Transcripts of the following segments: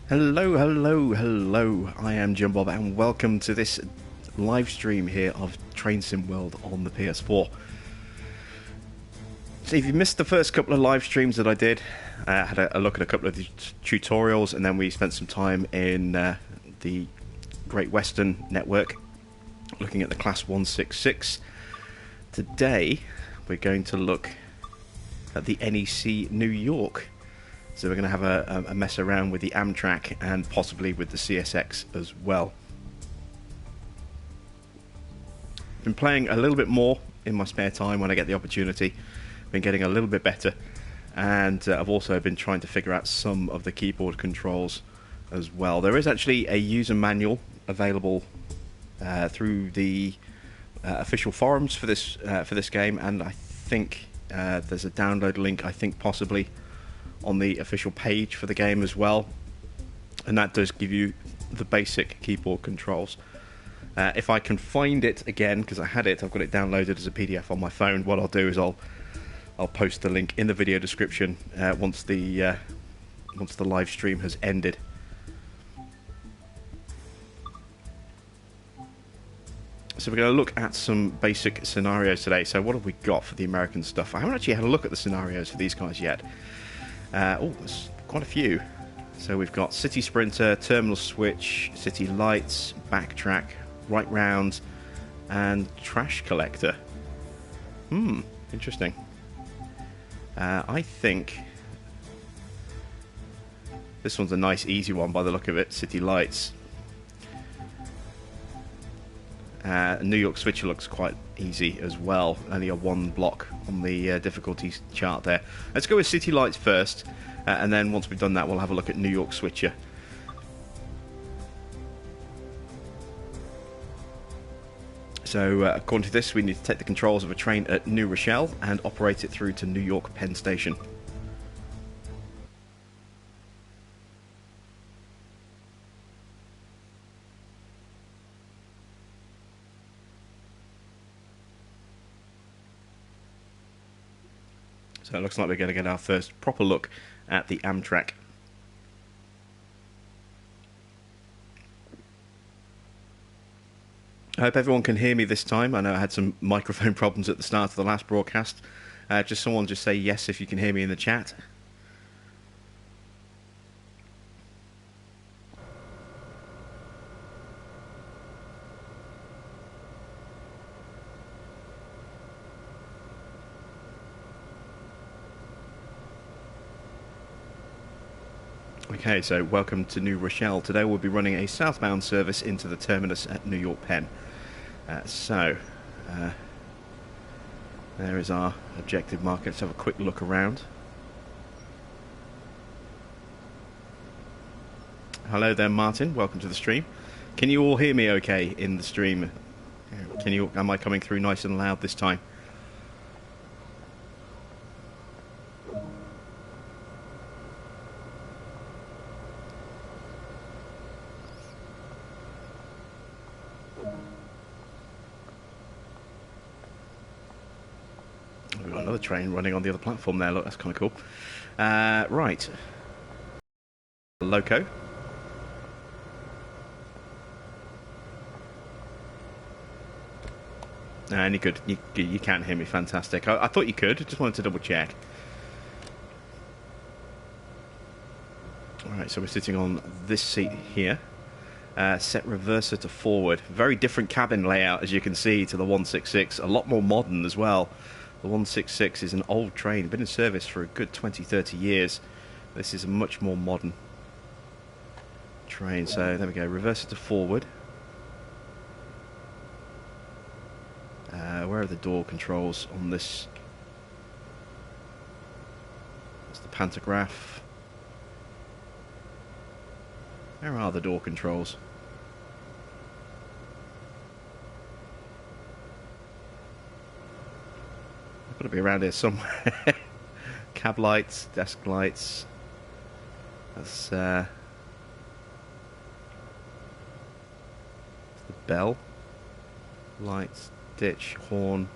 Hello, hello, hello. I am Jim Bob, and welcome to this live stream here of Train Sim World on the PS4. So if you missed the first couple of live streams that I did, I had a look at a couple of the tutorials, and then we spent some time in the Great Western Network looking at the Class 166. Today we're going to look at the NEC New York. So we're going to have a mess around with the Amtrak and possibly with the CSX as well. Been playing a little bit more in my spare time when I get the opportunity. Been getting a little bit better, and I've also been trying to figure out some of the keyboard controls as well. There is actually a user manual available through the official forums for this game, and I think there's a download link, I think possibly on the official page for the game as well, and that does give you the basic keyboard controls. If I can find it again, because I had it, I've got it downloaded as a PDF on my phone. What I'll do is I'll post the link in the video description once the live stream has ended. So we're going to look at some basic scenarios today. So what have we got for the American stuff? I haven't actually had a look at the scenarios for these guys yet. There's quite a few. So we've got City Sprinter, Terminal Switch, City Lights, Backtrack, Right Round, and Trash Collector. Interesting. I think this one's a nice easy one by the look of it, City Lights. New York Switcher looks quite easy as well, only a 1 block on the difficulty chart there. Let's go with City Lights first, and then once we've done that we'll have a look at New York Switcher. So according to this, we need to take the controls of a train at New Rochelle and operate it through to New York Penn Station. So it looks like we're going to get our first proper look at the Amtrak. I hope everyone can hear me this time. I know I had some microphone problems at the start of the last broadcast. Someone just say yes if you can hear me in the chat. Okay, so welcome to New Rochelle. Today we'll be running a southbound service into the terminus at New York Penn. There is our objective marker. Let's have a quick look around. Hello there, Martin. Welcome to the stream. Can you all hear me okay in the stream? Am I coming through nice and loud this time? We've got another train running on the other platform there. Look, that's kind of cool. Right. Loco. And you could. You can hear me. Fantastic. I thought you could. Just wanted to double check. Alright, so we're sitting on this seat here. Set reverser to forward. Very different cabin layout, as you can see, to the 166. A lot more modern as well. The 166 is an old train, been in service for a good 20-30 years. This is a much more modern train. So there we go, reverser to forward. Where are the door controls on this? That's the pantograph. Where are the door controls? Got to be around here somewhere. Cab lights, desk lights. That's the bell. Lights, ditch, horn.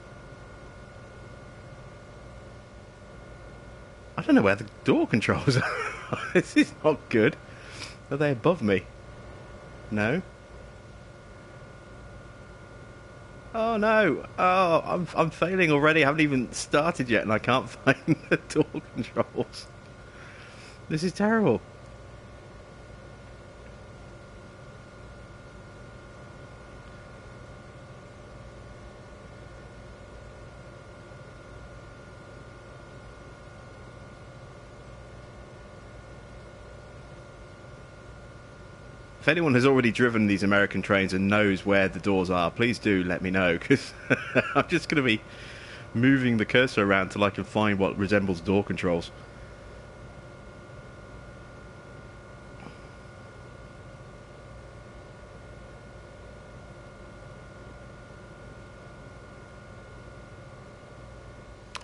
I don't know where the door controls are. This is not good. Are they above me? No. Oh no! Oh, I'm failing already. I haven't even started yet, and I can't find the door controls. This is terrible. If anyone has already driven these American trains and knows where the doors are, please do let me know, because I'm just going to be moving the cursor around till I can find what resembles door controls.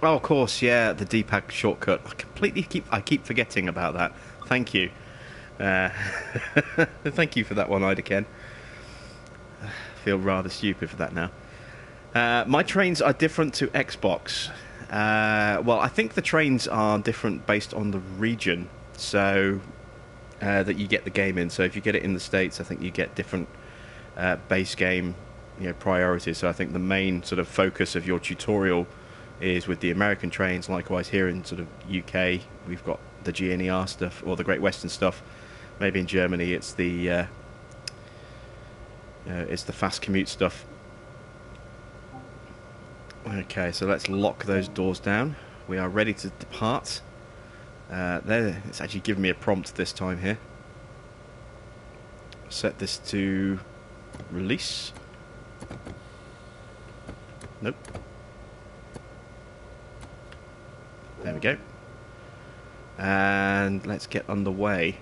Oh, of course, yeah, the D-pad shortcut. I keep forgetting about that. Thank you. Thank you for that one, Ida Ken. I feel rather stupid for that now. My trains are different to Xbox. Well, I think the trains are different based on the region, so that you get the game in. So if you get it in the States, I think you get different base game, priorities. So I think the main sort of focus of your tutorial is with the American trains. Likewise, here in sort of UK, we've got the GNER stuff or the Great Western stuff. Maybe in Germany, it's the fast commute stuff. Okay, so let's lock those doors down. We are ready to depart. There, it's actually given me a prompt this time here. Set this to release. Nope. There we go. And let's get underway.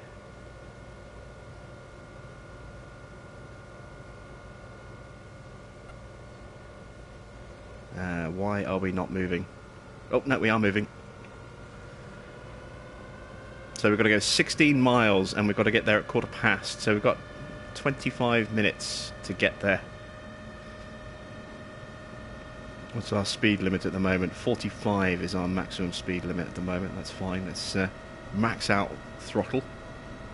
Why are we not moving? Oh, no, we are moving. So we've got to go 16 miles and we've got to get there at 5:15. So we've got 25 minutes to get there. What's our speed limit at the moment? 45 is our maximum speed limit at the moment. That's fine. Let's max out throttle.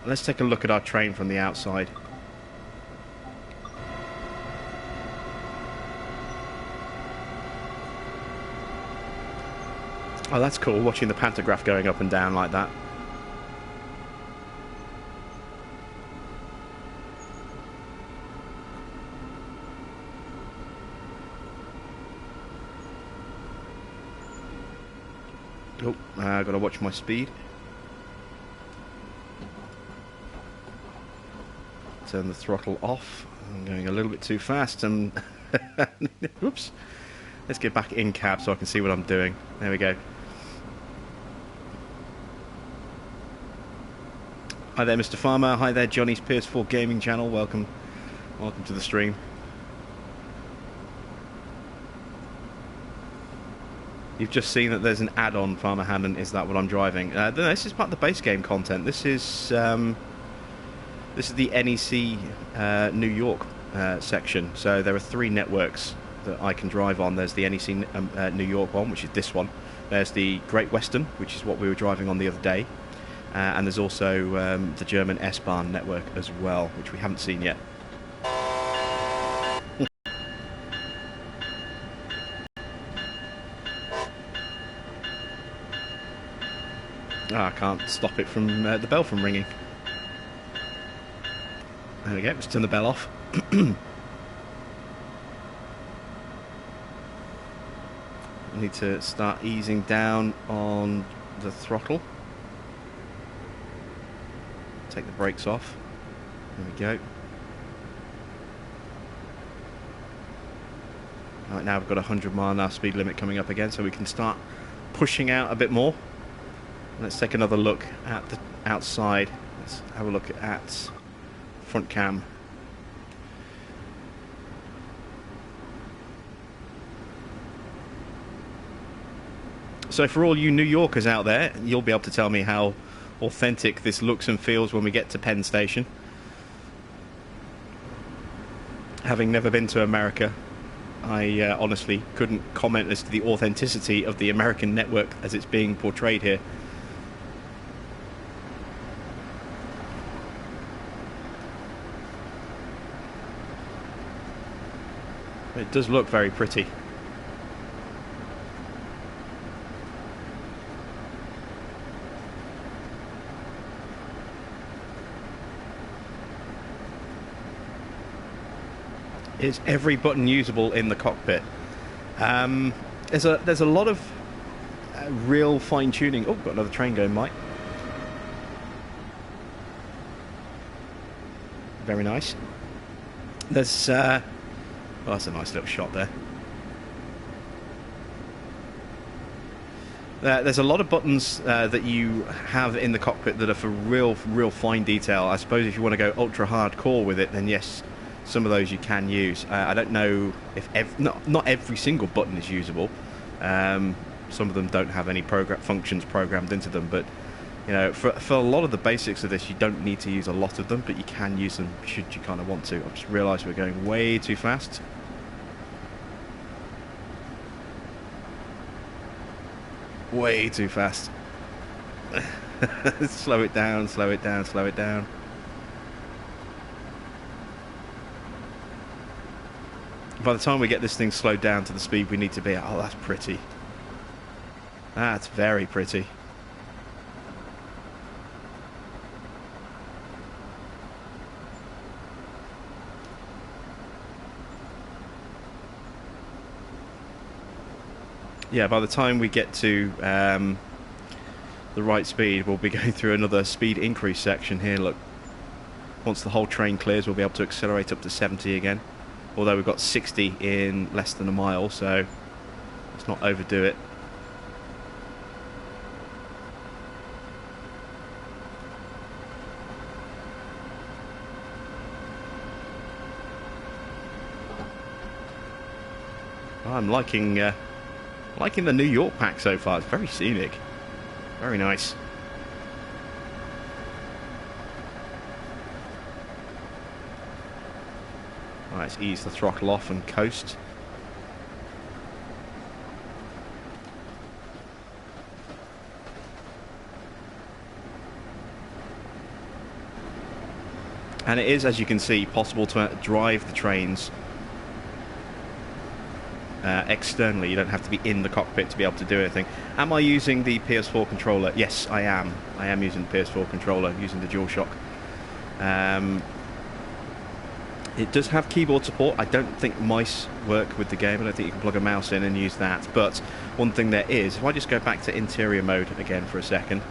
Let's take a look at our train from the outside. Oh, that's cool, watching the pantograph going up and down like that. Oh, I've got to watch my speed. Turn the throttle off. I'm going a little bit too fast and... Oops. Let's get back in cab so I can see what I'm doing. There we go. Hi there, Mr. Farmer. Hi there, Johnny's PS4 gaming channel. Welcome to the stream. You've just seen that there's an add-on, Farmer Hannon. Is that what I'm driving? No, this is part of the base game content. This is the NEC New York section. So there are 3 networks that I can drive on. There's the NEC New York one, which is this one. There's the Great Western, which is what we were driving on the other day. And there's also the German S-Bahn network as well, which we haven't seen yet. I can't stop it from the bell from ringing. There we go, let's turn the bell off. We need to start easing down on the throttle. Take the brakes off. There we go. Right, now we've got a 100-mile-an-hour speed limit coming up again, so we can start pushing out a bit more. Let's take another look at the outside. Let's have a look at front cam. So for all you New Yorkers out there, you'll be able to tell me how authentic this looks and feels when we get to Penn Station. Having never been to America, I honestly couldn't comment as to the authenticity of the American network as it's being portrayed here. It does look very pretty. Is every button usable in the cockpit? There's a lot of real fine tuning. Oh, got another train going, Mike. Very nice. There's oh, that's a nice little shot there. There's a lot of buttons that you have in the cockpit that are for real fine detail. I suppose if you want to go ultra hardcore with it, then yes, some of those you can use. I don't know if not every single button is usable. Some of them don't have any functions programmed into them, but you know, for a lot of the basics of this, you don't need to use a lot of them, but you can use them should you kind of want to. I've just realised we're going way too fast. Way too fast. Slow it down, slow it down, slow it down. By the time we get this thing slowed down to the speed we need to be at, oh, that's pretty. That's very pretty. Yeah, by the time we get to the right speed, we'll be going through another speed increase section here. Look, once the whole train clears, we'll be able to accelerate up to 70 again. Although we've got 60 in less than a mile, so let's not overdo it. I'm liking the New York pack so far. It's very scenic, very nice. Right, let's ease the throttle off and coast. And it is, as you can see, possible to drive the trains externally. You don't have to be in the cockpit to be able to do anything. Am I using the PS4 controller? Yes, I am. I am using the PS4 controller, using the DualShock. It does have keyboard support. I don't think mice work with the game. I don't think you can plug a mouse in and use that. But one thing there is, if I just go back to interior mode again for a second,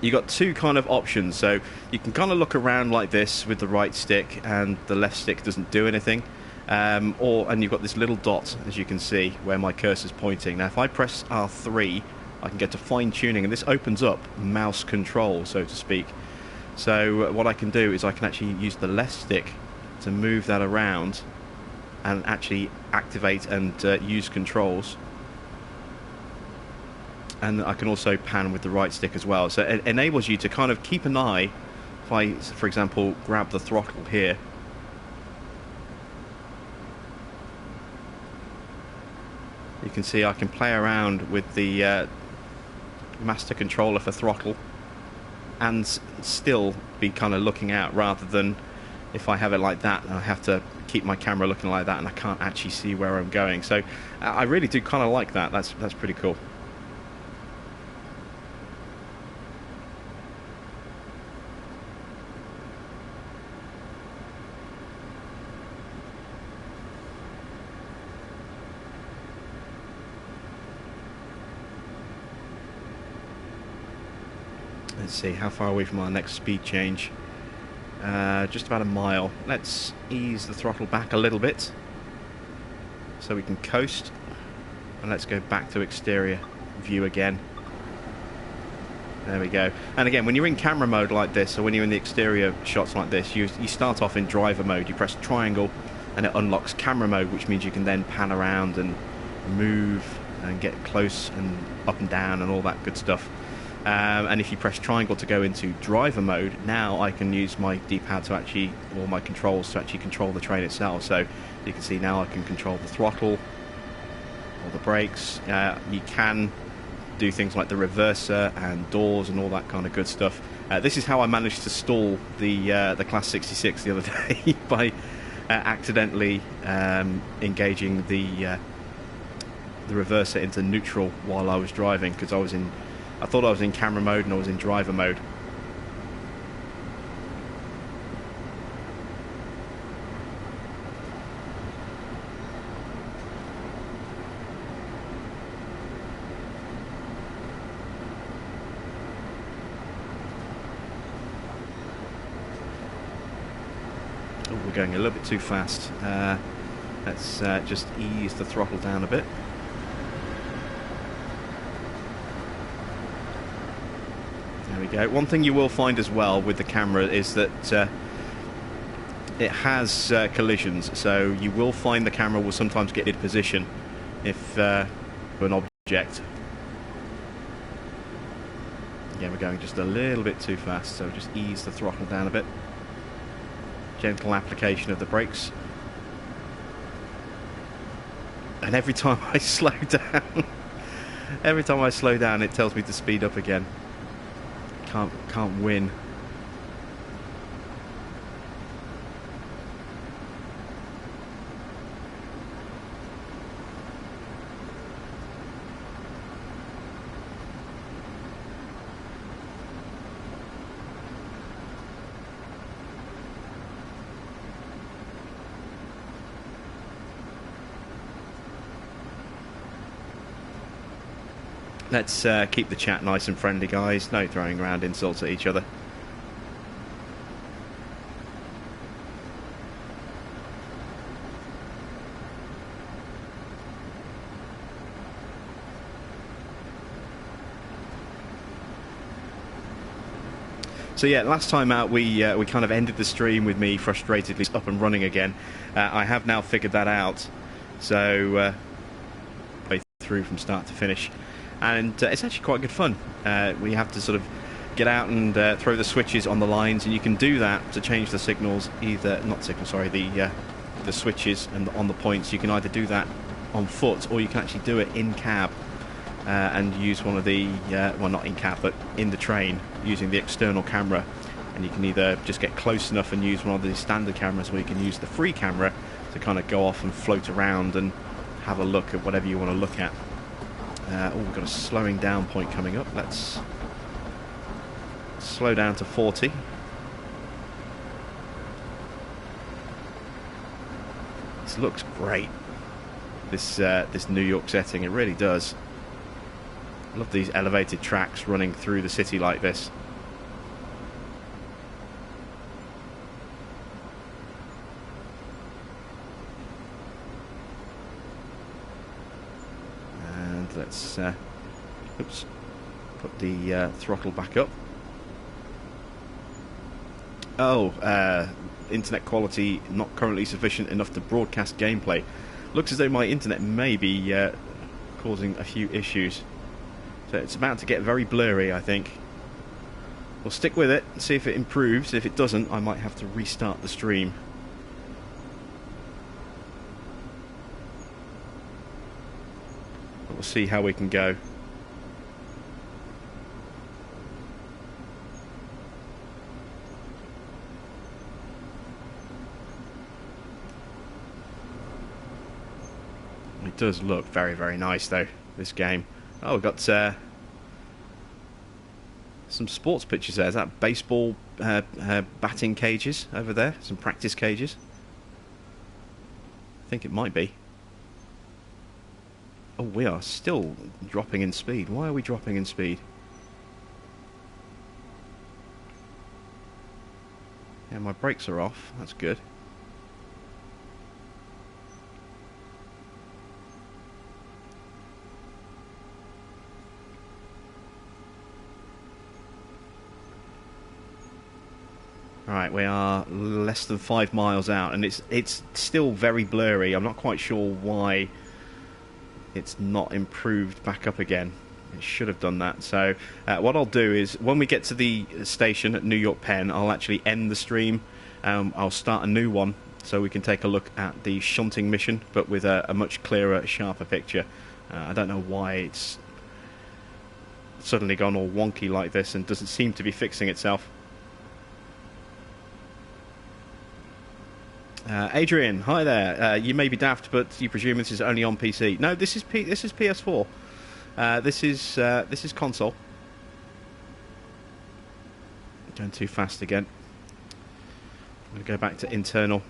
you got two kind of options. So you can kind of look around like this with the right stick, and the left stick doesn't do anything. And you've got this little dot, as you can see, where my cursor's pointing. Now, if I press R3, I can get to fine tuning, and this opens up mouse control, so to speak. So what I can do is I can actually use the left stick to move that around and actually activate and use controls. And I can also pan with the right stick as well. So it enables you to kind of keep an eye. If I, for example, grab the throttle here, you can see I can play around with the master controller for throttle and still be kind of looking out, rather than if I have it like that and I have to keep my camera looking like that and I can't actually see where I'm going. So I really do kind of like that. That's pretty cool. Let's see, how far away from our next speed change? Just about a mile. Let's ease the throttle back a little bit so we can coast. And let's go back to exterior view again. There we go. And again, when you're in camera mode like this, or when you're in the exterior shots like this, you start off in driver mode. You press triangle and it unlocks camera mode, which means you can then pan around and move and get close and up and down and all that good stuff. And if you press triangle to go into driver mode, now I can use my D-pad to actually, or my controls to actually control the train itself. So you can see now I can control the throttle or the brakes. You can do things like the reverser and doors and all that kind of good stuff. This is how I managed to stall the Class 66 the other day by accidentally engaging the reverser into neutral while I was driving, because I thought I was in camera mode and I was in driver mode. Oh, we're going a little bit too fast. Let's just ease the throttle down a bit. There we go. One thing you will find as well with the camera is that it has collisions, so you will find the camera will sometimes get in position if an object. Yeah, we're going just a little bit too fast, so just ease the throttle down a bit. Gentle application of the brakes. And every time I slow down, it tells me to speed up again. Can't win. Let's keep the chat nice and friendly, guys. No throwing around insults at each other. So yeah, last time out we kind of ended the stream with me frustratedly up and running again. I have now figured that out, so through from start to finish. And it's actually quite good fun. We have to sort of get out and throw the switches on the lines, and you can do that to change the signals, the switches and on the points. You can either do that on foot, or you can actually do it in cab and use one of the, well, not in cab, but in the train, using the external camera. And you can either just get close enough and use one of the standard cameras, or you can use the free camera to kind of go off and float around and have a look at whatever you want to look at. We've got a slowing down point coming up. Let's slow down to 40. This looks great. This New York setting, it really does. I love these elevated tracks running through the city like this. Let's put the throttle back up. Internet quality not currently sufficient enough to broadcast gameplay. Looks as though my internet may be causing a few issues. So it's about to get very blurry, I think. We'll stick with it, see if it improves. If it doesn't, I might have to restart the stream. We'll see how we can go. It does look very, very nice, though, this game. Oh, we've got some sports pitches there. Is that baseball batting cages over there? Some practice cages? I think it might be. Oh, we are still dropping in speed. Why are we dropping in speed? Yeah, my brakes are off. That's good. Alright, we are less than 5 miles out, and it's still very blurry. I'm not quite sure why it's not improved back up again. It should have done that. So what I'll do is, when we get to the station at New York Penn, I'll actually end the stream. I'll start a new one so we can take a look at the shunting mission, but with a much clearer, sharper picture. I don't know why it's suddenly gone all wonky like this and doesn't seem to be fixing itself. Adrian, hi there. You may be daft, but you presume this is only on PC. No, this is PS4. This is console. Going too fast again. I'm going to go back to internal.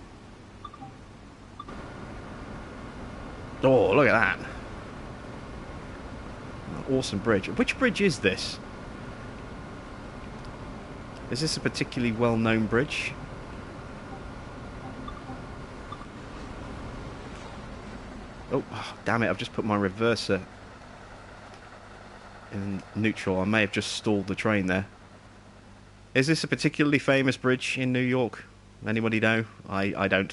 Oh, look at that. Awesome bridge. Which bridge is this? Is this a particularly well-known bridge? Oh, damn it, I've just put my reverser in neutral. I may have just stalled the train there. Is this a particularly famous bridge in New York? Anybody know? I don't.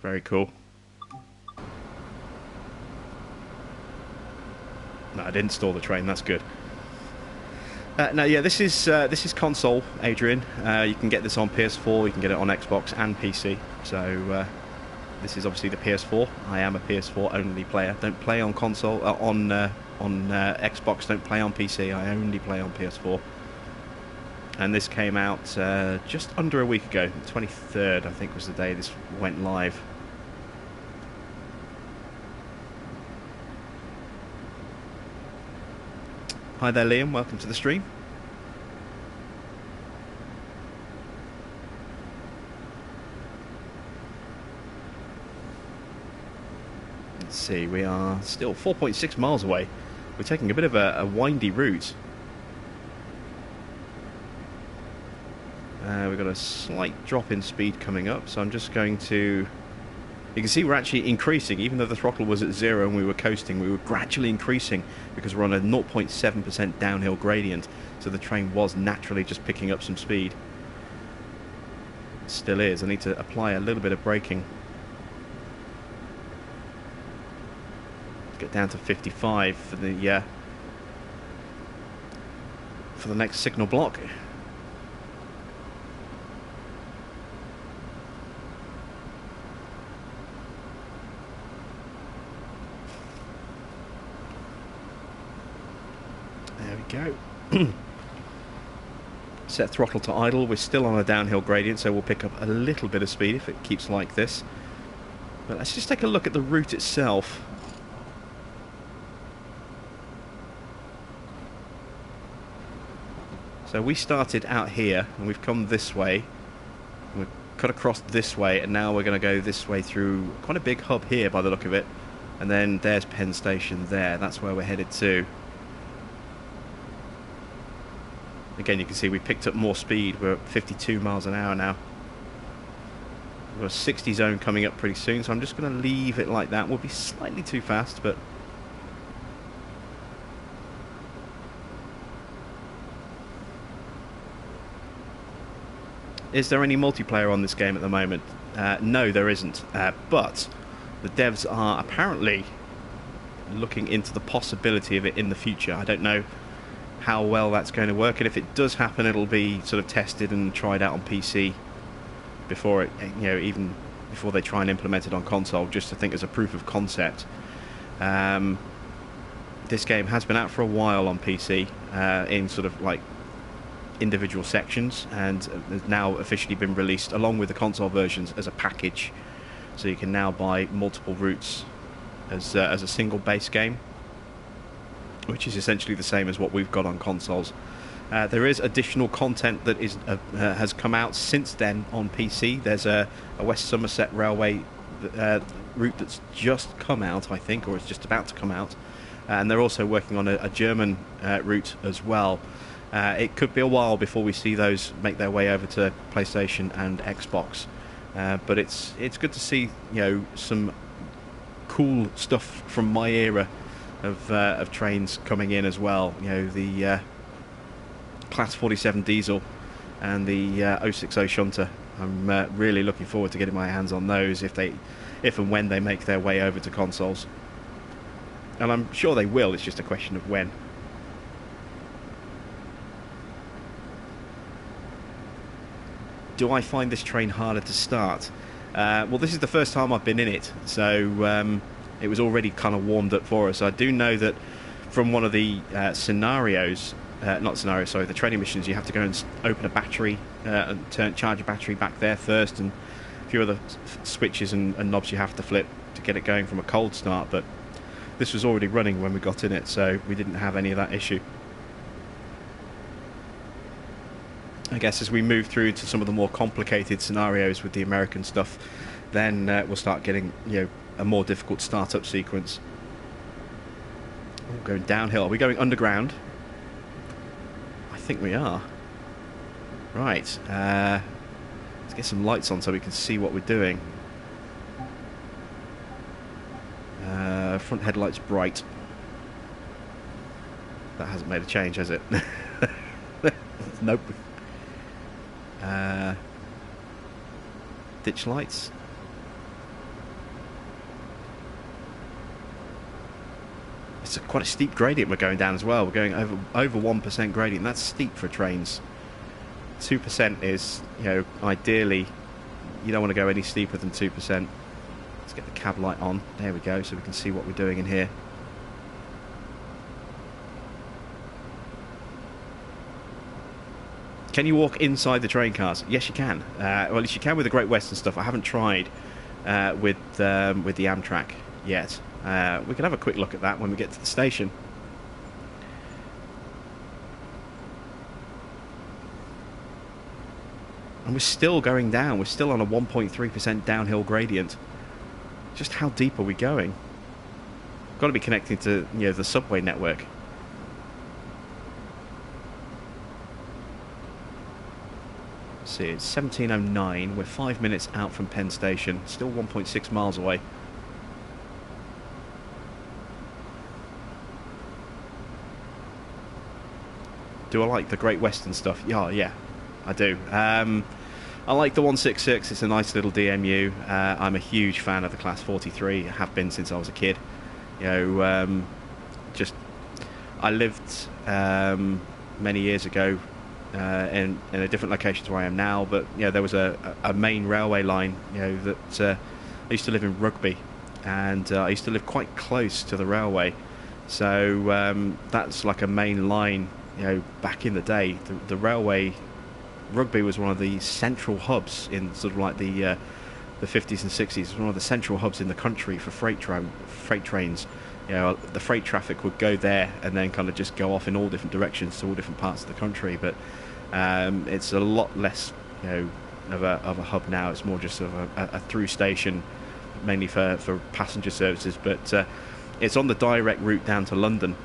Very cool. No, I didn't stall the train. That's good. No, yeah, this is console, Adrian. You can get this on PS4. You can get it on Xbox and PC. So this is obviously the PS4. I am a PS4 only player. Don't play on console on Xbox. Don't play on PC. I only play on PS4. And this came out just under a week ago. The 23rd, I think, was the day this went live. Hi there, Liam. Welcome to the stream. Let's see, we are still 4.6 miles away. We're taking a bit of a windy route. We've got a slight drop in speed coming up, so I'm just going to... You can see we're actually increasing. Even though the throttle was at 0 and we were coasting, we were gradually increasing because we're on a 0.7% downhill gradient, so the train was naturally just picking up some speed. It still is. I need to apply a little bit of braking. Get down to 55 for the next signal block. There we go. Set throttle to idle. We're still on a downhill gradient, so we'll pick up a little bit of speed if it keeps like this. But let's just take a look at the route itself. So we started out here and we've come this way. We've cut across this way, and now we're going to go this way through quite a big hub here by the look of it. And then there's Penn Station there. That's where we're headed to. Again, you can see we picked up more speed. We're at 52 miles an hour now. We've got a 60 zone coming up pretty soon, so I'm just going to leave it like that. We'll be slightly too fast, but... Is there any multiplayer on this game at the moment? No, there isn't. But the devs are apparently looking into the possibility of it in the future. I don't know how well that's going to work, and if it does happen, it'll be sort of tested and tried out on PC before it, even before they try and implement it on console, just to think as a proof of concept. This game has been out for a while on PC in sort of like individual sections, and has now officially been released along with the console versions as a package, so you can now buy multiple routes as a single base game, which is essentially the same as what we've got on consoles. There is additional content that has come out since then on PC. There's a West Somerset Railway route that's just come out, I think, or it's just about to come out, and they're also working on a German route as well. It could be a while before we see those make their way over to PlayStation and Xbox, but it's good to see some cool stuff from my era of trains coming in as well. The Class 47 diesel and the 060 shunter. I'm really looking forward to getting my hands on those if and when they make their way over to consoles, and I'm sure they will. It's just a question of when. Do I find this train harder to start? Well, this is the first time I've been in it, so it was already kind of warmed up for us. I do know that from one of the scenarios not scenario, sorry, the training missions, you have to go and open a battery and charge a battery back there first, and a few other switches and knobs you have to flip to get it going from a cold start. But this was already running when we got in it, so we didn't have any of that issue. I guess as we move through to some of the more complicated scenarios with the American stuff, then we'll start getting, you know, a more difficult startup sequence. Oh, going downhill. Are we going underground? I think we are. Right. Let's get some lights on so we can see what we're doing. Front headlights bright. That hasn't made a change, has it? Nope. Ditch lights. It's quite a steep gradient we're going down as well. We're going over 1% gradient. That's steep for trains. 2% is, you know, ideally, you don't want to go any steeper than 2%. Let's get the cab light on. There we go, so we can see what we're doing in here. Can you walk inside the train cars? Yes, you can. Well, at least you can with the Great Western stuff. I haven't tried with the Amtrak yet. We can have a quick look at that when we get to the station. And we're still going down. We're still on a 1.3% downhill gradient. Just how deep are we going? We've got to be connecting to, you know, the subway network. See, it's 17:09. We're 5 minutes out from Penn Station. Still 1.6 miles away. Do I like the Great Western stuff? Yeah, I do. I like the 166. It's a nice little DMU. I'm a huge fan of the Class 43. I have been since I was a kid. You know, I lived many years ago in a different location to where I am now, but you know, there was a main railway line, you know, that I used to live in Rugby, and I used to live quite close to the railway, so that's like a main line. You know, back in the day, the railway, Rugby was one of the central hubs in sort of like the 50s and 60s. It was one of the central hubs in the country for freight trains. You know, the freight traffic would go there and then kind of just go off in all different directions to all different parts of the country. But it's a lot less, you know, of a hub now. It's more just sort of a through station, mainly for passenger services. But it's on the direct route down to London.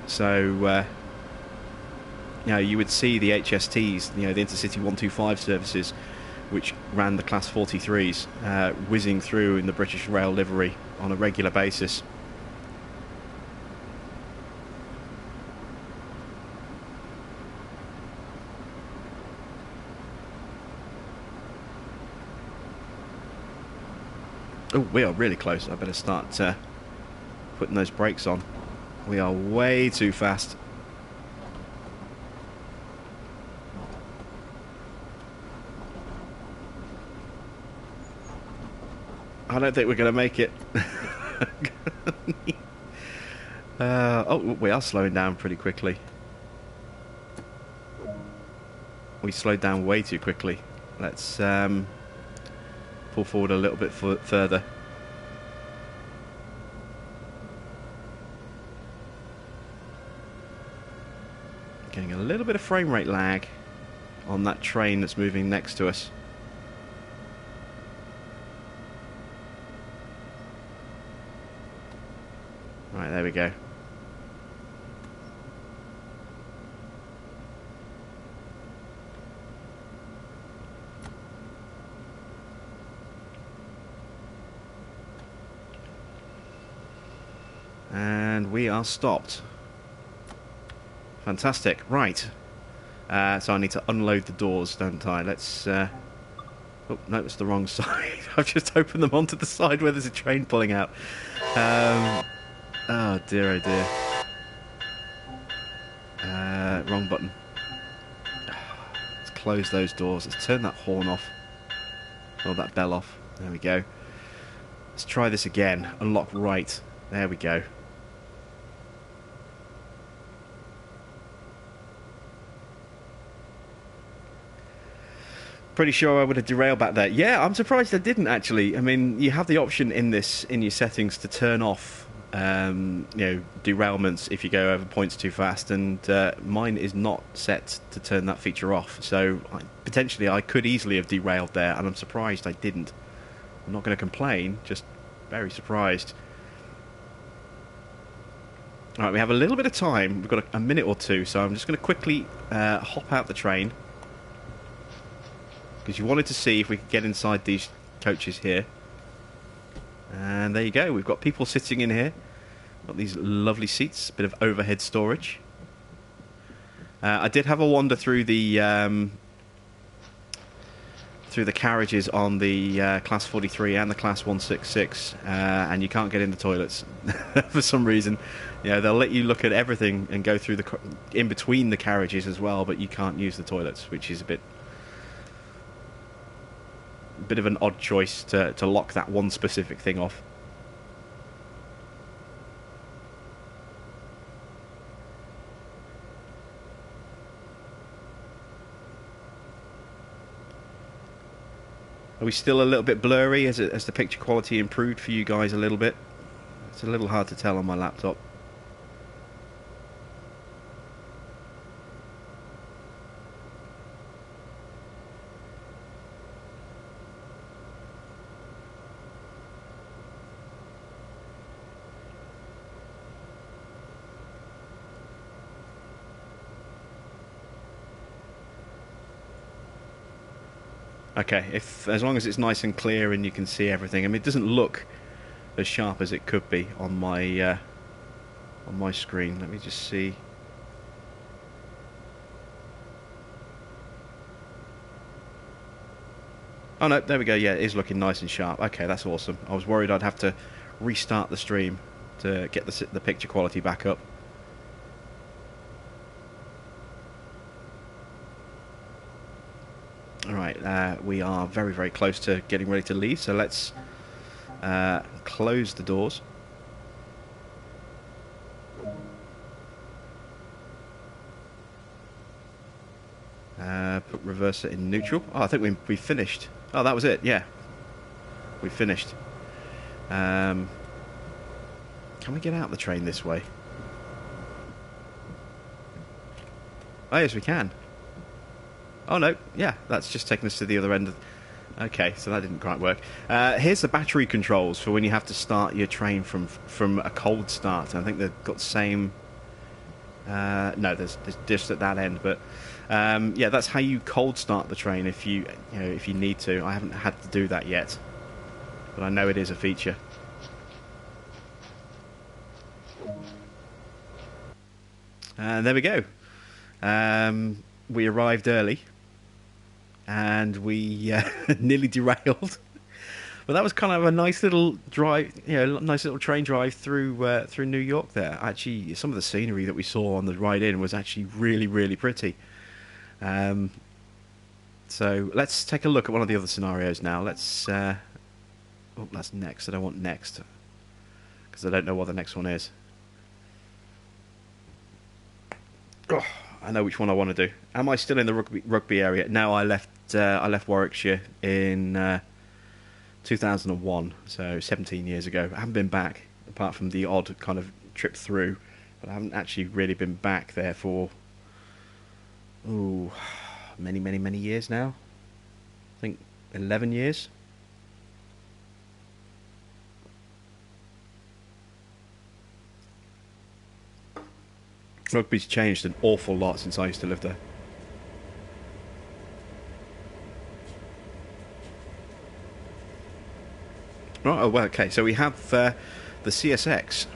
So, you know, you would see the HSTs, you know, the Intercity 125 services, which ran the Class 43s, whizzing through in the British Rail livery on a regular basis. Oh, we are really close. I better start putting those brakes on. We are way too fast. I don't think we're going to make it. Oh, we are slowing down pretty quickly. We slowed down way too quickly. Let's pull forward a little bit further. Getting a little bit of frame rate lag on that train that's moving next to us. Right, there we go. And we are stopped. Fantastic. Right. So I need to unload the doors, don't I? Let's... Oh, no, it's the wrong side. I've just opened them onto the side where there's a train pulling out. Oh dear, oh dear. Wrong button. Let's close those doors. Let's turn that horn off. Or that bell off. There we go. Let's try this again. Unlock right. There we go. Pretty sure I would have derailed back there. Yeah, I'm surprised I didn't actually. I mean, you have the option in your settings to turn off, derailments if you go over points too fast, and mine is not set to turn that feature off. So potentially I could easily have derailed there, and I'm surprised I didn't. I'm not going to complain, just very surprised. All right, we have a little bit of time. We've got a minute or two, so I'm just going to quickly hop out the train. Because you wanted to see if we could get inside these coaches here. And there you go, we've got people sitting in here. Got these lovely seats, bit of overhead storage. I did have a wander through the carriages on the Class 43 and the Class 166, and you can't get in the toilets for some reason. They'll let you look at everything and go through in between the carriages as well, but you can't use the toilets, which is a bit of an odd choice to lock that one specific thing off. Are we still a little bit blurry? Has the picture quality improved for you guys a little bit? It's a little hard to tell on my laptop. Okay, as long as it's nice and clear and you can see everything. I mean, it doesn't look as sharp as it could be on my screen. Let me just see. Oh no, there we go. Yeah, it is looking nice and sharp. Okay, that's awesome. I was worried I'd have to restart the stream to get the picture quality back up. Alright, we are very, very close to getting ready to leave, so let's close the doors. Put reverser in neutral. Oh, I think we finished. Oh, that was it, yeah. We finished. Can we get out the train this way? Oh, yes, we can. Oh no, yeah, that's just taking us to the other end. Okay, so that didn't quite work. Here's the battery controls for when you have to start your train from a cold start. I think they've got the same. No, there's just at that end, but yeah, that's how you cold start the train if you need to. I haven't had to do that yet, but I know it is a feature. And there we go. We arrived early. And we nearly derailed, but that was kind of a nice little drive, nice little train drive through New York. There, actually, some of the scenery that we saw on the ride in was actually really, really pretty. So let's take a look at one of the other scenarios now. Let's. Oh, that's next. I don't want next because I don't know what the next one is. Oh, I know which one I want to do. Am I still in the rugby area? No, I left Warwickshire in 2001, so 17 years ago. I haven't been back, apart from the odd kind of trip through, but I haven't actually really been back there for many, many, many years now. I think 11 years. Rugby's changed an awful lot since I used to live there. Right, oh, well, okay, so we have the CSX.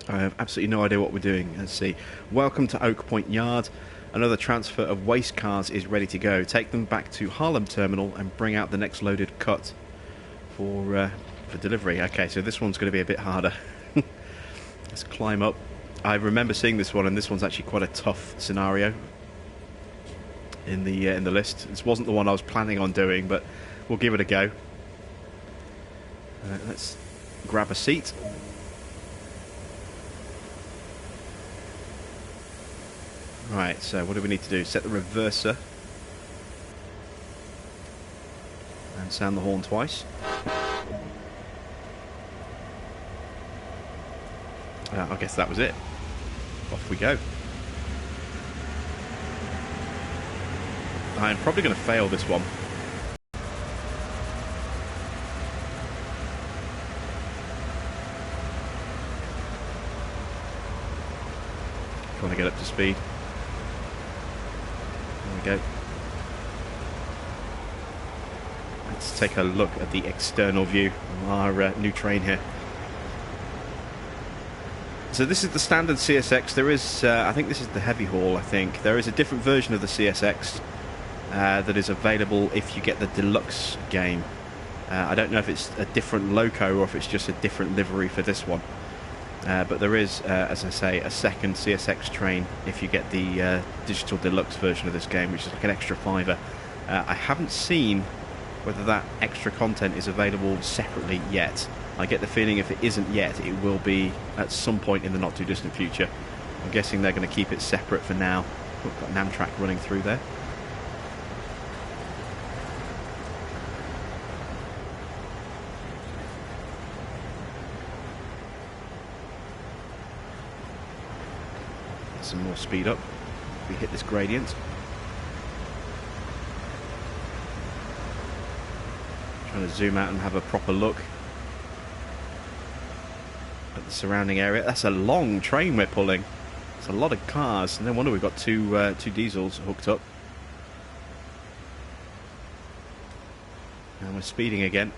I have absolutely no idea what we're doing. Let's see. Welcome to Oak Point Yard. Another transfer of waste cars is ready to go. Take them back to Harlem Terminal and bring out the next loaded cut for delivery. Okay, so this one's going to be a bit harder. Let's climb up. I remember seeing this one, and this one's actually quite a tough scenario in the list. This wasn't the one I was planning on doing, but we'll give it a go. Let's grab a seat. Right, so what do we need to do? Set the reverser. Sound the horn twice. I guess that was it. Off we go. I'm probably going to fail this one. Trying to get up to speed. There we go. Let's take a look at the external view of our new train here. So this is the standard CSX. There is, I think this is the heavy haul, I think. There is a different version of the CSX that is available if you get the deluxe game. I don't know if it's a different loco or if it's just a different livery for this one. But there is, as I say, a second CSX train if you get the digital deluxe version of this game, which is like an extra £5. I haven't seen whether that extra content is available separately yet. I get the feeling if it isn't yet, it will be at some point in the not too distant future. I'm guessing they're going to keep it separate for now. We've got an Amtrak running through there. Some more speed up. We hit this gradient. Trying to zoom out and have a proper look at the surrounding area. That's a long train we're pulling. It's a lot of cars. No wonder we've got two diesels hooked up. And we're speeding again.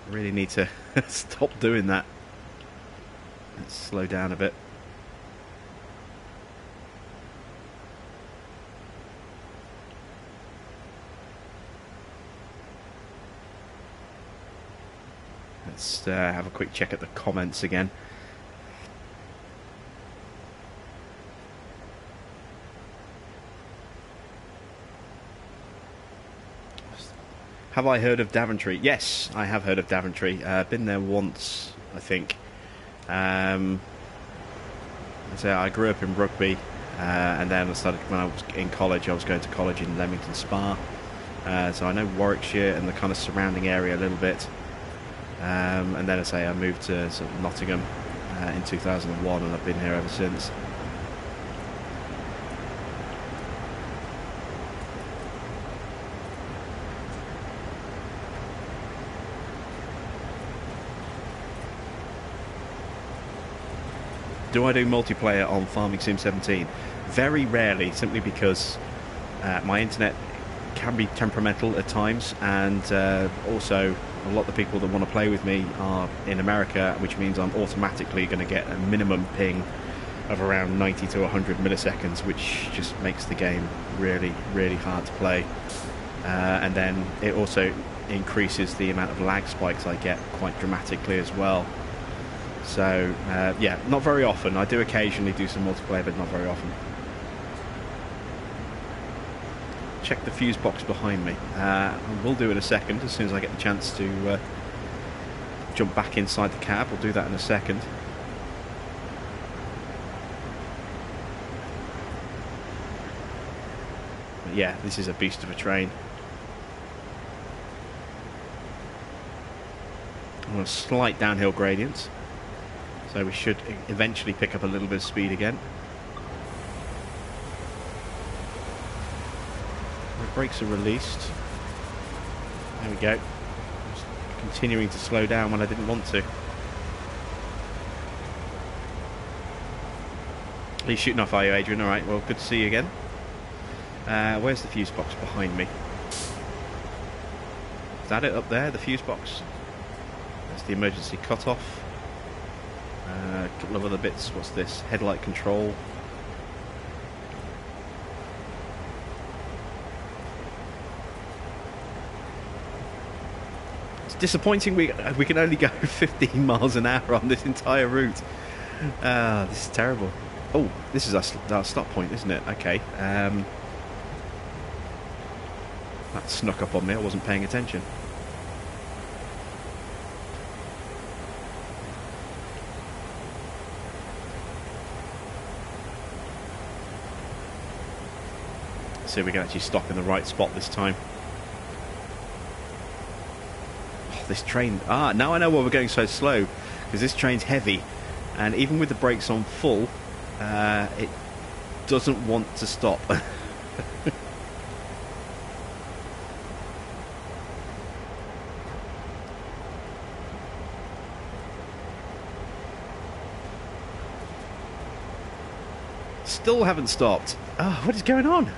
Really need to stop doing that. Let's slow down a bit. Let's have a quick check at the comments again. Have I heard of Daventry? Yes, I have heard of Daventry. Been there once, I think. So I grew up in Rugby, and then I started when I was in college. I was going to college in Leamington Spa, so I know Warwickshire and the kind of surrounding area a little bit. And then I moved to sort of Nottingham in 2001, and I've been here ever since. Do I do multiplayer on Farming Sim 17? Very rarely, simply because my internet can be temperamental at times, and also a lot of the people that want to play with me are in America, which means I'm automatically going to get a minimum ping of around 90 to 100 milliseconds, which just makes the game really, really hard to play. And then it also increases the amount of lag spikes I get quite dramatically as well. So, yeah, not very often. I do occasionally do some multiplayer, but not very often. Check the fuse box behind me. I will do in a second, as soon as I get the chance to jump back inside the cab. We'll do that in a second. But yeah, this is a beast of a train. On a slight downhill gradient, so we should eventually pick up a little bit of speed again. The brakes are released. There we go. Just continuing to slow down when I didn't want to. Are you shooting off, are you, Adrian? Alright, well, good to see you again. Where's the fuse box behind me? Is that it up there, the fuse box? That's the emergency cut-off. A couple of other bits. What's this? Headlight control. It's disappointing we can only go 15 miles an hour on this entire route. This is terrible. Oh, this is our stop point, isn't it? Okay. That snuck up on me. I wasn't paying attention. See if we can actually stop in the right spot this time. this train. Ah, now I know why we're going so slow, because this train's heavy, and even with the brakes on full, it doesn't want to stop. Still haven't stopped. Oh, what is going on?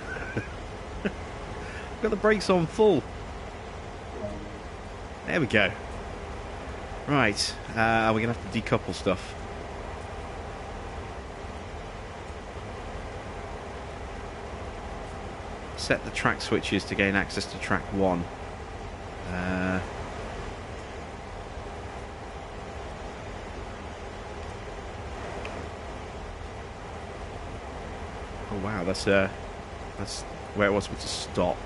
Got the brakes on full. There we go. Right, we're going to have to decouple stuff. Set the track switches to gain access to track 1. Oh wow, that's where it was supposed to stop.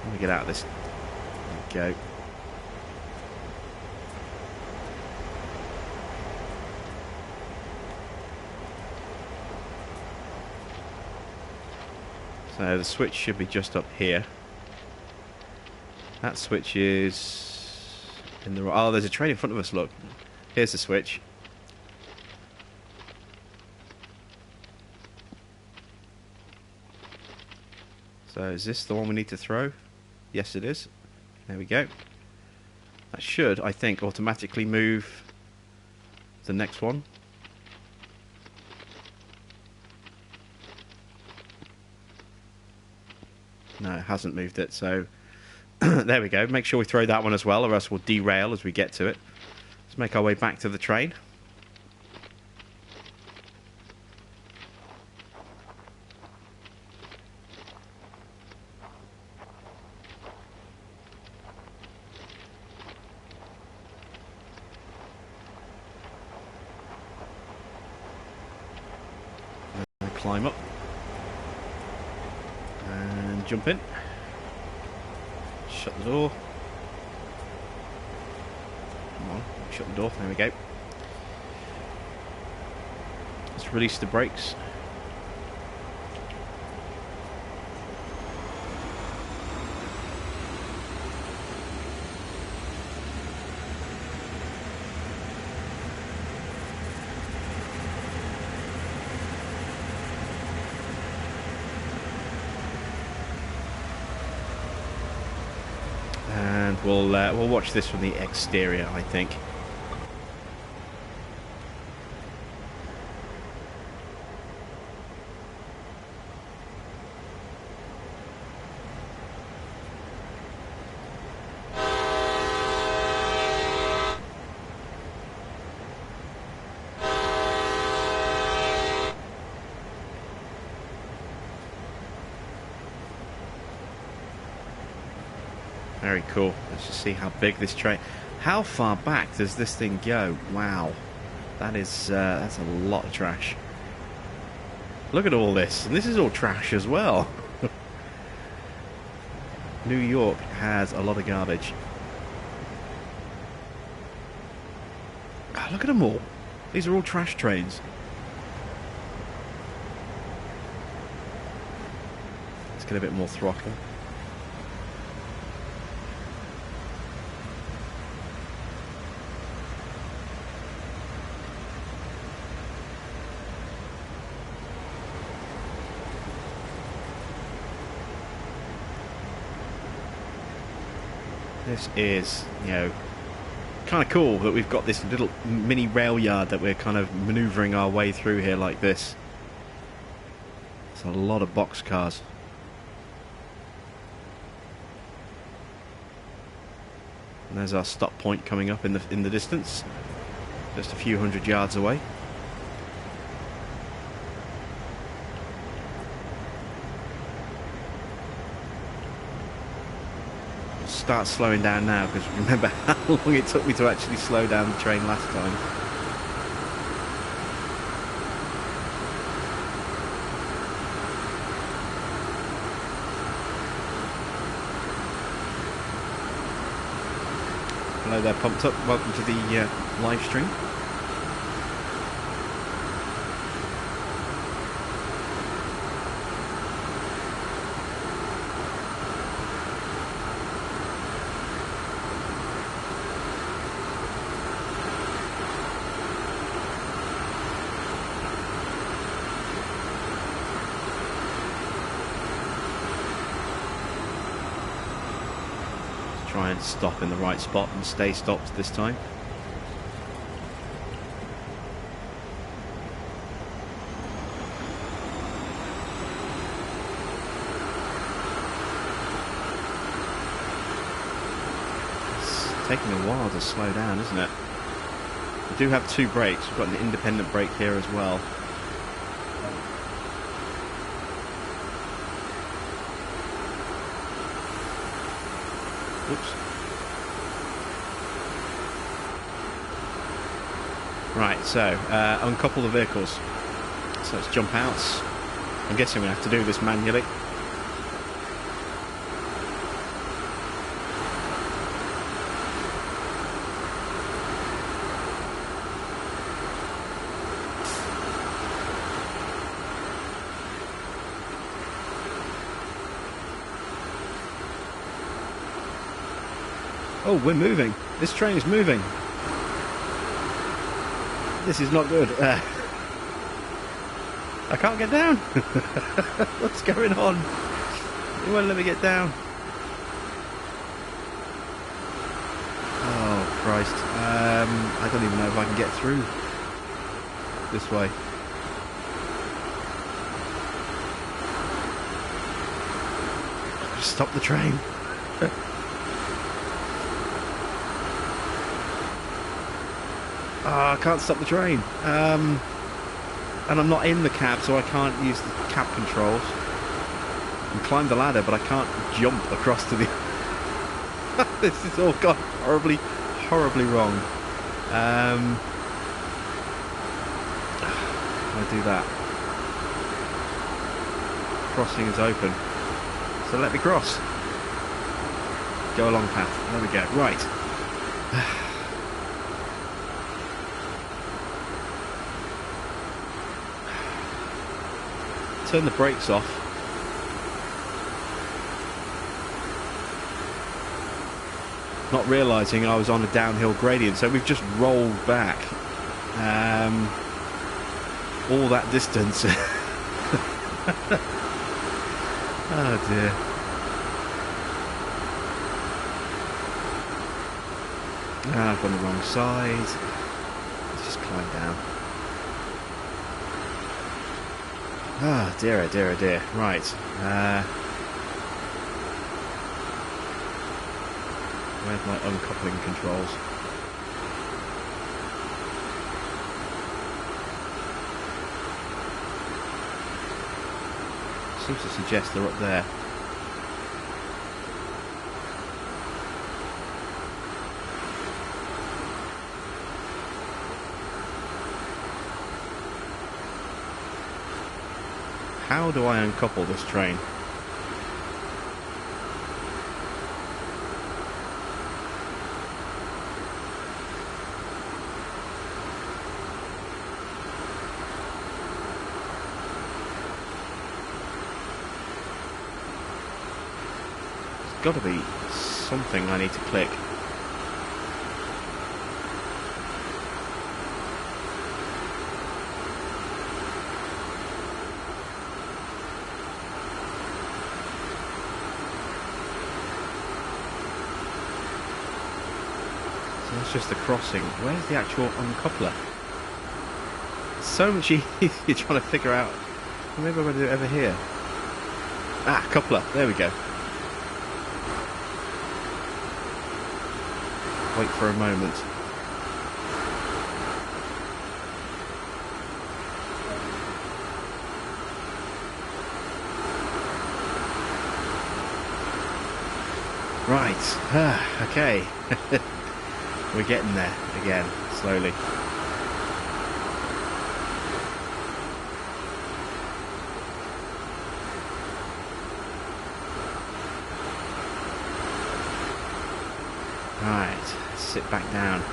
Let me get out of this. There we go. So the switch should be just up here. That switch is in the... Oh, there's a train in front of us, look. Here's the switch. So is this the one we need to throw? Yes, it is. There we go. That should, I think, automatically move the next one. No, it hasn't moved it, so there we go. Make sure we throw that one as well, or else we'll derail as we get to it. Let's make our way back to the train. Climb up and jump in. Shut the door. Come on, shut the door. There we go. Let's release the brakes. And we'll watch this from the exterior, I think. Very cool. Let's just see how big this train... How far back does this thing go? Wow. That is... that's a lot of trash. Look at all this. And this is all trash as well. New York has a lot of garbage. Oh, look at them all. These are all trash trains. Let's get a bit more throttle. This is, you know, kind of cool that we've got this little mini rail yard that we're kind of manoeuvring our way through here like this. It's a lot of boxcars. And there's our stop point coming up in the distance, just a few hundred yards away. Start slowing down now, because remember how long it took me to actually slow down the train last time. Hello there, Pumped Up. Welcome to the live stream. try and stop in the right spot and stay stopped this time. It's taking a while to slow down, isn't it? We do have two brakes. We've got an independent brake here as well. Oops. Right, so uncouple the vehicles. So let's jump out. I'm guessing we have to do this manually. Oh, we're moving. This train is moving. This is not good. I can't get down. What's going on? You won't let me get down. Oh, Christ. I don't even know if I can get through this way. Stop the train. I can't stop the train. And I'm not in the cab, so I can't use the cab controls. I can climb the ladder, but I can't jump across to the... This has all gone horribly, horribly wrong. How do I do that? Crossing is open. So let me cross. Go along path. There we go. Right. Turn the brakes off. Not realising I was on a downhill gradient, so we've just rolled back all that distance. Oh dear. I've gone the wrong side. Let's just climb down. Ah, dear, oh dear, oh dear. Right. Where's my uncoupling controls? Seems to suggest they're up there. How do I uncouple this train? There's got to be something I need to click. That's just the crossing. Where's the actual uncoupler? It's so much easier trying to figure out. Maybe I'm going to do it over here. Ah, coupler. There we go. Wait for a moment. Right. Okay. We're getting there again, slowly. Right, sit back down.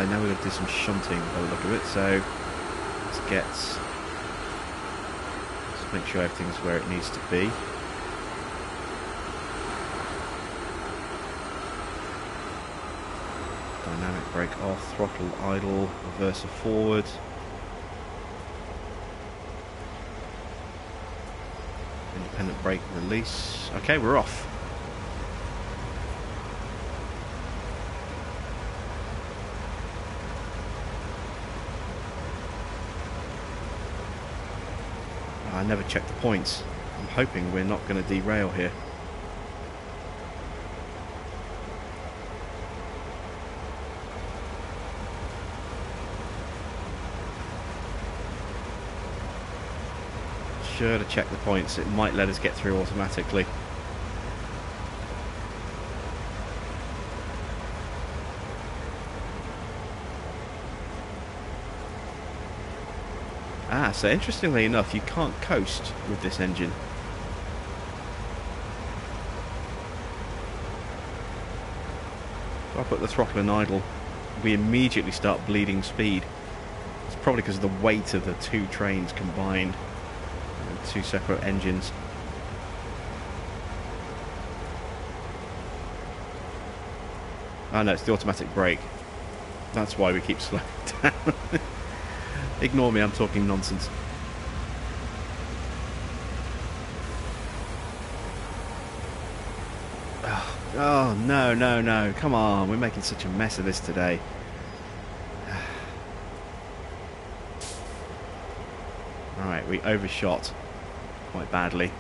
Now we're going to do some shunting by the look of it, so let's make sure everything's where it needs to be. Dynamic brake off, throttle idle, reverser forward. Independent brake release. Okay, we're off. I never checked the points. I'm hoping we're not going to derail here. Sure to check the points. It might let us get through automatically. Ah, so interestingly enough, you can't coast with this engine. If I put the throttle in idle, we immediately start bleeding speed. It's probably because of the weight of the two trains combined. Two separate engines. Oh no, it's the automatic brake. That's why we keep slowing down. Ignore me, I'm talking nonsense. Oh no, no, no. Come on, we're making such a mess of this today. Alright, we overshot quite badly.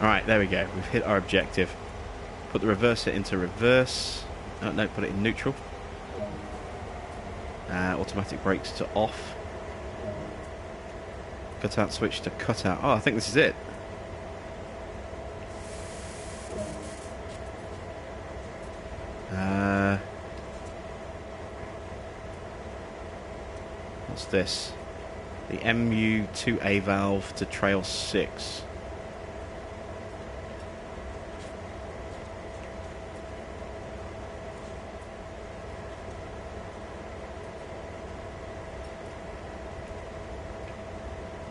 Alright, there we go. We've hit our objective. Put the reverser into reverse. Oh, no, put it in neutral. Automatic brakes to off. Cutout switch to cutout. Oh, I think this is it. What's this? The MU2A valve to trail 6.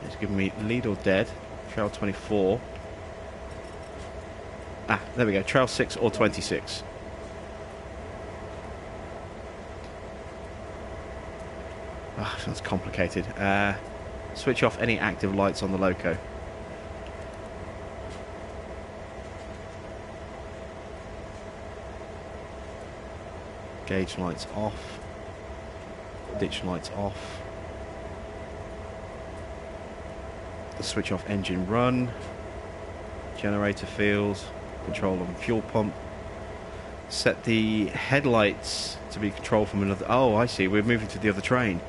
It's giving me lead or dead. Trail 24. Ah, there we go. Trail 6 or 26. Ah, that's complicated. Switch off any active lights on the loco. Gauge lights off. Ditch lights off. Switch off engine run. Generator field. Control on fuel pump. Set the headlights to be controlled from another... Oh, I see. We're moving to the other train.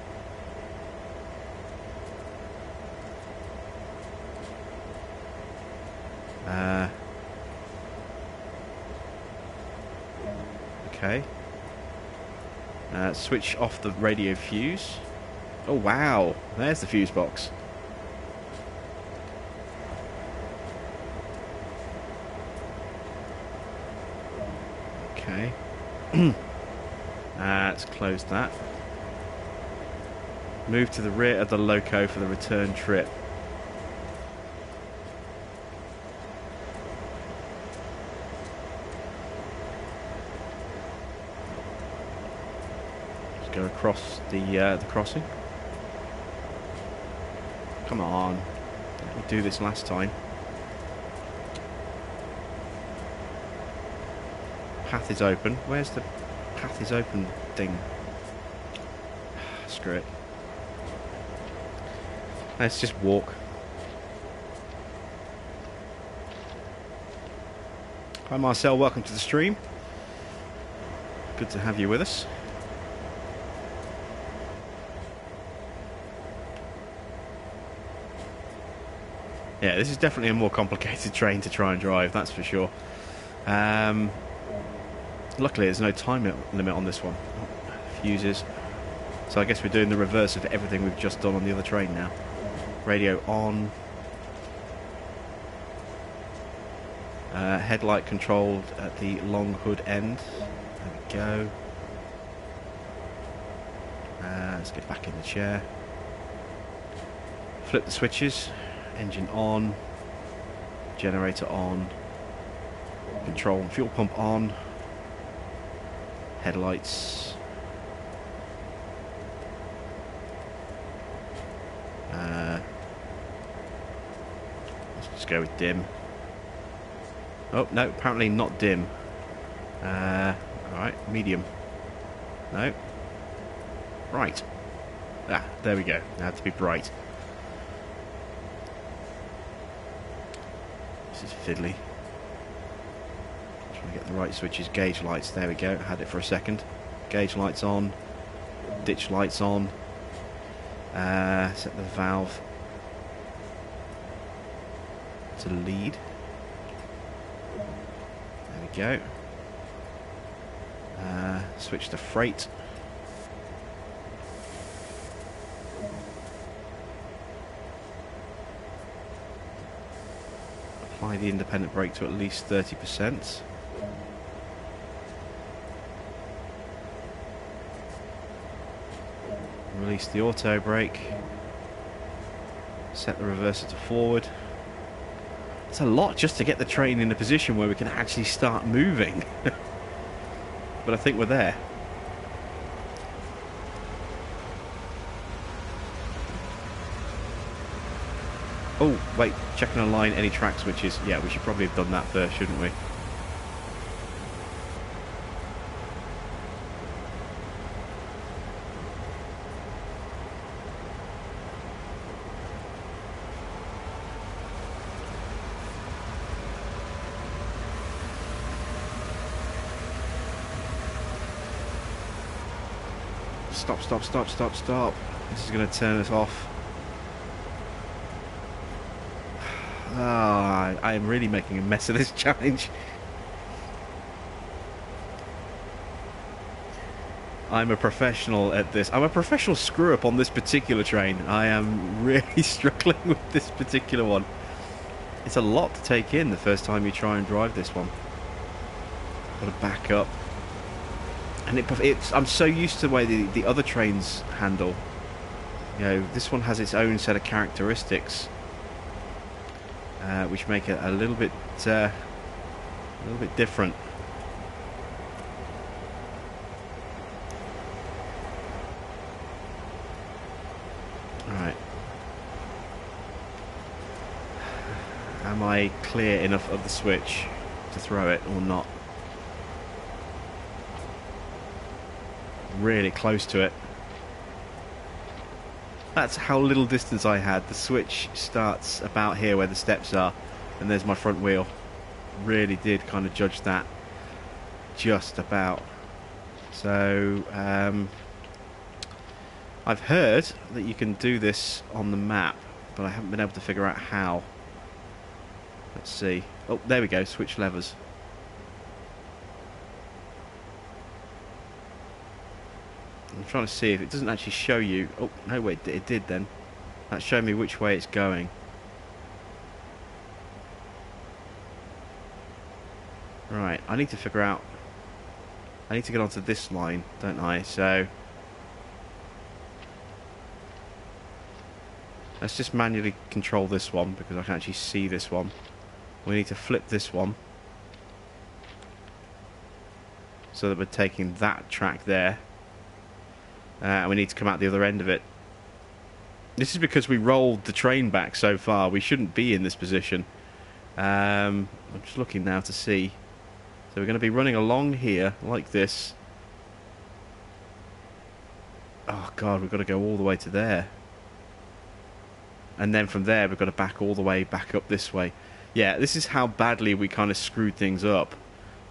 Okay. Switch off the radio fuse. Oh, wow. There's the fuse box. Okay. Let's close that. Move to the rear of the loco for the return trip. Just go across the crossing. Come on. Let me do this last time. Path is open. Where's the path is open thing? Screw it. Let's just walk. Hi Marcel, welcome to the stream. Good to have you with us. Yeah, this is definitely a more complicated train to try and drive, that's for sure. Luckily there's no time limit on this one. Fuses. So I guess we're doing the reverse of everything we've just done on the other train now. Radio on. Headlight controlled at the long hood end. There we go. Let's get back in the chair. Flip the switches. Engine on. Generator on. Control and fuel pump on. Headlights. Let's just go with dim. Oh, no, apparently not dim. Alright, medium. No. Bright. Ah, there we go. Now to be bright. This is fiddly. Trying to get the right switches. Gauge lights. There we go. Had it for a second. Gauge lights on. Ditch lights on. Set the valve to lead. There we go. Switch to freight. Apply the independent brake to at least 30%. Release the auto brake. Set the reverser to forward. It's a lot just to get the train in a position where we can actually start moving. But I think we're there. Oh, wait, checking online any track switches. Yeah, we should probably have done that first, shouldn't we? Stop, stop, stop, stop, stop. This is going to turn us off. Ah, I am really making a mess of this challenge. I'm a professional at this. I'm a professional screw-up on this particular train. I am really struggling with this particular one. It's a lot to take in the first time you try and drive this one. Got to back up. And I'm so used to the way the other trains handle. You know, this one has its own set of characteristics, which make it a little bit different. All right. Am I clear enough of the switch to throw it or not? Really close to it. That's how little distance I had. The switch starts about here where the steps are, and there's my front wheel. Really did kind of judge that just about. So I've heard that you can do this on the map, but I haven't been able to figure out how. Let's see. Oh, there we go. Switch levers. I'm trying to see if it doesn't actually show you. Oh, no, wait, it did then. That showed me which way it's going. Right, I need to figure out. I need to get onto this line, don't I? So let's just manually control this one because I can actually see this one. We need to flip this one so that we're taking that track there. And we need to come out the other end of it. This is because we rolled the train back so far. We shouldn't be in this position. I'm just looking now to see. So we're going to be running along here like this. Oh god, we've got to go all the way to there. And then from there we've got to back all the way back up this way. Yeah, this is how badly we kind of screwed things up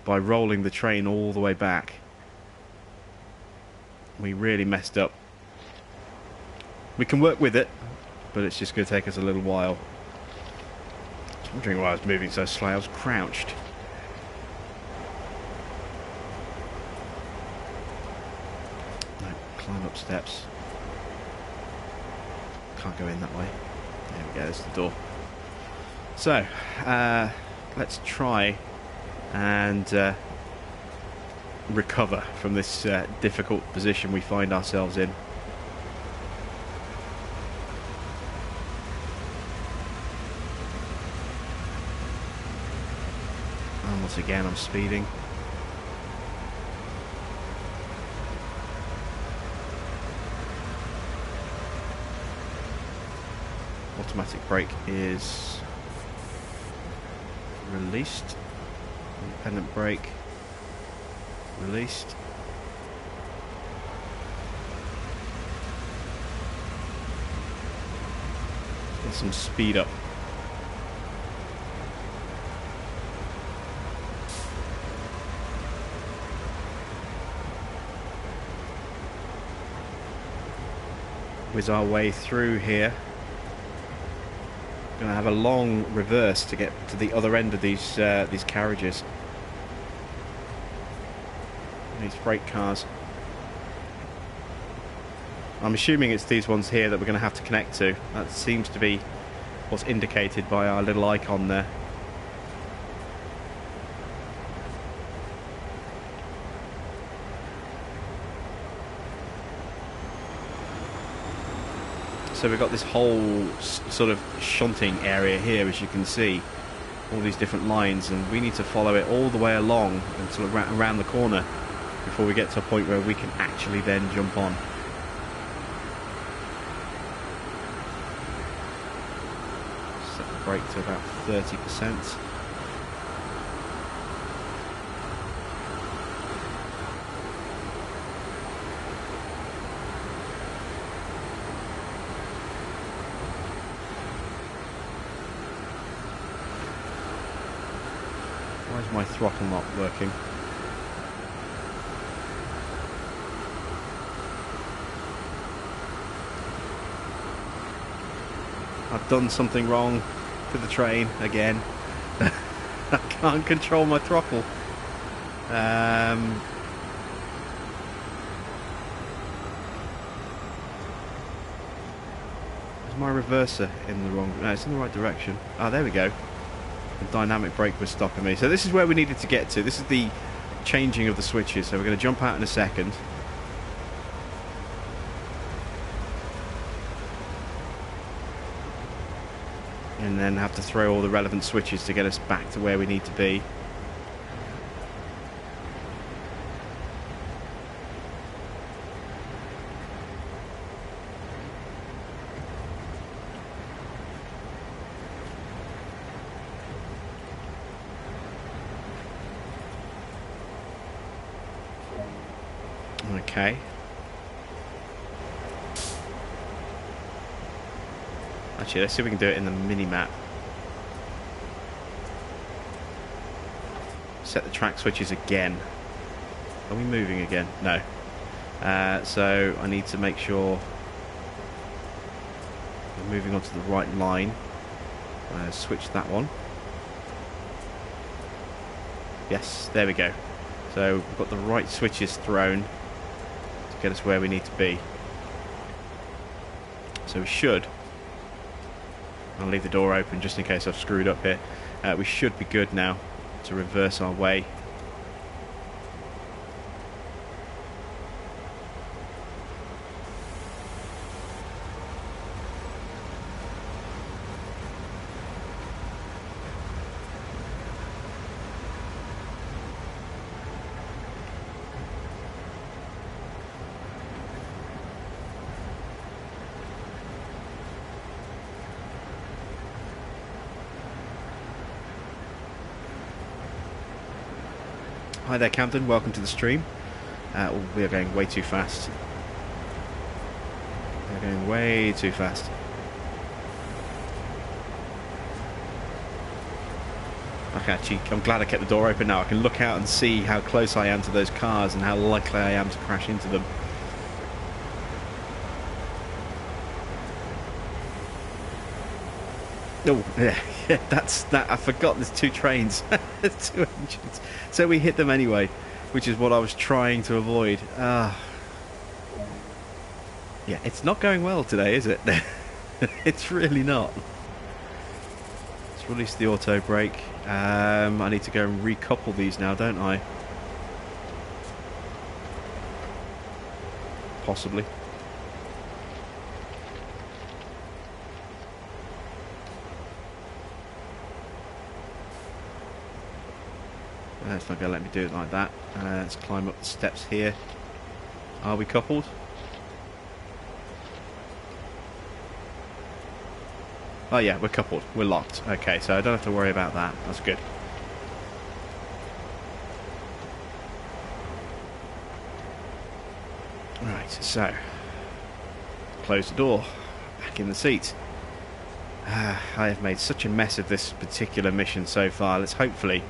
by rolling the train all the way back. We really messed up. We can work with it, but it's just going to take us a little while. I was wondering why I was moving so slow. I was crouched. No, climb up steps. Can't go in that way. There we go, there's the door. So, let's try and recover from this difficult position we find ourselves in. Oh Once again, I'm speeding. Automatic brake is released. Independent brake released. Get some speed up. Whiz our way through here. Going to have a long reverse to get to the other end of these carriages. These freight cars. I'm assuming it's these ones here that we're going to have to connect to. That seems to be what's indicated by our little icon there. So we've got this whole sort of shunting area here, as you can see, all these different lines, and we need to follow it all the way along and sort of around the corner before we get to a point where we can actually then jump on. Set the brake to about 30%. Why is my throttle not working? I've done something wrong to the train again. I can't control my throttle. Is my reverser in the wrong... No, it's in the right direction. Ah, there we go. The dynamic brake was stopping me. So this is where we needed to get to. This is the changing of the switches. So we're going to jump out in a second. And then have to throw all the relevant switches to get us back to where we need to be. Okay. Actually, let's see if we can do it in the mini-map. Set the track switches again. Are we moving again? No. So I need to make sure we're moving onto the right line. Switch that one. Yes, there we go. So we've got the right switches thrown to get us where we need to be. So we should... I'll leave the door open just in case I've screwed up here. We should be good now to reverse our way. Hi there, Camden. Welcome to the stream. We are going way too fast. We're going way too fast. Okay, actually, I'm glad I kept the door open now. I can look out and see how close I am to those cars and how likely I am to crash into them. Oh, yeah, that's that. I forgot there's two trains. There's two engines. So we hit them anyway, which is what I was trying to avoid. Yeah, it's not going well today, is it? It's really not. Let's release the auto brake. I need to go and recouple these now, don't I? Possibly. It's not going to let me do it like that. Let's climb up the steps here. Are we coupled? Oh yeah, we're coupled. We're locked. Okay, so I don't have to worry about that. That's good. Right, so close the door. Back in the seat. I have made such a mess of this particular mission so far. Let's hopefully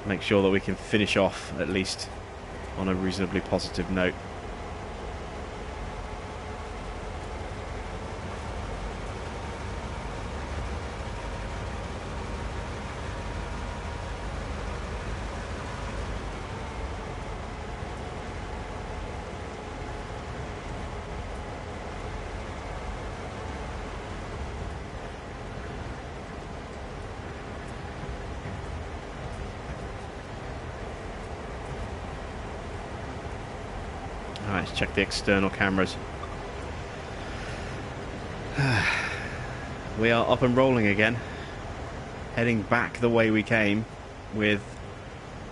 make sure that we can finish off at least on a reasonably positive note. Alright, let's check the external cameras. We are up and rolling again. Heading back the way we came with...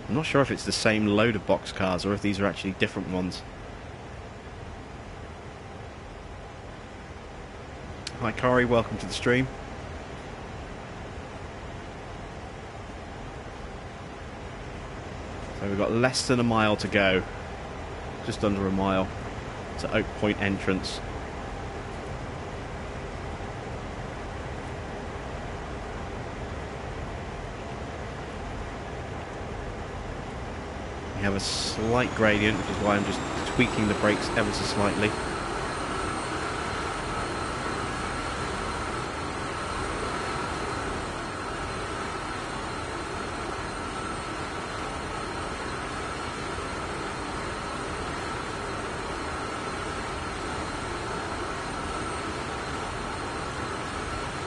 I'm not sure if it's the same load of boxcars or if these are actually different ones. Hi Kari, welcome to the stream. So we've got less than a mile to go. Just under a mile to Oak Point entrance. We have a slight gradient, which is why I'm just tweaking the brakes ever so slightly.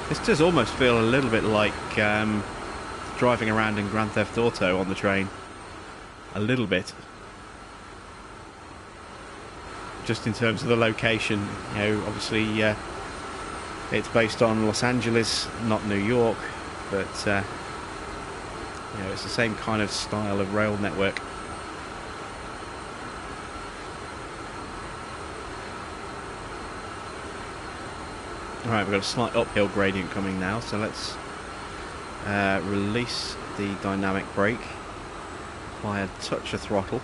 This does almost feel a little bit like driving around in Grand Theft Auto on the train. A little bit. Just in terms of the location, you know, obviously it's based on Los Angeles, not New York, but you know, it's the same kind of style of rail network. Alright, we've got a slight uphill gradient coming now, so let's release the dynamic brake, apply a touch of throttle.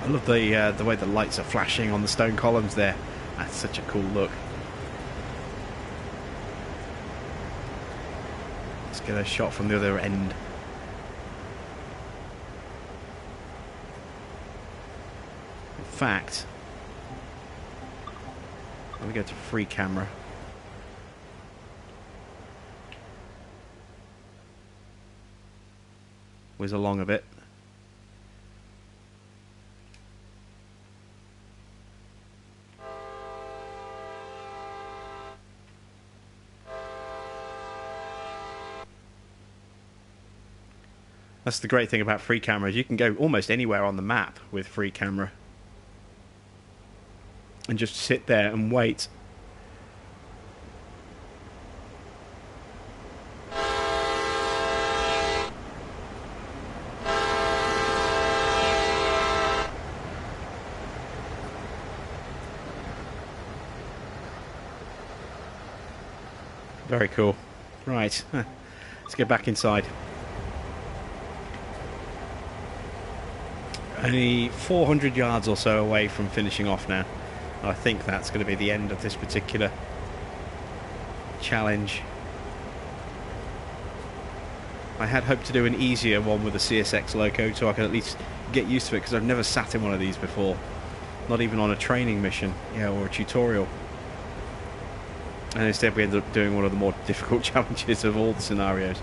I love the way the lights are flashing on the stone columns there. That's such a cool look. Let's get a shot from the other end. In fact, let me go to free camera. Whiz along a bit. That's the great thing about free cameras. You can go almost anywhere on the map with free camera. And just sit there and wait. Very cool. Right, let's get back inside. Only 400 yards or so away from finishing off now. I think that's going to be the end of this particular challenge. I had hoped to do an easier one with the CSX loco so I could at least get used to it, because I've never sat in one of these before. Not even on a training mission, yeah, or a tutorial. And instead we ended up doing one of the more difficult challenges of all the scenarios.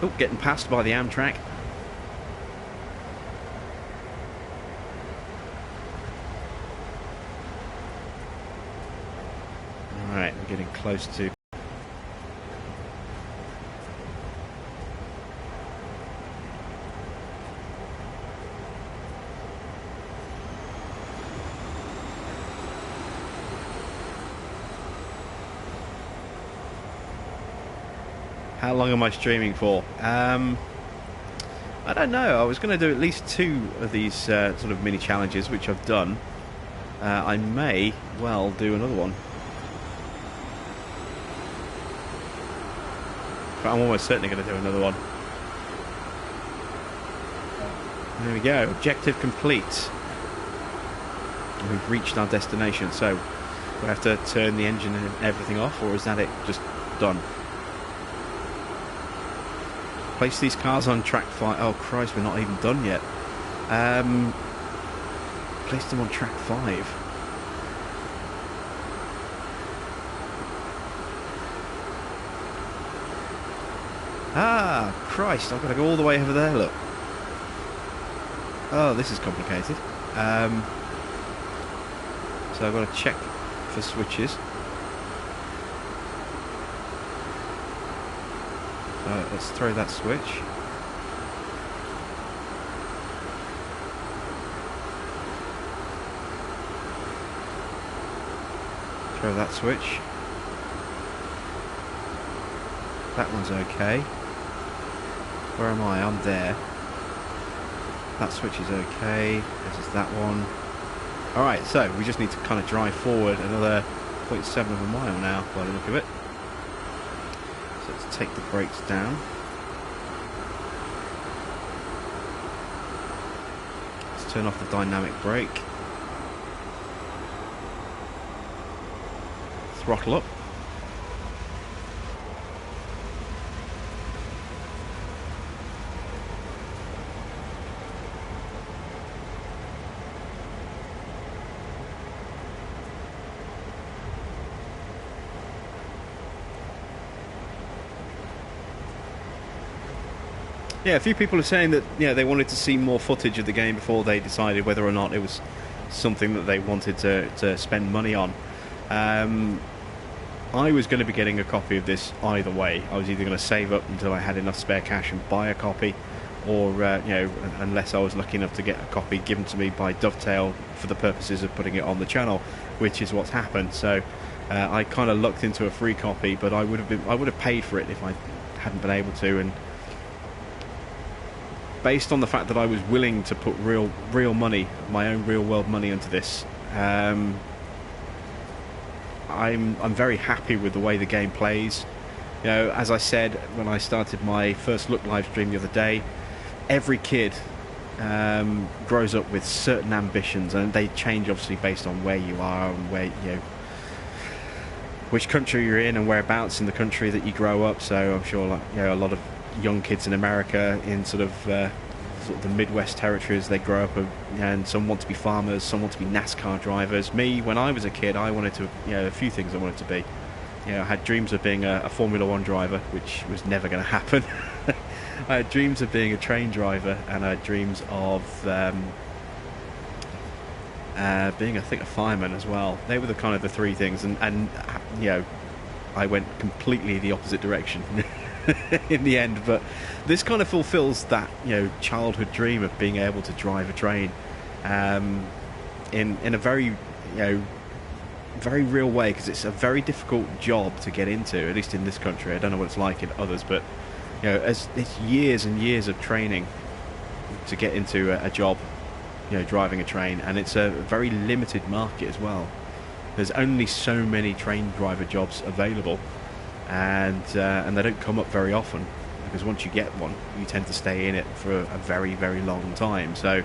Oh, getting passed by the Amtrak. Alright, we're getting close to... How long am I streaming for? I don't know. I was going to do at least 2 of these sort of mini challenges, which I've done. I may well do another one. But I'm almost certainly going to do another one. There we go. Objective complete. We've reached our destination. So we have to turn the engine and everything off, or is that it? Just done. Place these cars on track 5. Oh Christ, we're not even done yet. Place them on track 5. Ah, Christ, I've got to go all the way over there, look. Oh, this is complicated. So I've got to check for switches. Let's throw that switch. Throw that switch. That one's okay. Where am I? I'm there. That switch is okay. This is that one. Alright, so we just need to kind of drive forward another 0.7 of a mile now by the look of it. So let's take the brakes down. Let's turn off the dynamic brake. Throttle up. Yeah, a few people are saying that they wanted to see more footage of the game before they decided whether or not it was something that they wanted to spend money on. I was going to be getting a copy of this either way. I was either going to save up until I had enough spare cash and buy a copy, or unless I was lucky enough to get a copy given to me by Dovetail for the purposes of putting it on the channel, which is what's happened. So I kind of lucked into a free copy, but I would have paid for it if I hadn't been able to. And based on the fact that I was willing to put real money, my own real world money into this, I'm very happy with the way the game plays. As I said when I started my First Look Livestream the other day, every kid grows up with certain ambitions, and they change obviously based on where you are and where which country you're in and whereabouts in the country that you grow up. So I'm sure a lot of young kids in America in sort of the Midwest territories, they grow up and some want to be farmers, some want to be NASCAR drivers. Me, when I was a kid, I wanted to, a few things I wanted to be. I had dreams of being a Formula 1 driver, which was never going to happen. I had dreams of being a train driver, and I had dreams of being, I think, a fireman as well. They were the kind of the 3 things, and I went completely the opposite direction in the end. But this kind of fulfills that childhood dream of being able to drive a train in a very very real way, because it's a very difficult job to get into, at least in this country. I don't know what it's like in others, but as it's years and years of training to get into a job, driving a train, and it's a very limited market as well. There's only so many train driver jobs available, and they don't come up very often, because once you get one, you tend to stay in it for a very, very long time. So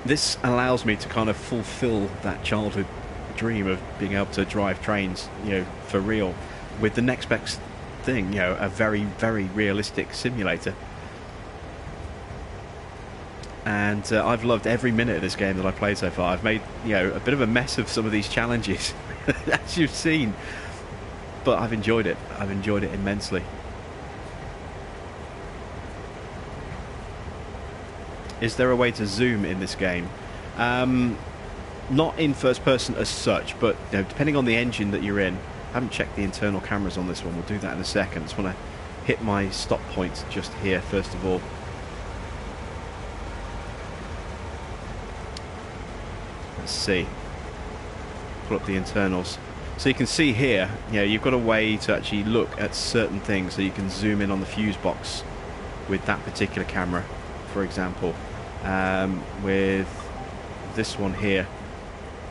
this allows me to kind of fulfill that childhood dream of being able to drive trains, for real, with the next best thing, a very, very realistic simulator. And I've loved every minute of this game that I've played so far. I've made, a bit of a mess of some of these challenges, as you've seen. but I've enjoyed it. I've enjoyed it immensely. Is there a way to zoom in this game? Not in first person as such, but you know, depending on the engine that you're in. I haven't checked the internal cameras on this one. We'll do that in a second. Just want to hit my stop point just here first of all. Let's see. Pull up the internals. So you can see here, you know, you've got a way to actually look at certain things. So you can zoom in on the fuse box with that particular camera, for example. With this one here,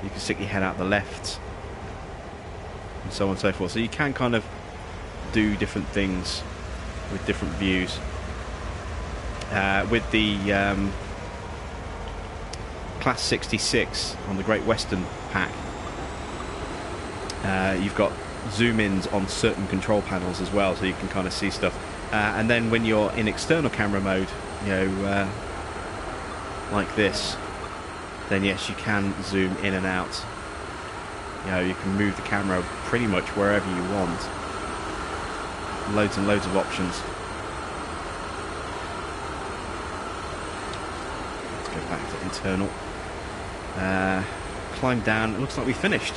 you can stick your head out the left, and so on and so forth. So you can kind of do different things with different views. With the Class 66 on the Great Western pack, you've got zoom-ins on certain control panels as well, so you can kind of see stuff. And then when you're in external camera mode, you know, like this, then yes, you can zoom in and out. You know, you can move the camera pretty much wherever you want. Loads and loads of options. Let's go back to internal. Climb down. It looks like we finished.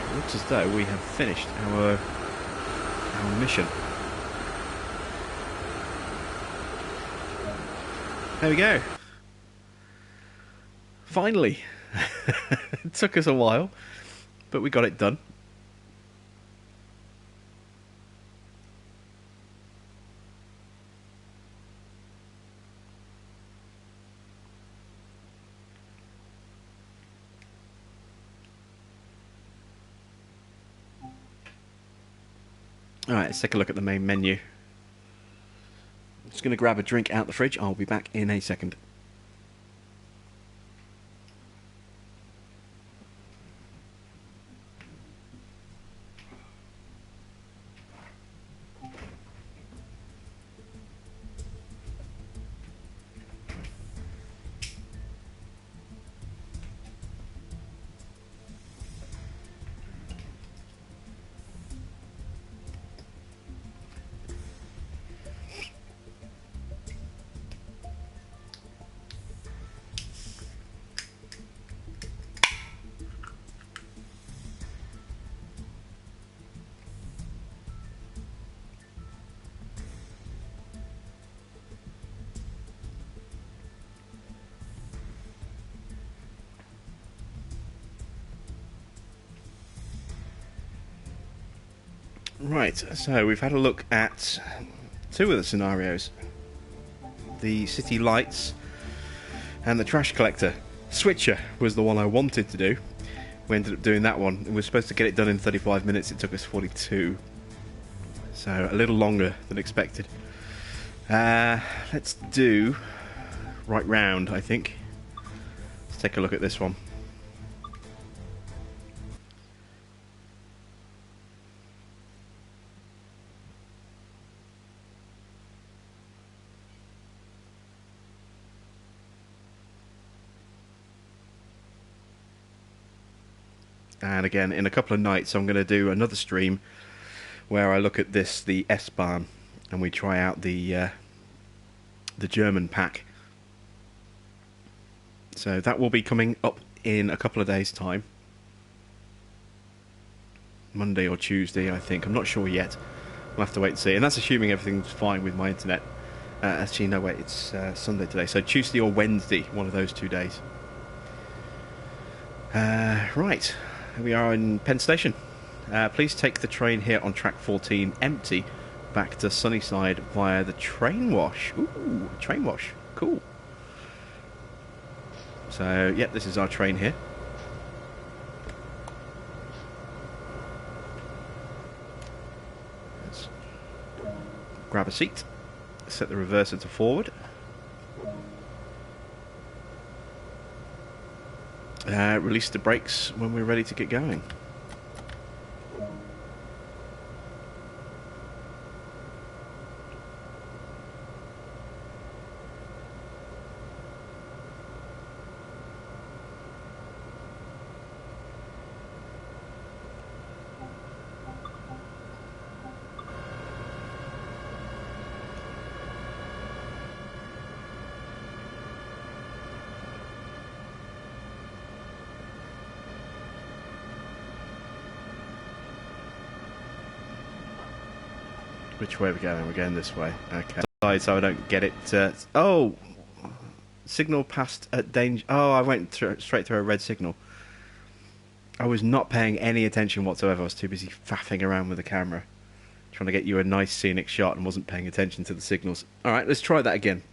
It looks as though we have finished our mission. There we go. Finally. It took us a while, but we got it done. Alright, let's take a look at the main menu. I'm just going to grab a drink out the fridge. I'll be back in a second. Right, so we've had a look at two of the scenarios. The city lights and the trash collector. Switcher was the one I wanted to do. We ended up doing that one. We were supposed to get it done in 35 minutes. It took us 42. So a little longer than expected. Let's do right round, I think. Let's take a look at this one. And again, in a couple of nights, I'm going to do another stream where I look at this, the S-Bahn, and we try out the German pack. So that will be coming up in a couple of days' time. Monday or Tuesday, I think. I'm not sure yet. We'll have to wait and see. And that's assuming everything's fine with my internet. Actually, no, wait, it's Sunday today. So Tuesday or Wednesday, one of those 2 days. Right. Here we are in Penn Station. Please take the train here on track 14 empty back to Sunnyside via the train wash. Ooh, train wash. Cool. So, yep, this is our train here. Let's grab a seat. Set the reverser to forward. Release the brakes when we're ready to get going. Which way are we going? We're going this way. Okay. So I don't get it. Oh! Signal passed at danger. Oh, I went straight through a red signal. I was not paying any attention whatsoever. I was too busy faffing around with the camera, trying to get you a nice scenic shot, and wasn't paying attention to the signals. Alright, let's try that again.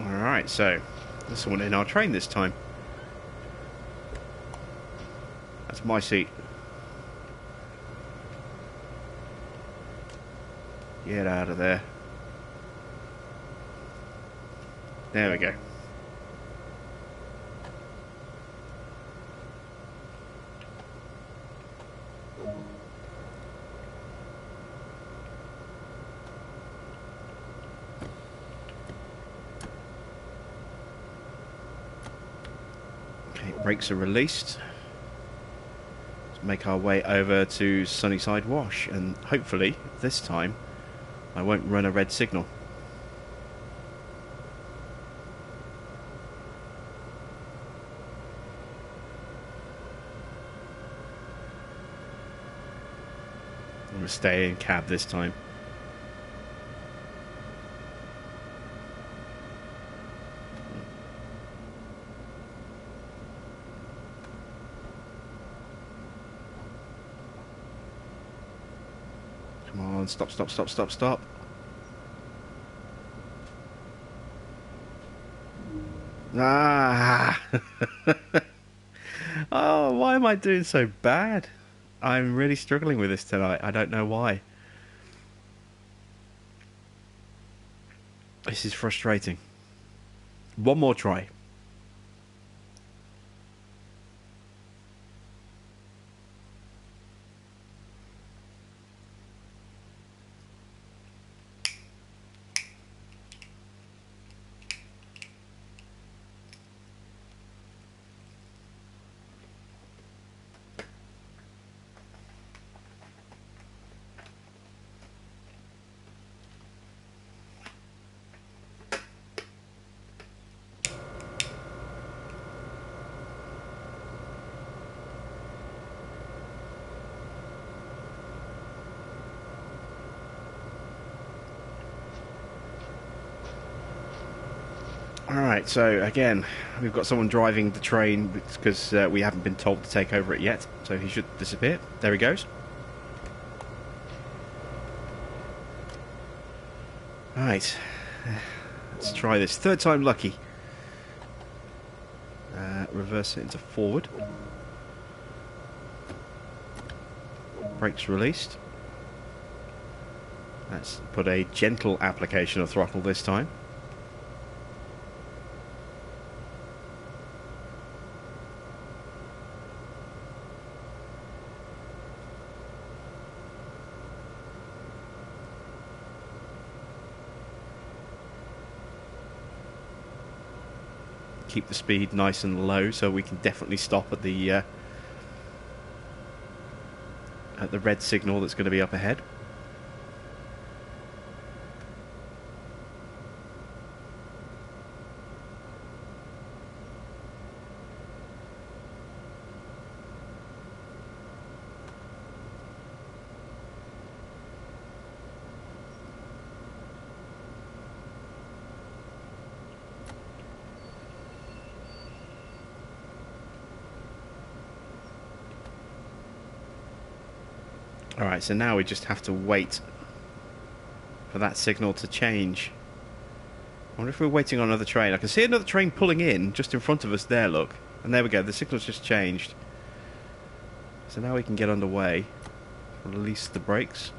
Alright, so there's someone in our train this time. That's my seat. Get out of there. There we go. Okay, brakes are released. Let's make our way over to Sunnyside Wash, and hopefully this time I won't run a red signal. I'm going to stay in cab this time. Come on, stop, stop, stop, stop, stop. Ah! Oh, why am I doing so bad? I'm really struggling with this tonight. I don't know why. This is frustrating. One more try. Alright, so again, we've got someone driving the train because we haven't been told to take over it yet, so he should disappear. There he goes. Alright, let's try this. Third time lucky. Reverse it into forward. Brakes released. Let's put a gentle application of throttle this time. Keep the speed nice and low so we can definitely stop at the red signal that's going to be up ahead. Alright, so now we just have to wait for that signal to change. I wonder if we're waiting on another train. I can see another train pulling in just in front of us there, look. And there we go, the signal's just changed. So now we can get underway. Release the brakes.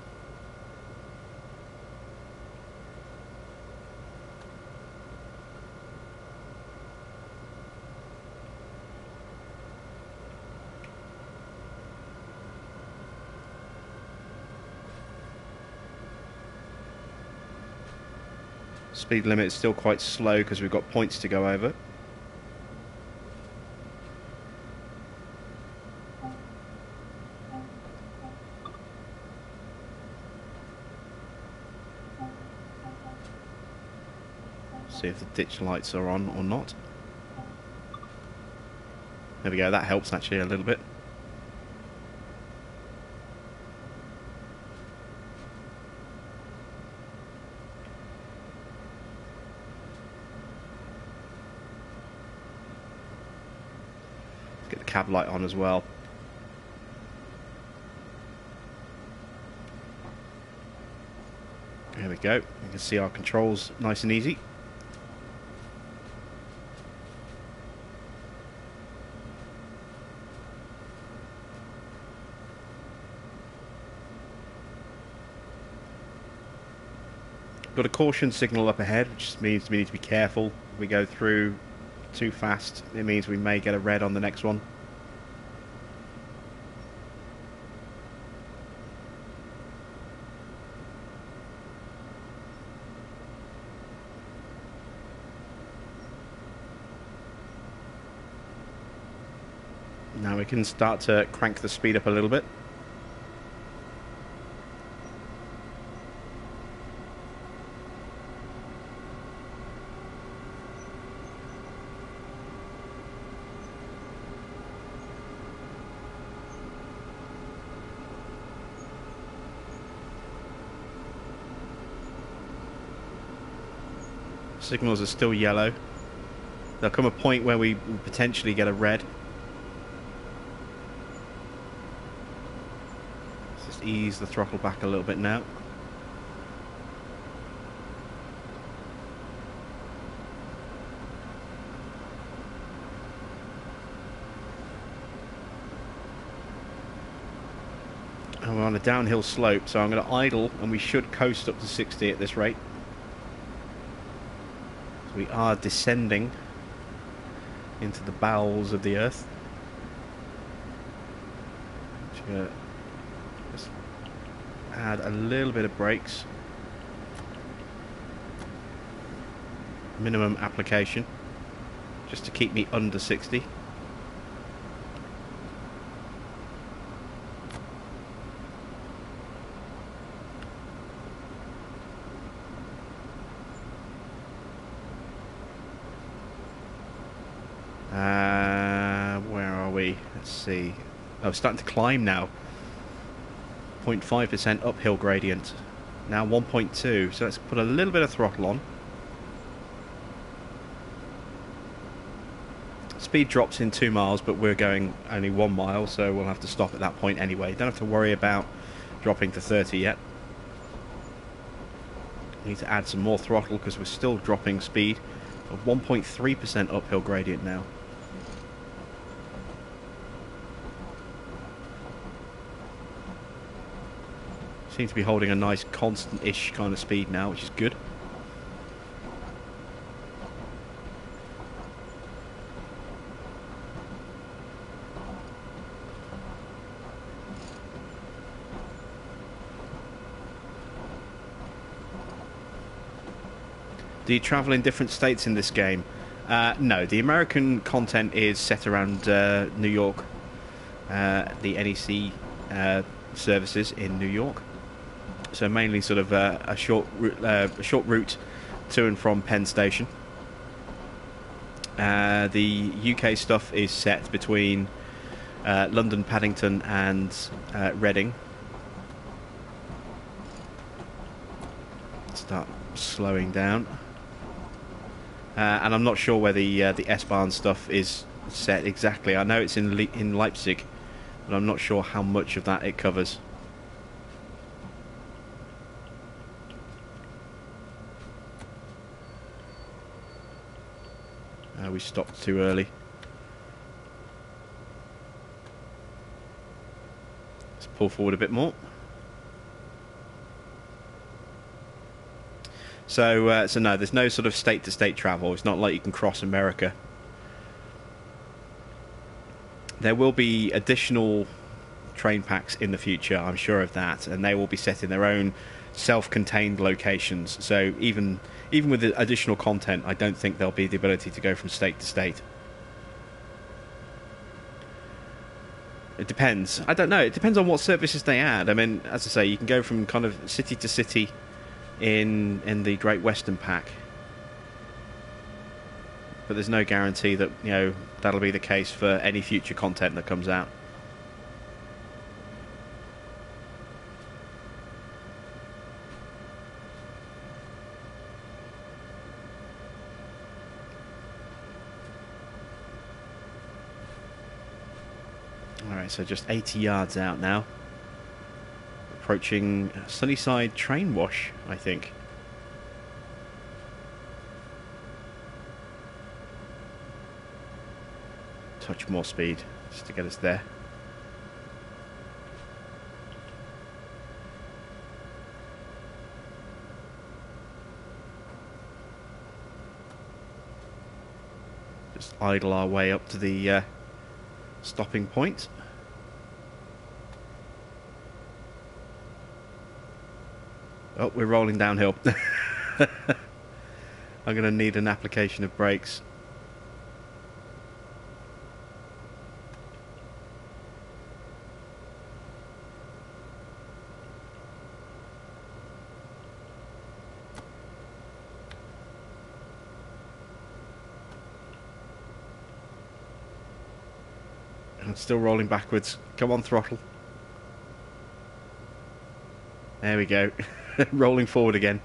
Speed limit is still quite slow because we've got points to go over. See if the ditch lights are on or not. There we go, that helps actually a little bit. Get the cab light on as well. There we go, you can see our controls nice and easy. Got a caution signal up ahead, which means we need to be careful. If we go through too fast, it means we may get a red on the next one. Now we can start to crank the speed up a little bit. Signals are still yellow. There'll come a point where we potentially get a red. Let's just ease the throttle back a little bit now. And we're on a downhill slope, so I'm going to idle and we should coast up to 60 at this rate. We are descending into the bowels of the earth. Just add a little bit of brakes. Minimum application, just to keep me under 60. Where are we? Let's see. Oh, starting to climb now. 0.5% uphill gradient. Now 1.2. So let's put a little bit of throttle on. Speed drops in 2 miles, but we're going only 1 mile, so we'll have to stop at that point anyway. Don't have to worry about dropping to 30 yet. Need to add some more throttle because we're still dropping speed. 1.3% uphill gradient now. Seem to be holding a nice constant-ish kind of speed now, which is good. Do you travel in different states in this game? No, the American content is set around New York, the NEC services in New York. So mainly sort of a short route to and from Penn Station. The UK stuff is set between London, Paddington and Reading. Start slowing down. And I'm not sure where the S-Bahn stuff is set exactly. I know it's in Leipzig, but I'm not sure how much of that it covers. We stopped too early. Let's pull forward a bit more. So no, there's no sort of state-to-state travel. It's not like you can cross America. There will be additional train packs in the future, I'm sure of that, and they will be set in their own self-contained locations. So even with the additional content, I don't think there'll be the ability to go from state to state. It depends. I don't know. It depends on what services they add. I mean, as I say, you can go from kind of city to city in the Great Western Pack, but there's no guarantee that, you know, that'll be the case for any future content that comes out. Alright, so just 80 yards out now. Approaching Sunnyside train wash, I think. Touch more speed just to get us there. Just idle our way up to the stopping point. Oh, we're rolling downhill. I'm going to need an application of brakes. I'm still rolling backwards. Come on, throttle. There we go. Rolling forward again.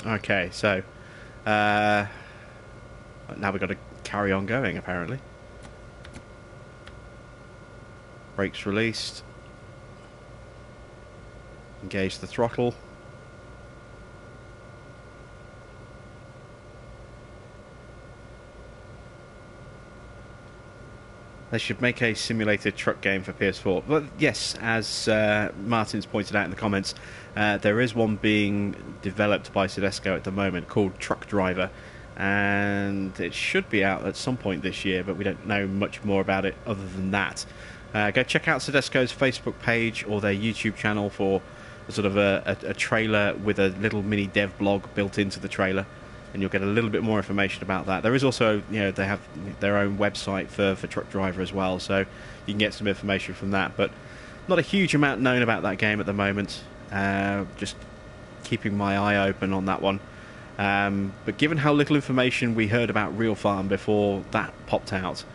Okay, so now we've got to carry on going, apparently. Brakes released. Engage the throttle. They should make a simulated truck game for PS4. But yes, as Martin's pointed out in the comments, there is one being developed by Tedesco at the moment called Truck Driver, and it should be out at some point this year, but we don't know much more about it other than that. Go check out Tedesco's Facebook page or their YouTube channel for sort of a trailer with a little mini dev blog built into the trailer, and you'll get a little bit more information about that. There is also, you know, they have their own website for Truck Driver as well, so you can get some information from that. But not a huge amount known about that game at the moment. Just keeping my eye open on that one. But given how little information we heard about Real Farm before that popped out,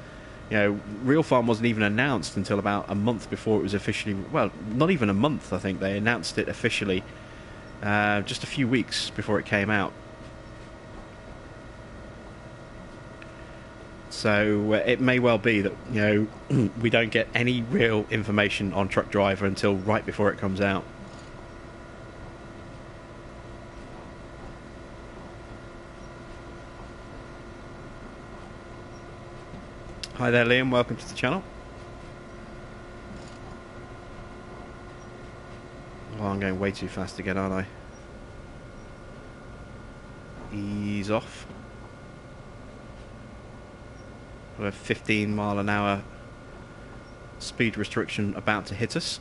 you know, Real Farm wasn't even announced until about a month before it was officially... Well, not even a month, I think. They announced it officially just a few weeks before it came out. So it may well be that, you know, we don't get any real information on Truck Driver until right before it comes out. Hi there, Liam. Welcome to the channel. Oh, I'm going way too fast again, aren't I? Ease off. We're 15 mile an hour speed restriction about to hit us.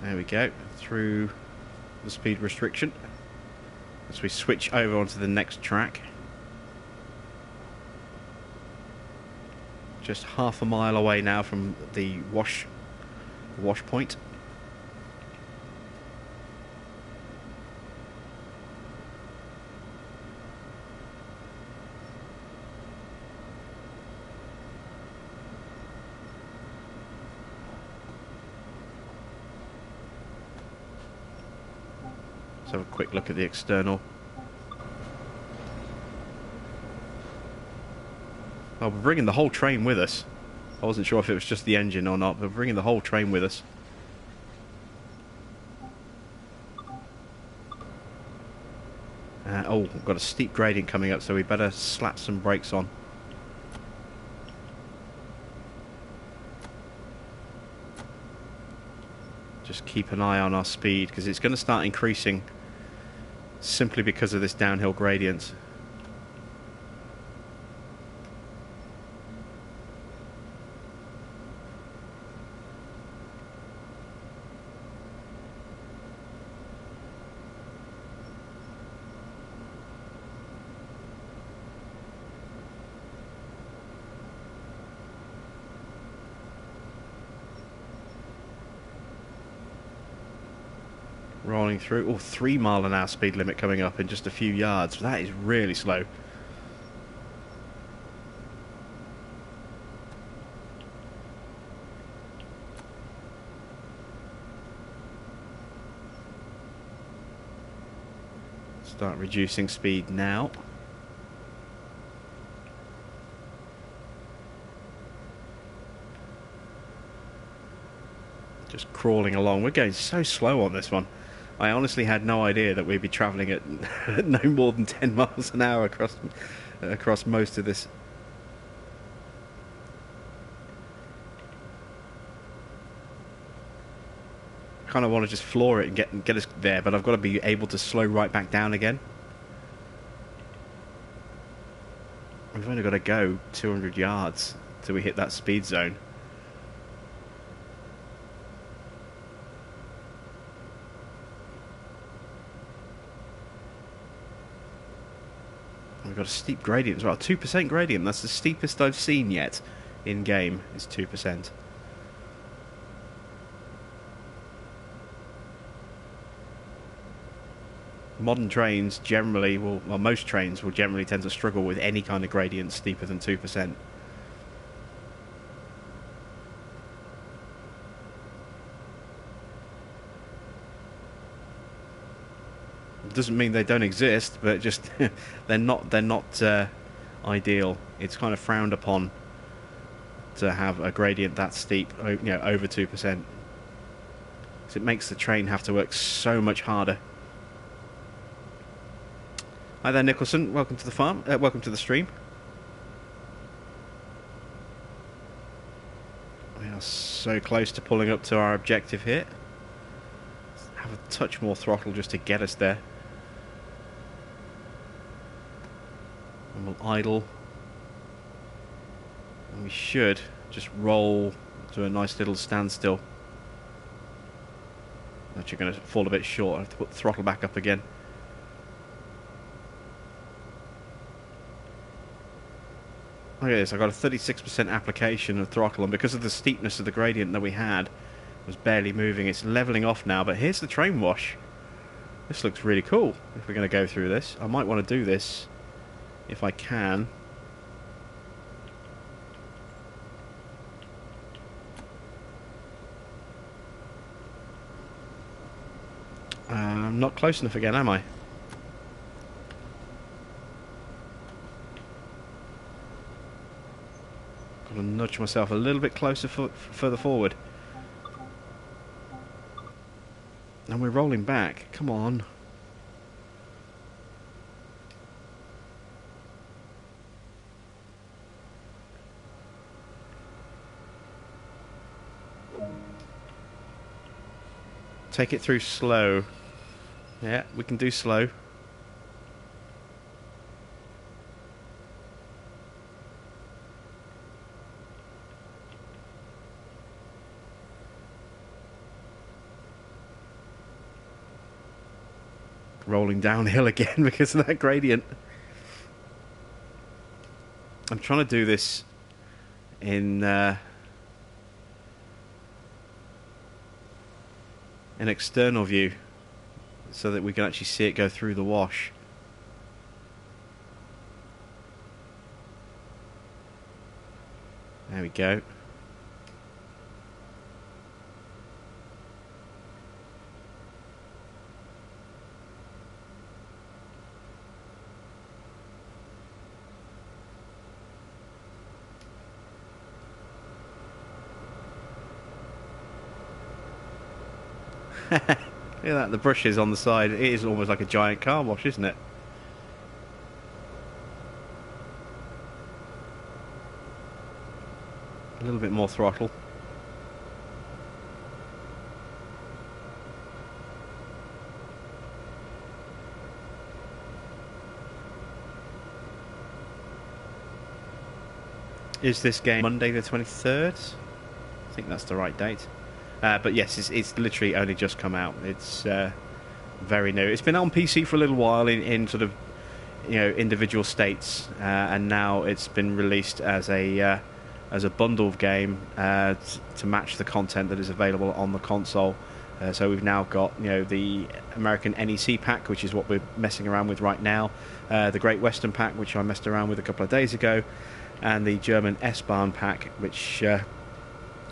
There we go, through the speed restriction as we switch over onto the next track. Just half a mile away now from the wash point. Have a quick look at the external. Oh, we're bringing the whole train with us. I wasn't sure if it was just the engine or not, but we're bringing the whole train with us. Oh, we've got a steep gradient coming up, so we better slap some brakes on. Just keep an eye on our speed, because it's going to start increasing simply because of this downhill gradient. Rolling through. Oh, 3 mile an hour speed limit coming up in just a few yards. That is really slow. Start reducing speed now. Just crawling along. We're going so slow on this one. I honestly had no idea that we'd be travelling at no more than 10 miles an hour across most of this. I kind of want to just floor it and get us there, but I've got to be able to slow right back down again. We've only got to go 200 yards till we hit that speed zone. We've got a steep gradient as well. 2% gradient. That's the steepest I've seen yet in game. Is 2%. Modern trains generally will, well, most trains will generally tend to struggle with any kind of gradient steeper than 2%. Doesn't mean they don't exist, but just they're not ideal. It's kind of frowned upon to have a gradient that steep, you know, over 2%. So it makes the train have to work so much harder. Hi there, Nicholson. Welcome to the farm. Welcome to the stream. We are so close to pulling up to our objective here. Have a touch more throttle just to get us there. And we'll idle. And we should just roll to a nice little standstill. Actually going to fall a bit short. I have to put the throttle back up again. Look at this, I got a 36% application of throttle, and because of the steepness of the gradient that we had, it was barely moving. It's levelling off now, but here's the train wash. This looks really cool if we're going to go through this. I might want to do this if I can. I'm not close enough again, am I? Got to nudge myself a little bit closer, further forward. And we're rolling back. Come on. Take it through slow. Yeah, we can do slow. Rolling downhill again because of that gradient. I'm trying to do this in an external view so that we can actually see it go through the wash. There we go. Look at that, the brushes on the side. It is almost like a giant car wash, isn't it? a little bit more throttle. Is this game Monday the 23rd? I think that's the right date. But yes, it's literally only just come out. It's very new. It's been on PC for a little while in sort of, you know, individual states, and now it's been released as a bundled game to match the content that is available on the console. So we've now got, you know, the American NEC pack, which is what we're messing around with right now, the Great Western pack, which I messed around with a couple of days ago, and the German S-Bahn pack, which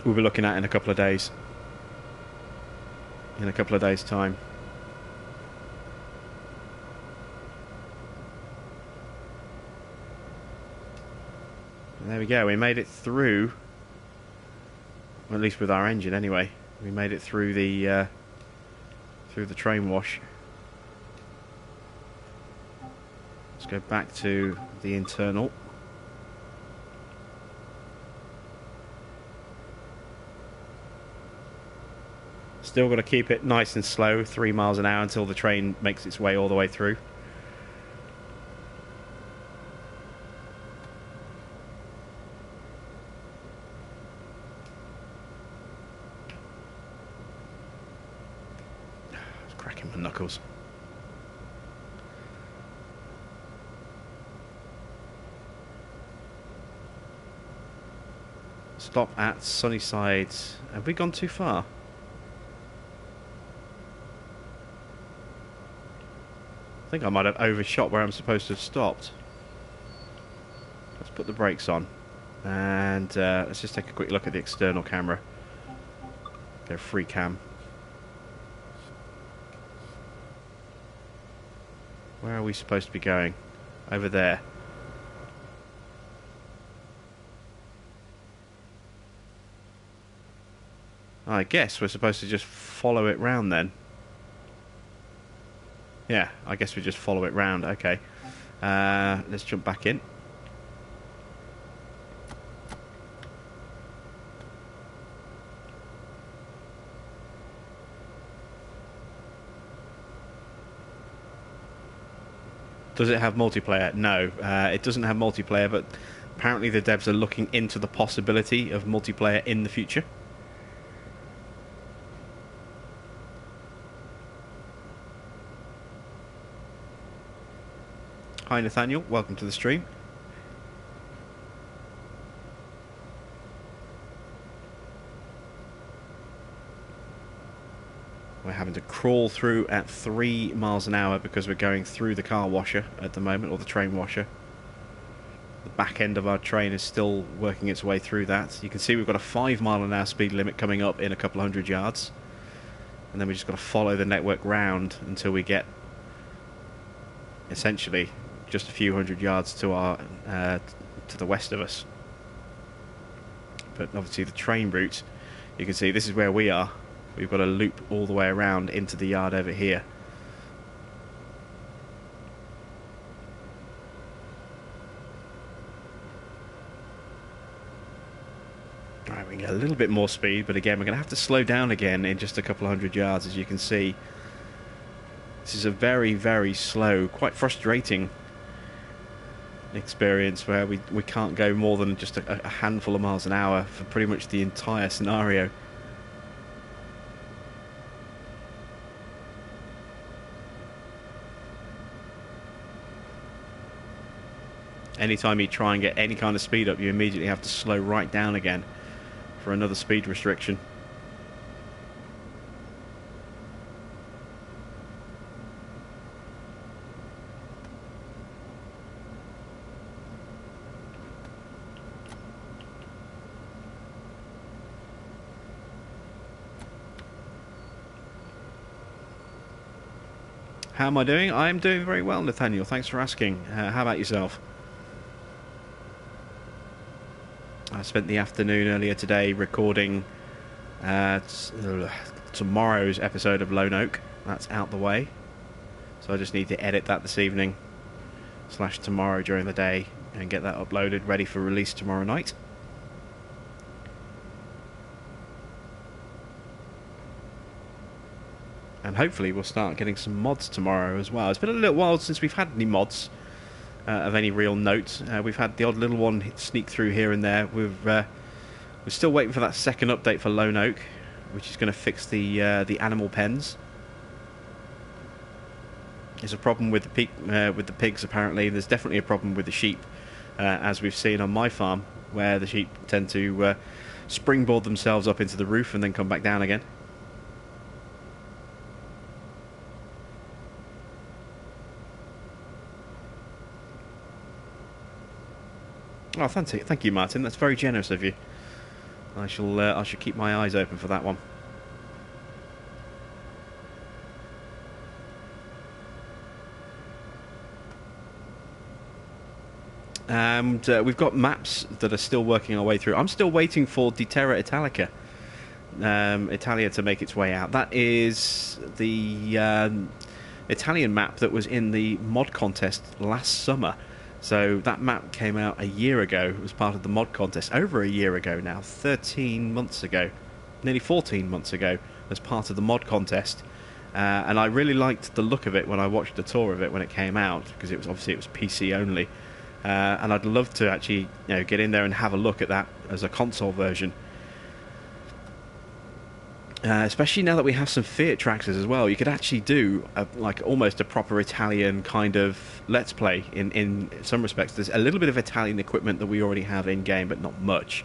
we'll be looking at in a couple of days. In a couple of days' time. And there we go. We made it through. Well, at least with our engine, anyway. We made it through the train wash. Let's go back to the internal. Still got to keep it nice and slow, 3 miles an hour, until the train makes its way all the way through. It's cracking my knuckles. Stop at Sunnyside. Have we gone too far? I think I might have overshot where I'm supposed to have stopped. Let's put the brakes on and let's just take a quick look at the external camera. Go free cam. Where are we supposed to be going? Over there. I guess we're supposed to just follow it round then. Yeah, I guess we just follow it round. Okay. Let's jump back in. Does it have multiplayer? No, it doesn't have multiplayer, but apparently the devs are looking into the possibility of multiplayer in the future. Hi Nathaniel, welcome to the stream. We're having to crawl through at 3 miles an hour because we're going through the car washer at the moment, or the train washer. The back end of our train is still working its way through that. You can see we've got a 5 mile an hour speed limit coming up in a couple of hundred yards. And then we just got to follow the network round until we get, essentially, just a few hundred yards to our to the west of us. But obviously the train route, you can see this is where we are. We've got to loop all the way around into the yard over here. Alright, we can get a little bit more speed, but again we're going to have to slow down again in just a couple of hundred yards, as you can see. This is a very, very slow, quite frustrating experience where we can't go more than just a handful of miles an hour for pretty much the entire scenario. Anytime you try and get any kind of speed up, you immediately have to slow right down again for another speed restriction. How am I doing? I am doing very well, Nathaniel. Thanks for asking. How about yourself? I spent the afternoon earlier today recording tomorrow's episode of Lone Oak. That's out the way. So I just need to edit that this evening / tomorrow during the day and get that uploaded, ready for release tomorrow night. and hopefully we'll start getting some mods tomorrow as well. It's been a little while since we've had any mods of any real note. We've had the odd little one sneak through here and there. We're still waiting for that second update for Lone Oak, which is going to fix the animal pens. There's a problem with the pigs apparently. There's definitely a problem with the sheep, as we've seen on my farm, where the sheep tend to springboard themselves up into the roof and then come back down again. Oh, thank you, Martin. That's very generous of you. I shall keep my eyes open for that one. And we've got maps that are still working our way through. I'm still waiting for the Terra Italica, Italia to make its way out. That is the Italian map that was in the mod contest last summer. So that map came out a year ago. It was part of the mod contest over a year ago now, 13 months ago, nearly 14 months ago, as part of the mod contest. And I really liked the look of it when I watched the tour of it when it came out, because it was PC only. And I'd love to actually get in there and have a look at that as a console version. Especially now that we have some Fiat tractors as well, you could actually do almost a proper Italian kind of Let's Play in some respects. There's a little bit of Italian equipment that we already have in game, but not much.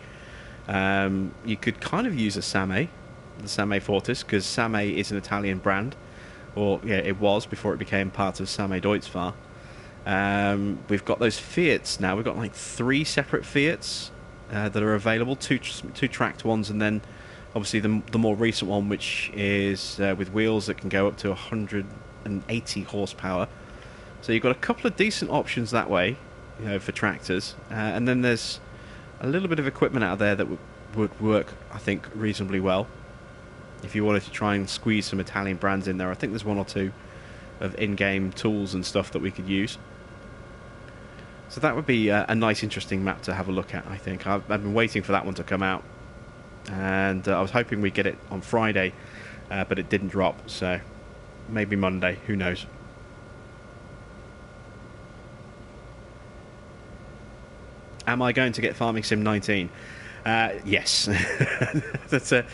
You could kind of use the Same Fortis, because Same is an Italian brand, or it was before it became part of Same Deutzfahr. We've got those Fiats now. We've got like 3 separate Fiats that are available, two tracked ones, and then obviously the more recent one, which is with wheels that can go up to 180 horsepower. So you've got a couple of decent options that way, for tractors. And then there's a little bit of equipment out there that would work, I think, reasonably well. If you wanted to try and squeeze some Italian brands in there, I think there's 1 or 2 of in-game tools and stuff that we could use. So that would be a nice, interesting map to have a look at, I think. I've been waiting for that one to come out. And I was hoping we'd get it on Friday, but it didn't drop, so maybe Monday, who knows. Am I going to get Farming Sim 19? Yes. That's a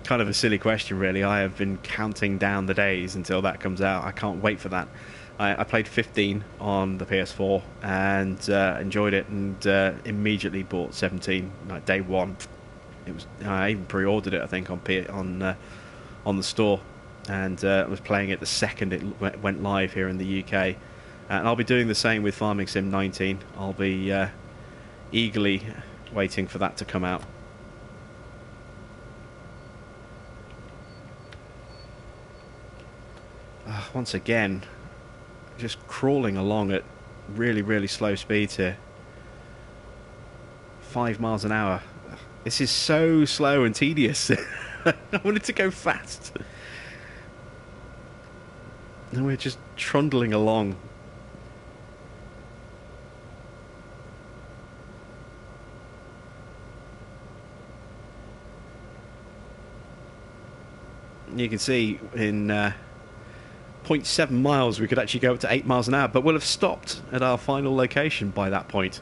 kind of a silly question, really. I have been counting down the days until that comes out. I can't wait for that. I played 15 on the PS4 and enjoyed it, and immediately bought 17, like day one. I even pre-ordered it, I think, on the store, and was playing it the second it went live here in the UK. And I'll be doing the same with Farming Sim 19. I'll be eagerly waiting for that to come out. Once again, just crawling along at really, really slow speeds here. 5 miles an hour. This is so slow and tedious. I wanted to go fast. And we're just trundling along. You can see in 0.7 miles we could actually go up to 8 miles an hour, but we'll have stopped at our final location by that point.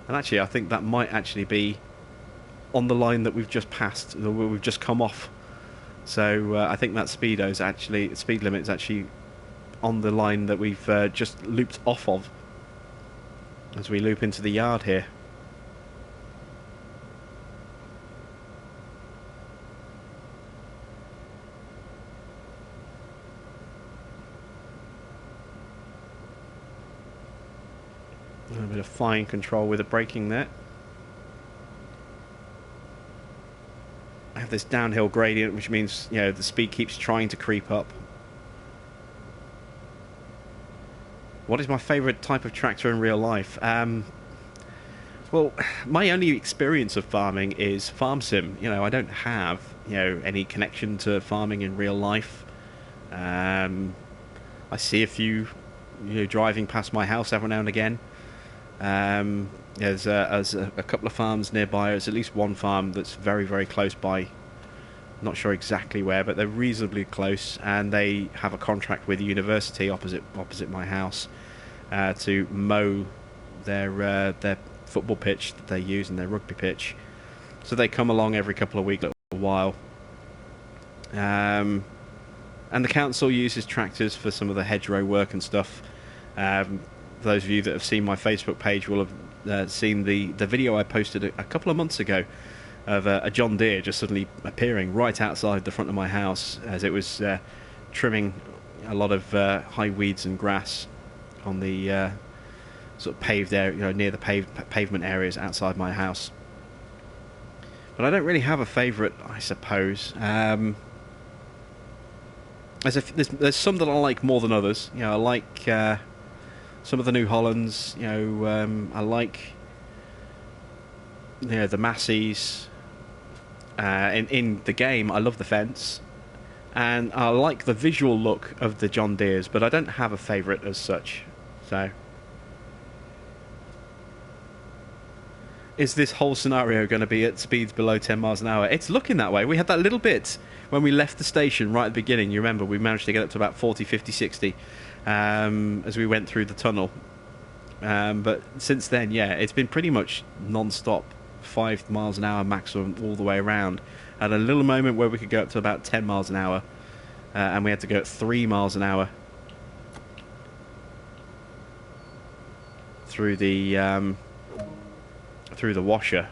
And actually, I think that might actually be on the line that we've just passed, where we've just come off. So I think that speed limit is actually on the line that we've just looped off of as we loop into the yard here. A bit of fine control with the braking there. I have this downhill gradient, which means the speed keeps trying to creep up. What is my favourite type of tractor in real life? Well, my only experience of farming is farm sim. I don't have any connection to farming in real life. I see a few driving past my house every now and again. There's a couple of farms nearby. There's at least one farm that's very, very close by Not sure exactly where, but they're reasonably close, and they have a contract with a university opposite my house to mow their football pitch that they use and their rugby pitch. So they come along every couple of weeks, a while. And the council uses tractors for some of the hedgerow work and stuff. Those of you that have seen my Facebook page will have seen the video I posted a couple of months ago of a John Deere just suddenly appearing right outside the front of my house as it was trimming a lot of high weeds and grass on the sort of paved area, near the pavement areas outside my house. But I don't really have a favourite, I suppose. There's some that I like more than others. I like some of the New Hollands. I like the Massey's. In the game, I love the Fence, and I like the visual look of the John Deeres, but I don't have a favourite as such. So, is this whole scenario going to be at speeds below 10 miles an hour? It's looking that way. We had that little bit when we left the station right at the beginning. You remember, we managed to get up to about 40, 50, 60 as we went through the tunnel. But since then, it's been pretty much non-stop. 5 miles an hour maximum all the way around. Had a little moment where we could go up to about 10 miles an hour, and we had to go at 3 miles an hour through the washer.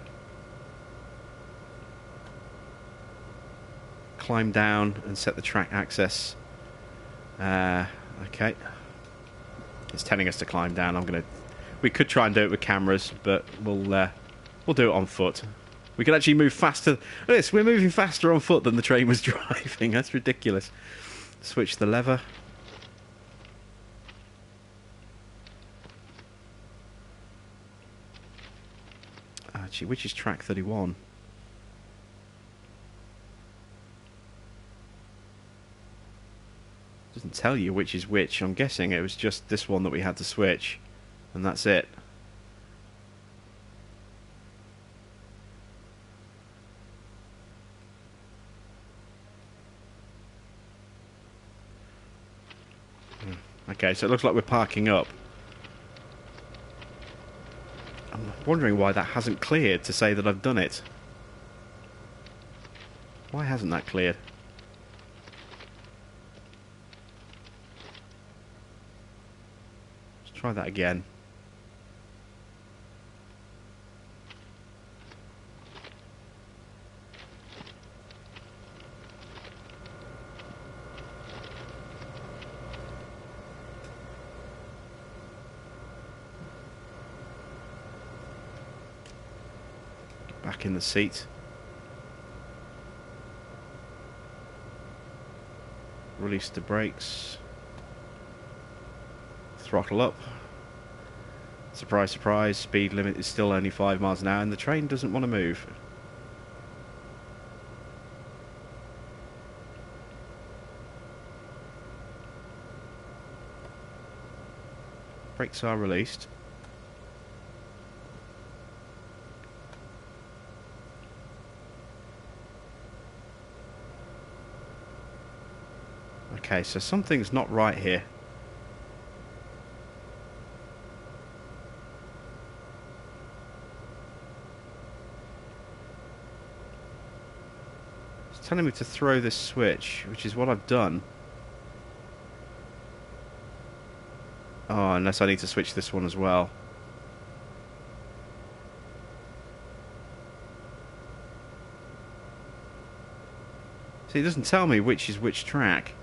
Climb down and set the track access. Okay, it's telling us to climb down. We could try and do it with cameras, but we'll do it on foot. We could actually move faster. Look at this, we're moving faster on foot than the train was driving. That's ridiculous. Switch the lever. Actually, which is track 31? Doesn't tell you which is which. I'm guessing it was just this one that we had to switch, and that's it. Okay, so it looks like we're parking up. I'm wondering why that hasn't cleared to say that I've done it. Why hasn't that cleared? Let's try that again. Back in the seat. Release the brakes. Throttle up. Surprise, surprise, speed limit is still only 5 miles an hour and the train doesn't want to move. Brakes are released. Okay, so something's not right here. It's telling me to throw this switch, which is what I've done. Oh, unless I need to switch this one as well. See, it doesn't tell me which is which track.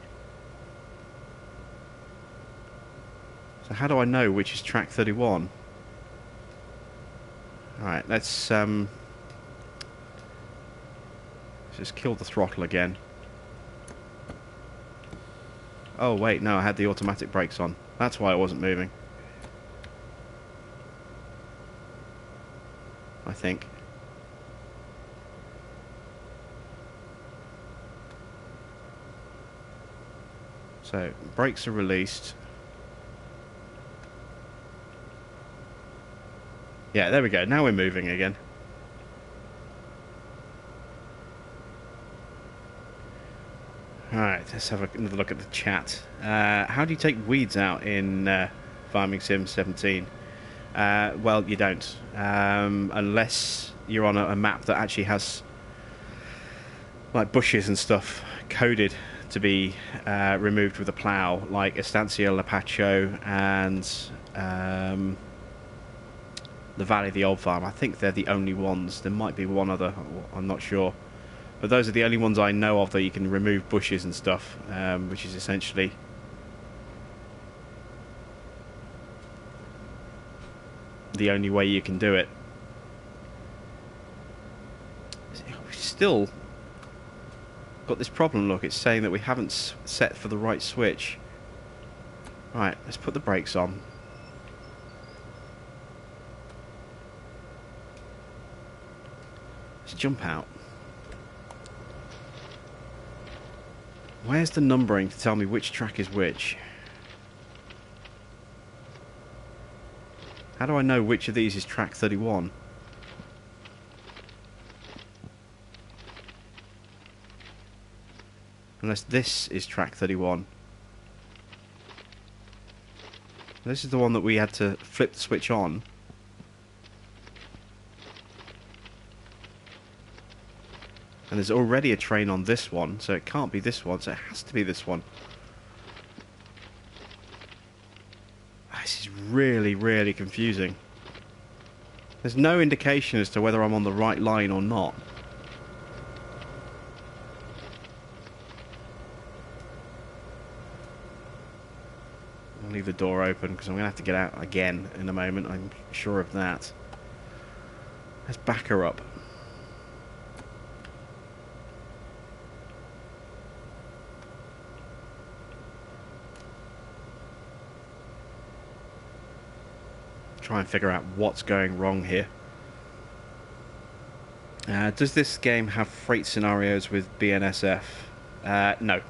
So how do I know which is track 31? Alright, let's just kill the throttle again. Oh wait, no, I had the automatic brakes on. That's why I wasn't moving. I think. So, brakes are released. Yeah, there we go. Now we're moving again. let's have another look at the chat. How do you take weeds out in Farming Sim 17? Well, you don't, unless you're on a map that actually has like bushes and stuff coded to be removed with a plough, like Estancia Lapacho and the Valley of the Old Farm. I think they're the only ones. There might be one other, I'm not sure. But those are the only ones I know of that you can remove bushes and stuff, which is essentially the only way you can do it. We've still got this problem, look, it's saying that we haven't set for the right switch. Right, let's put the brakes on. Let's jump out. Where's the numbering to tell me which track is which? How do I know which of these is track 31? Unless this is track 31. This is the one that we had to flip the switch on. And there's already a train on this one, so it can't be this one, so it has to be this one. This is really, really confusing. There's no indication as to whether I'm on the right line or not. I'll leave the door open because I'm going to have to get out again in a moment, I'm sure of that. Let's back her up. Try and figure out what's going wrong here. Does this game have freight scenarios with BNSF? No.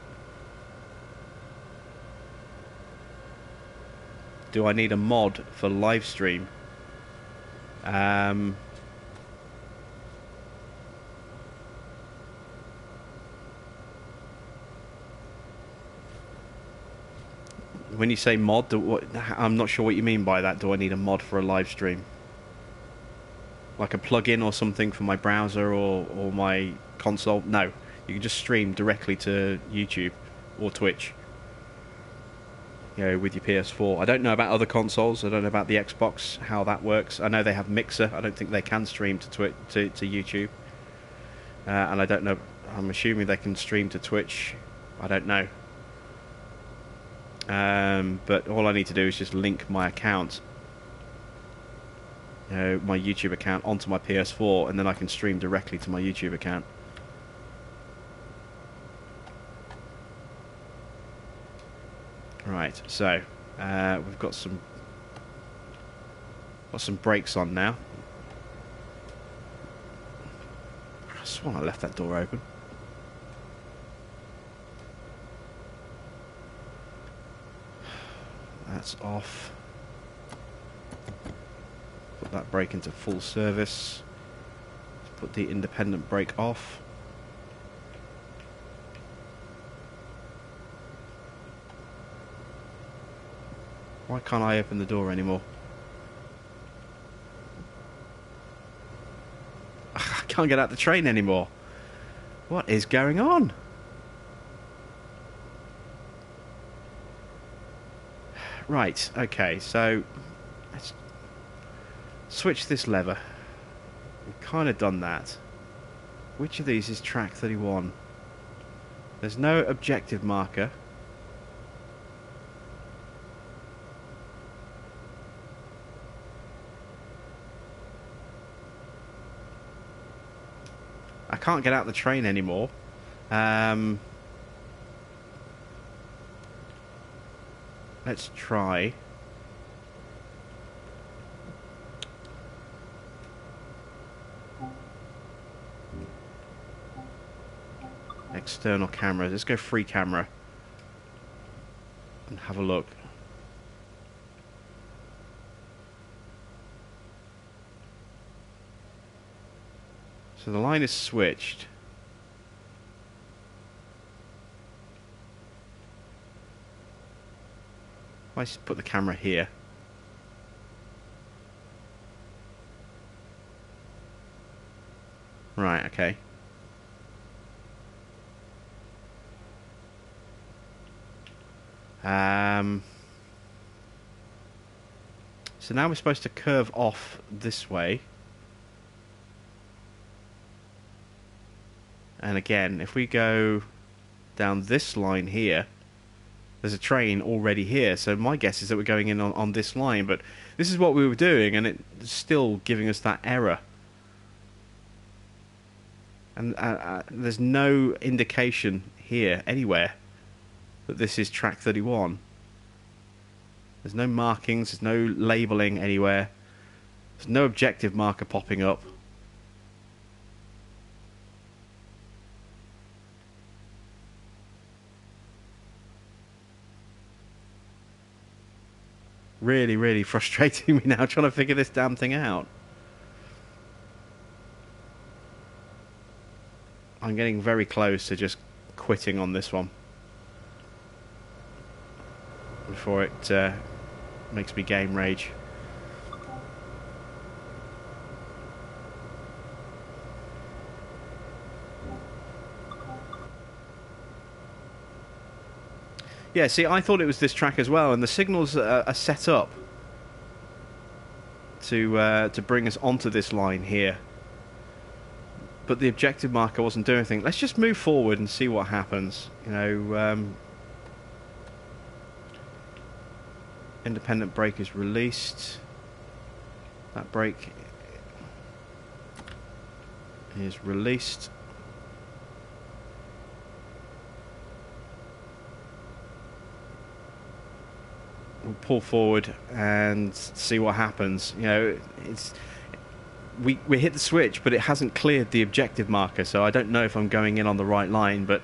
Do I need a mod for live stream? When you say mod, I'm not sure what you mean by that. Do I need a mod for a live stream? Like a plugin or something for my browser or my console? No. You can just stream directly to YouTube or Twitch. You know, with your PS4. I don't know about other consoles. I don't know about the Xbox, how that works. I know they have Mixer. I don't think they can stream to YouTube. And I don't know. I'm assuming they can stream to Twitch. I don't know. But all I need to do is just link my account, my YouTube account, onto my PS4, and then I can stream directly to my YouTube account. Right, so we've got some brakes on now. I swan I left that door open. That's off. Put that brake into full service. Put the independent brake off. Why can't I open the door anymore? I can't get out the train anymore. What is going on? Right, okay, so let's switch this lever. We've kind of done that. Which of these is track 31? There's no objective marker. I can't get out the train anymore. Let's try. External camera. Let's go free camera and have a look. So the line is switched. I put the camera here. Right, okay. So now we're supposed to curve off this way. And again, if we go down this line here, there's a train already here. So my guess is that we're going in on this line. But this is what we were doing, and it's still giving us that error. And there's no indication here anywhere that this is track 31. There's no markings, there's no labelling anywhere. There's no objective marker popping up. Really, really frustrating me now trying to figure this damn thing out. I'm getting very close to just quitting on this one before it makes me game rage. Yeah, see, I thought it was this track as well, and the signals are set up to bring us onto this line here. But the objective marker wasn't doing anything. Let's just move forward and see what happens. You know, independent brake is released. That brake is released. We'll pull forward and see what happens. You know, we hit the switch, but it hasn't cleared the objective marker, so I don't know if I'm going in on the right line, but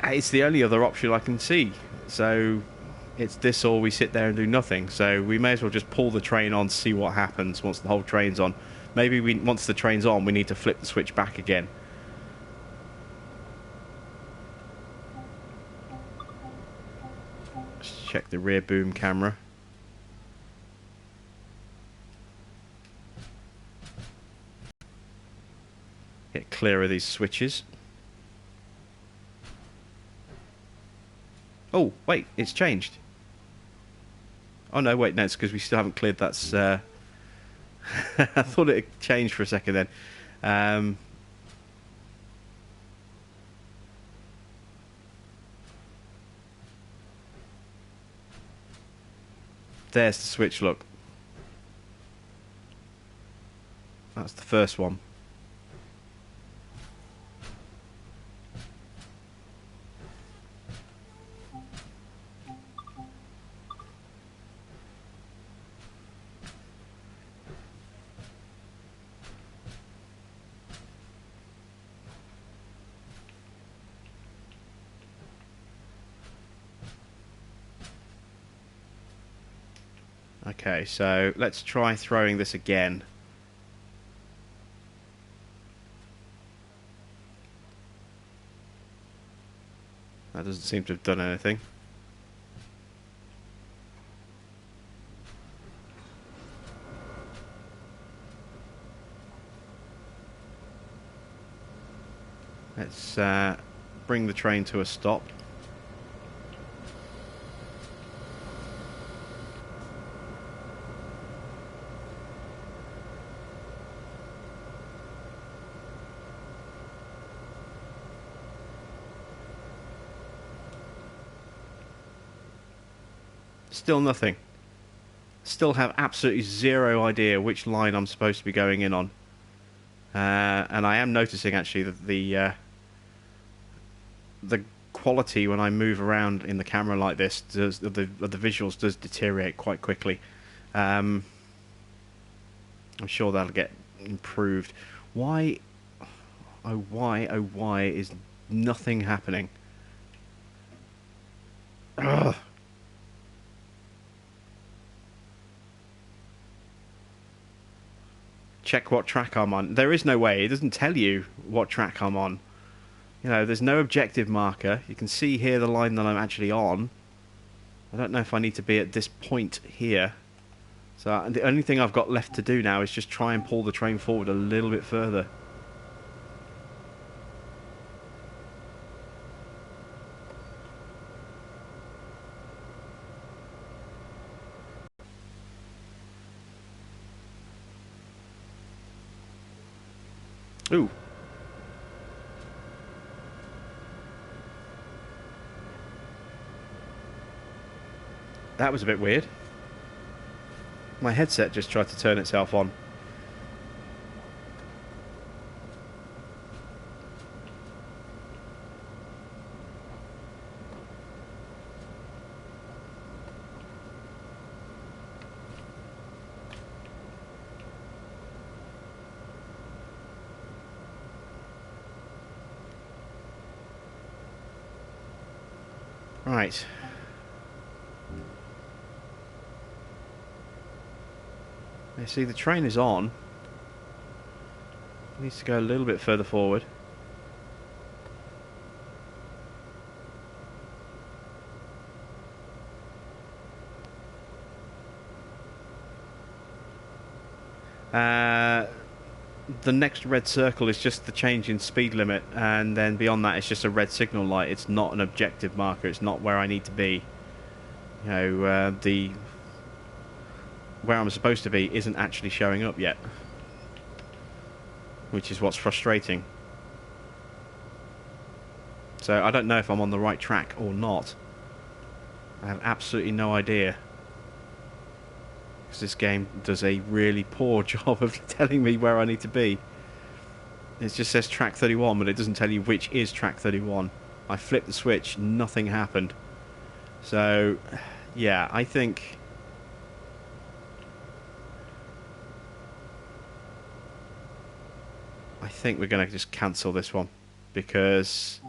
it's the only other option I can see. So it's this, or we sit there and do nothing. So we may as well just pull the train on, see what happens once the whole train's on. Maybe once the train's on, we need to flip the switch back again. Let's check the rear boom camera. Get clear of these switches. Oh, wait, it's changed. Oh no, wait, no, it's because we still haven't cleared that. I thought it had changed for a second then. There's the switch, look. That's the first one. Okay, so let's try throwing this again. That doesn't seem to have done anything. Let's bring the train to a stop. Still nothing. Still have absolutely zero idea which line I'm supposed to be going in on. And I am noticing actually that the quality when I move around in the camera like this, the visuals does deteriorate quite quickly. I'm sure that'll get improved. Why, oh why is nothing happening? Ugh. Check what track I'm on. There is no way. It doesn't tell you what track I'm on. You know, there's no objective marker. You can see here the line that I'm actually on. I don't know if I need to be at this point here. So the only thing I've got left to do now is just try and pull the train forward a little bit further. Ooh. That was a bit weird. My headset just tried to turn itself on. Right. You see, the train is on. It needs to go a little bit further forward. The next red circle is just the change in speed limit, and then beyond that it's just a red signal light. It's not an objective marker. It's not where I need to be. You know, where I'm supposed to be isn't actually showing up yet, which is what's frustrating. So I don't know if I'm on the right track or not. I have absolutely no idea, because this game does a really poor job of telling me where I need to be. It just says track 31, but it doesn't tell you which is track 31. I flipped the switch, nothing happened. So yeah, I think we're going to just cancel this one, because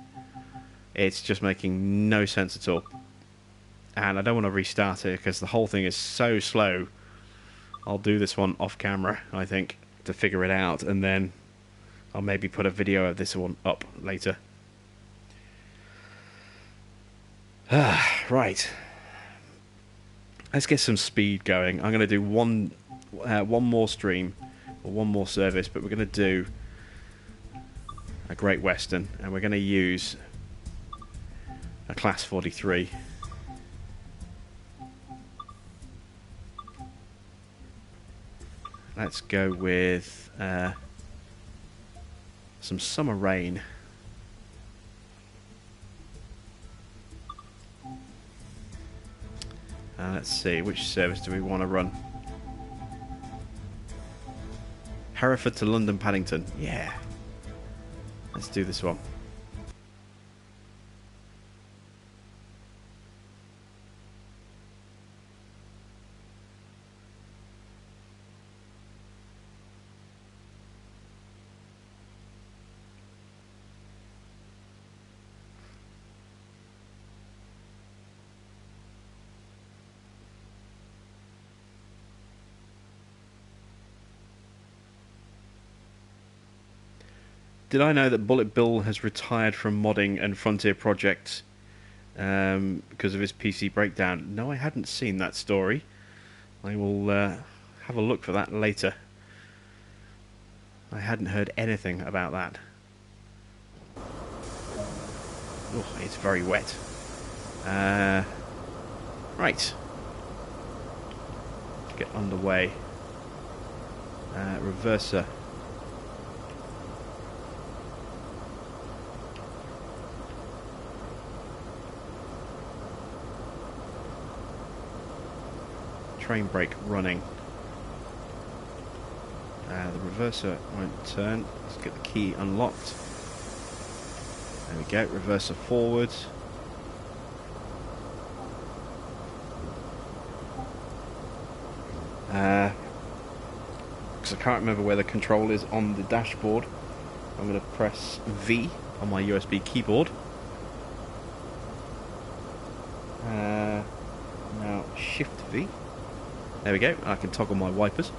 it's just making no sense at all. And I don't want to restart it, because the whole thing is so slow. I'll do this one off camera, I think, to figure it out, and then I'll maybe put a video of this one up later. Right. Let's get some speed going. I'm going to do one more stream, or one more service, but we're going to do a Great Western, and we're going to use a Class 43. Let's go with some summer rain. Let's see, which service do we want to run? Hereford to London Paddington. Yeah. Let's do this one. Did I know that Bullet Bill has retired from modding and Frontier projects because of his PC breakdown? No, I hadn't seen that story. I will have a look for that later. I hadn't heard anything about that. Oh, it's very wet. Right. Let's get underway. Reverser. Train brake running. The reverser won't turn. Let's get the key unlocked. There we go. Reverser forward. Because I can't remember where the control is on the dashboard, I'm going to press V on my USB keyboard. Now Shift V. There we go, I can toggle my wipers.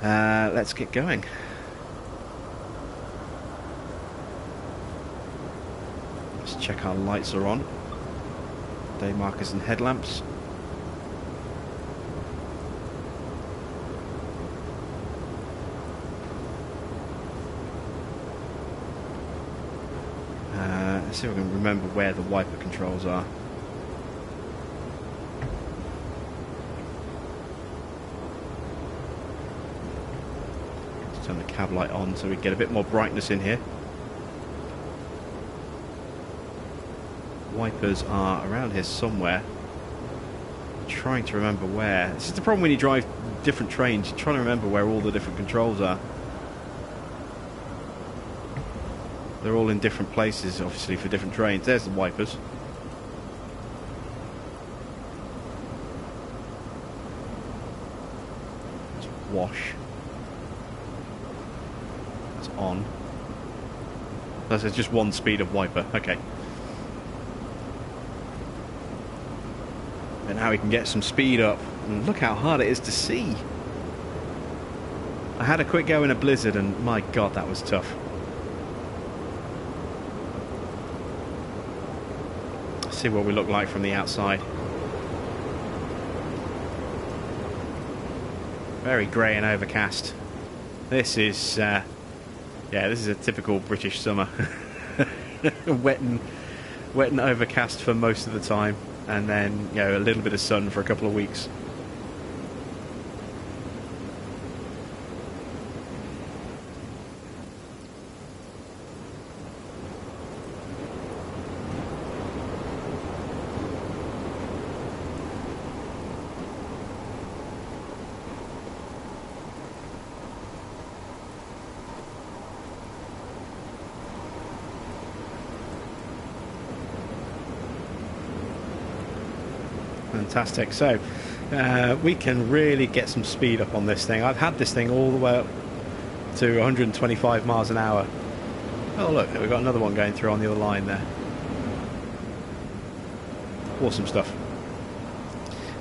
Let's get going. Let's check our lights are on. Day markers and headlamps. Let's see if I can remember where the wiper controls are. Let's turn the cab light on so we get a bit more brightness in here. Wipers are around here somewhere. I'm trying to remember where. This is the problem when you drive different trains. You're trying to remember where all the different controls are. They're all in different places, obviously, for different trains. There's the wipers. It's wash. It's on. That's just one speed of wiper. Okay. And now we can get some speed up. And look how hard it is to see. I had a quick go in a blizzard, and my God, that was tough. See what we look like from the outside. Very grey and overcast. This is yeah, this is a typical British summer. wet and overcast for most of the time, and then, you know, a little bit of sun for a couple of weeks. Fantastic. So we can really get some speed up on this thing. I've had this thing all the way up to 125 miles an hour. Oh look, we've got another one going through on the other line there. Awesome stuff.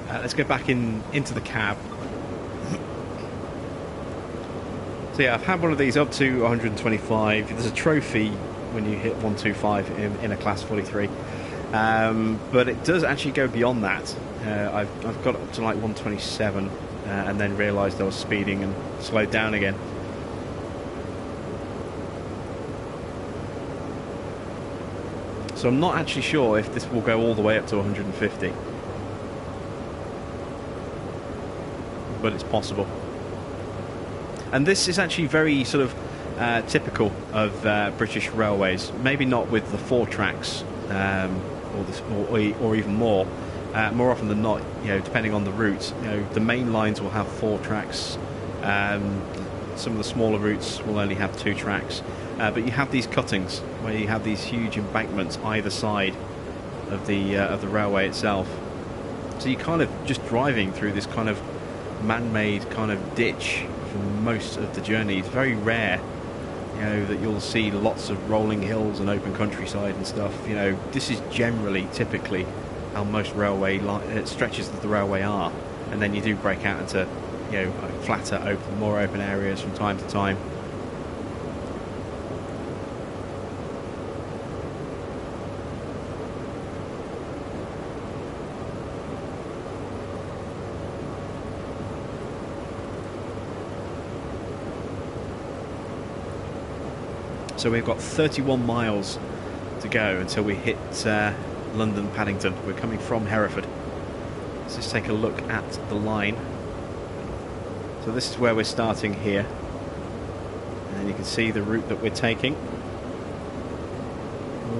Let's go back into the cab. So yeah, I've had one of these up to 125. There's a trophy when you hit 125 in a class 43. But it does actually go beyond that. I've got up to like 127 and then realised I was speeding and slowed down again. So I'm not actually sure if this will go all the way up to 150. But it's possible. And this is actually very sort of typical of British railways. Maybe not with the 4 tracks or even more. More often than not, you know, depending on the route, you know, the main lines will have 4 tracks. Some of the smaller routes will only have 2 tracks. But you have these cuttings where you have these huge embankments either side of the railway itself. So you're kind of just driving through this kind of man-made kind of ditch for most of the journey. It's very rare, you know, that you'll see lots of rolling hills and open countryside and stuff. You know, this is generally, typically, how most railway stretches of the railway are, and then you do break out into, you know, flatter, more open areas from time to time. So we've got 31 miles to go until we hit London Paddington. We're coming from Hereford. Let's just take a look at the line. So this is where we're starting here, and you can see the route that we're taking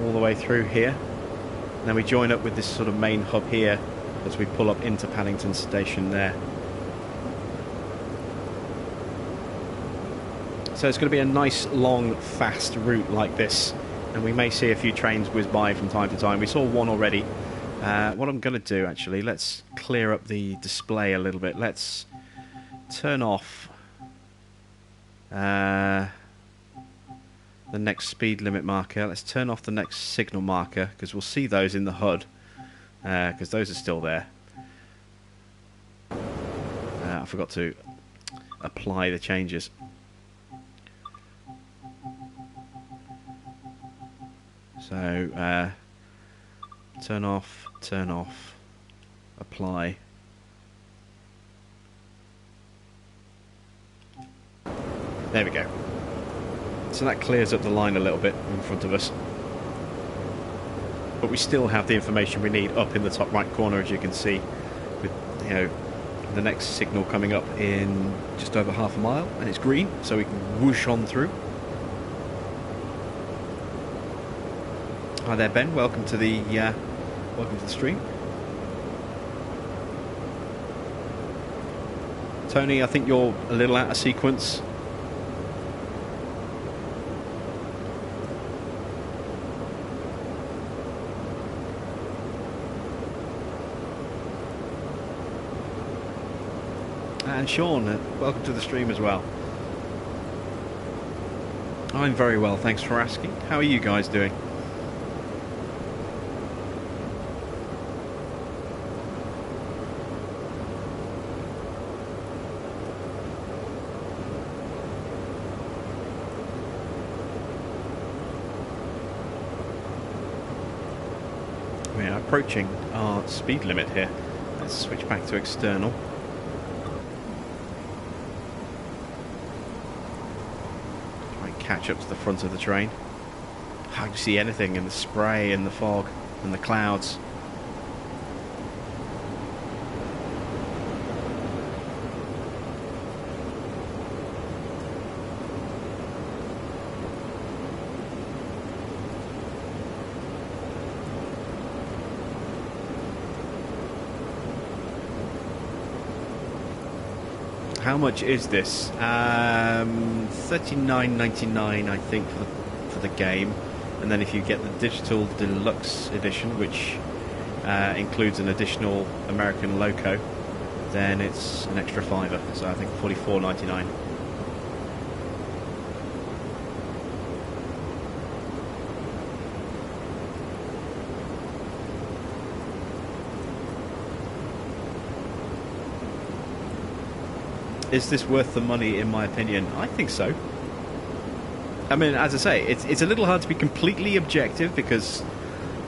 all the way through here. And then we join up with this sort of main hub here as we pull up into Paddington Station there. So it's going to be a nice, long, fast route like this, and we may see a few trains whiz by from time to time. We saw one already. What I'm going to do, actually, let's clear up the display a little bit. Let's turn off the next speed limit marker. Let's turn off the next signal marker, because we'll see those in the HUD, because those are still there. I forgot to apply the changes. So Turn off, apply. There we go. So that clears up the line a little bit in front of us. But we still have the information we need up in the top right corner, as you can see, with, you know, the next signal coming up in just over half a mile, and it's green, so we can whoosh on through. Hi there, Ben. Welcome to the stream. Tony, I think you're a little out of sequence. And Sean, welcome to the stream as well. I'm very well, thanks for asking. How are you guys doing? We are approaching our speed limit here. Let's switch back to external. Catch up to the front of the train. Hard to see anything in the spray and the fog and the clouds. How much is this? $39.99, I think, for the game, and then if you get the digital deluxe edition, which includes an additional American loco, then it's an extra $5. So I think $44.99. Is this worth the money, in my opinion? I think so. I mean, as I say, it's a little hard to be completely objective because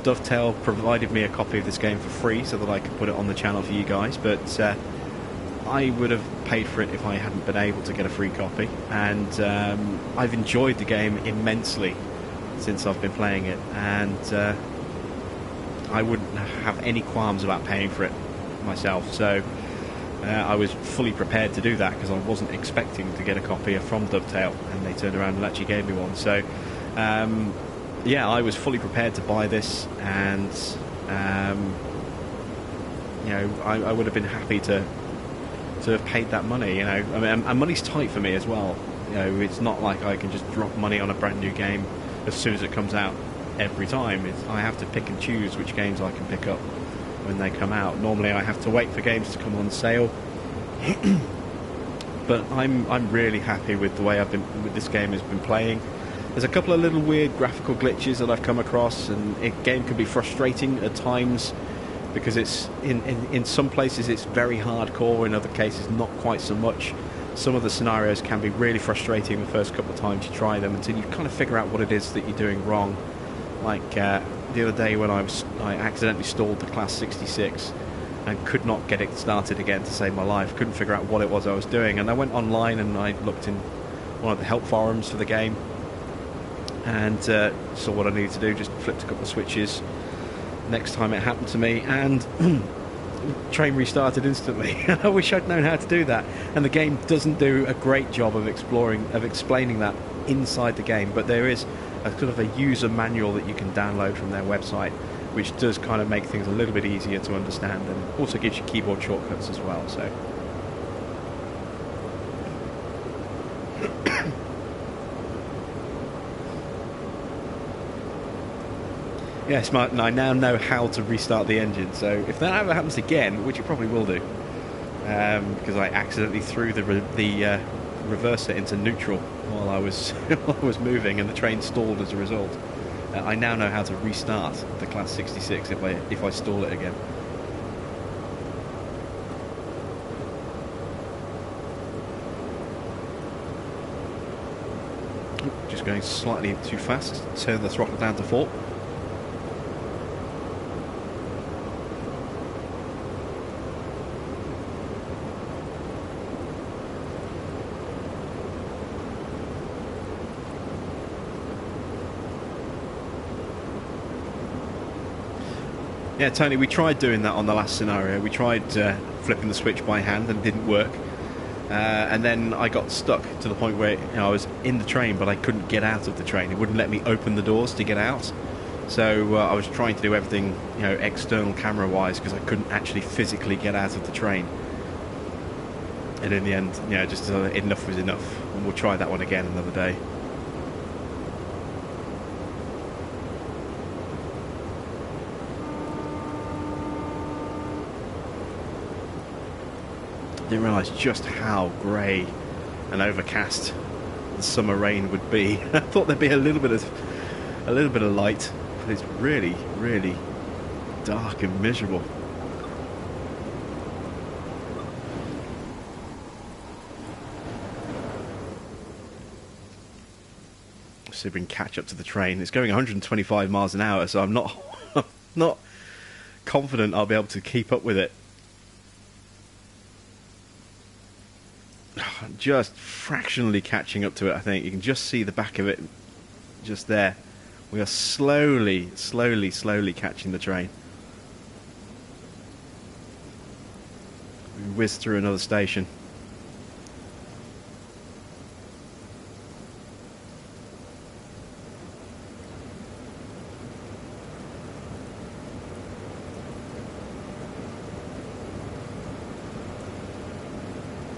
Dovetail provided me a copy of this game for free so that I could put it on the channel for you guys, but I would have paid for it if I hadn't been able to get a free copy, and I've enjoyed the game immensely since I've been playing it, and I wouldn't have any qualms about paying for it myself, so I was fully prepared to do that because I wasn't expecting to get a copy from Dovetail, and they turned around and actually gave me one. So, yeah, I was fully prepared to buy this, and you know, I would have been happy to have paid that money. You know, I mean, and money's tight for me as well. You know, it's not like I can just drop money on a brand new game as soon as it comes out every time. I have to pick and choose which games I can pick up when they come out. Normally I have to wait for games to come on sale. But I'm really happy with the way this game has been playing. There's a couple of little weird graphical glitches that I've come across, and a game can be frustrating at times because it's in some places it's very hardcore, in other cases not quite so much. Some of the scenarios can be really frustrating the first couple of times you try them until you kind of figure out what it is that you're doing wrong. Like the other day when I accidentally stalled the Class 66 and could not get it started again to save my life. Couldn't figure out what it was I was doing, and I went online and I looked in one of the help forums for the game and saw what I needed to do. Just flipped a couple of switches next time it happened to me, and train restarted instantly. I wish I'd known how to do that, and the game doesn't do a great job of explaining that inside the game, but there is a sort of a user manual that you can download from their website, which does kind of make things a little bit easier to understand, and also gives you keyboard shortcuts as well. So yes, Martin, I now know how to restart the engine, so if that ever happens again, which it probably will do, because I accidentally threw the reverser into neutral while I was moving, and the train stalled as a result. I now know how to restart the Class 66 if I stall it again. Just going slightly too fast. Turn the throttle down to 4. Yeah, Tony, we tried doing that on the last scenario. We tried flipping the switch by hand and it didn't work. And then I got stuck to the point where I was in the train, but I couldn't get out of the train. It wouldn't let me open the doors to get out. So I was trying to do everything, external camera-wise, because I couldn't actually physically get out of the train. And in the end, just enough was enough. And we'll try that one again another day. Didn't realise just how grey and overcast the summer rain would be. I thought there'd be a little bit of light, but it's really, really dark and miserable. See if we can catch up to the train. It's going 125 miles an hour, so I'm not confident I'll be able to keep up with it. Just fractionally catching up to it, I think. You can just see the back of it just there. We are slowly catching the train. We whizzed through another station.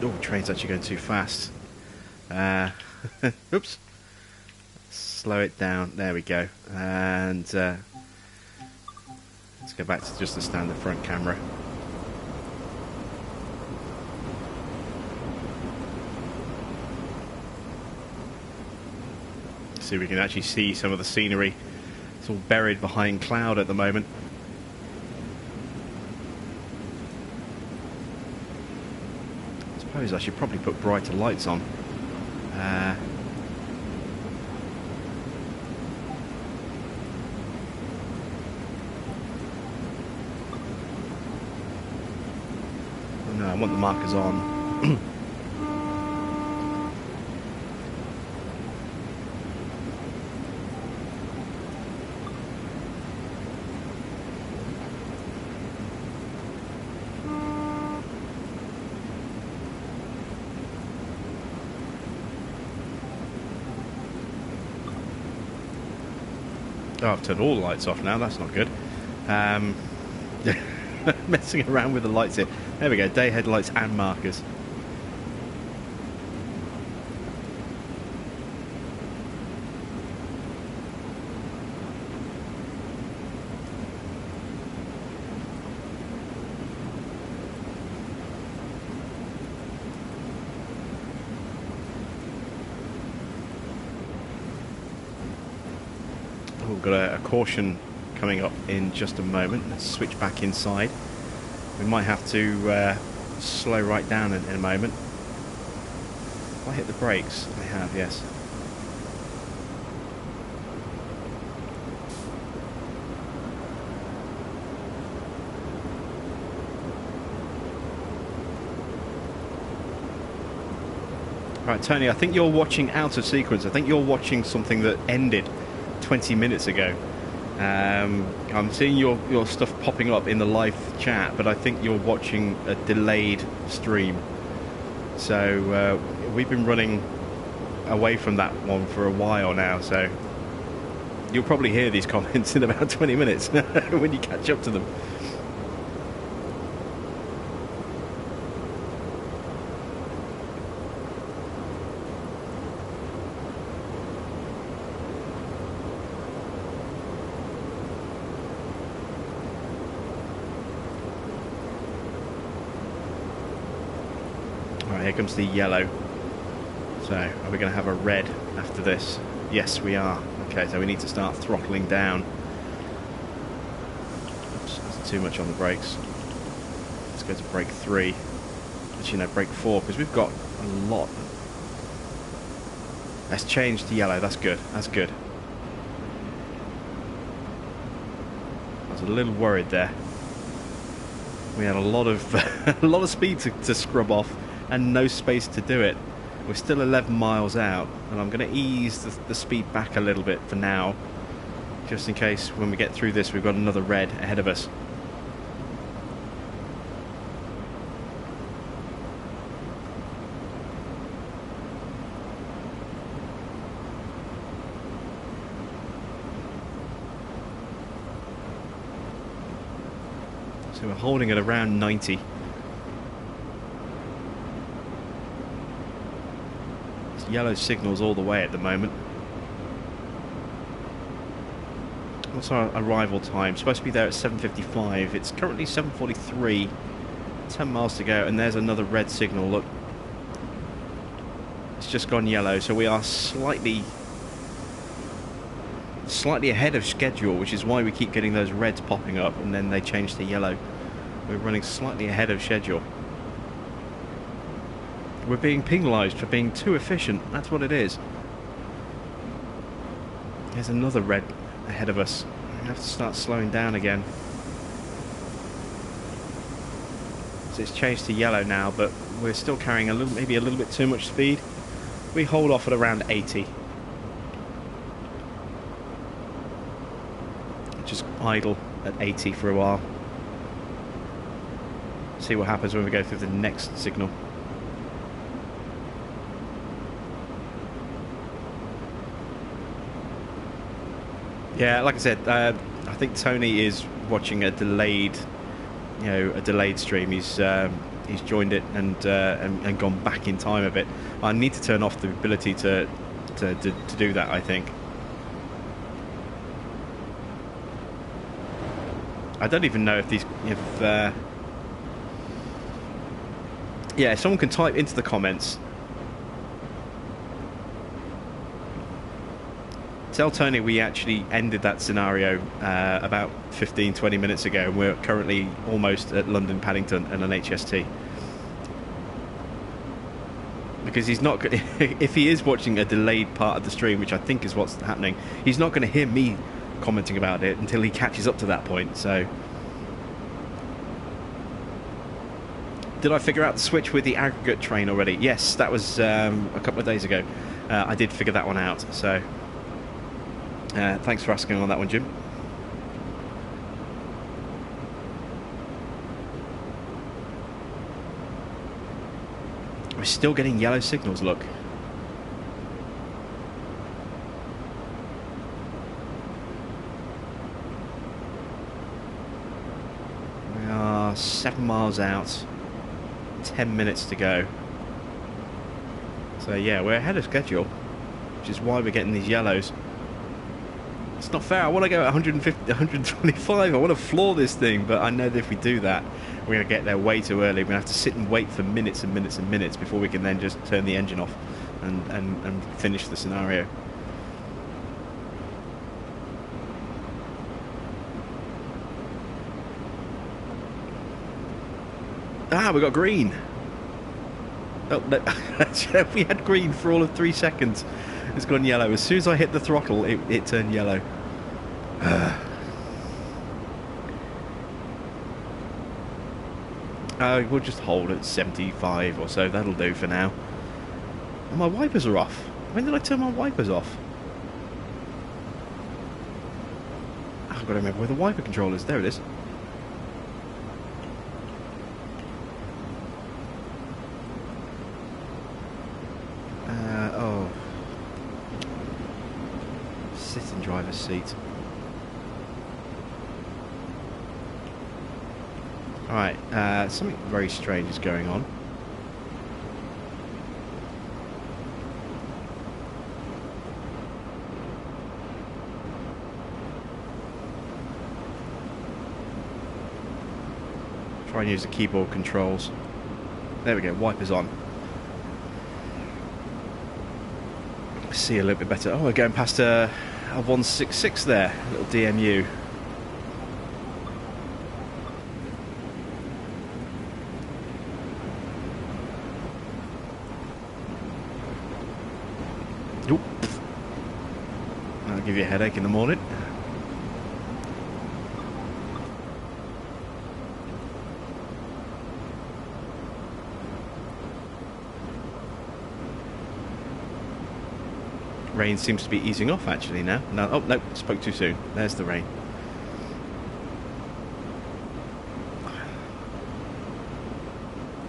Oh, the train's actually going too fast. Oops. Slow it down. There we go. And let's go back to just the standard front camera. See if we can actually see some of the scenery. It's all buried behind cloud at the moment. I suppose I should probably put brighter lights on. No, I want the markers on. Oh, I've turned all the lights off now, that's not good. Messing around with the lights here. There we go, day headlights and markers. We've got a caution coming up in just a moment. Let's switch back inside. We might have to slow right down in a moment. Have I hit the brakes? I have, yes. Right, Tony, I think you're watching out of sequence. I think you're watching something that ended 20 minutes ago. I'm seeing your stuff popping up in the live chat, but I think you're watching a delayed stream. So we've been running away from that one for a while now, so you'll probably hear these comments in about 20 minutes when you catch up to them. Here comes the yellow. So, are we going to have a red after this? Yes, we are. Okay, so we need to start throttling down. Oops, that's too much on the brakes. Let's go to brake 3. Actually, no, brake 4, because we've got a lot. Let's change to yellow. That's good. That's good. I was a little worried there. We had a lot of a lot of speed to scrub off. And no space to do it. We're still 11 miles out, and I'm going to ease the speed back a little bit for now, just in case when we get through this we've got another red ahead of us. So we're holding at around 90. It's yellow signals all the way at the moment. What's our arrival time? Supposed to be there at 7:55. It's currently 7:43. 10 miles to go, and there's another red signal. Look, it's just gone yellow, so we are slightly ahead of schedule, which is why we keep getting those reds popping up, and then they change to yellow. We're running slightly ahead of schedule. We're being penalised for being too efficient. That's what it is. There's another red ahead of us. We have to start slowing down again. So it's changed to yellow now, but we're still carrying maybe a little bit too much speed. We hold off at around 80. Just idle at 80 for a while. See what happens when we go through the next signal. Yeah, like I said, I think Tony is watching a delayed, stream. He's joined it and gone back in time a bit. I need to turn off the ability to do that, I think. I don't even know if someone can type into the comments. Tell Tony we actually ended that scenario about 15-20 minutes ago, and we're currently almost at London Paddington and an HST. Because he's not, if he is watching a delayed part of the stream, which I think is what's happening, he's not going to hear me commenting about it until he catches up to that point. So, did I figure out the switch with the aggregate train already? Yes, that was a couple of days ago. I did figure that one out. So. Thanks for asking on that one, Jim. We're still getting yellow signals, look. We are 7 miles out, 10 minutes to go. So yeah, we're ahead of schedule, which is why we're getting these yellows. It's not fair. I want to go at 150, 125. I want to floor this thing, but I know that if we do that, we're going to get there way too early. We're going to have to sit and wait for minutes and minutes and minutes before we can then just turn the engine off and finish the scenario. Ah, we got green. Oh, no. We had green for all of 3 seconds. It's gone yellow. As soon as I hit the throttle, it turned yellow. We'll just hold at 75 or so. That'll do for now. And my wipers are off. When did I turn my wipers off? I've got to remember where the wiper control is. There it is. Sit in driver's seat. Alright, something very strange is going on. Try and use the keyboard controls. There we go, wipers on. See a little bit better. Oh, we're going past a 166 there, a little DMU. Oop. That'll give you a headache in the morning. Rain seems to be easing off actually now. No, oh no, spoke too soon. There's the rain.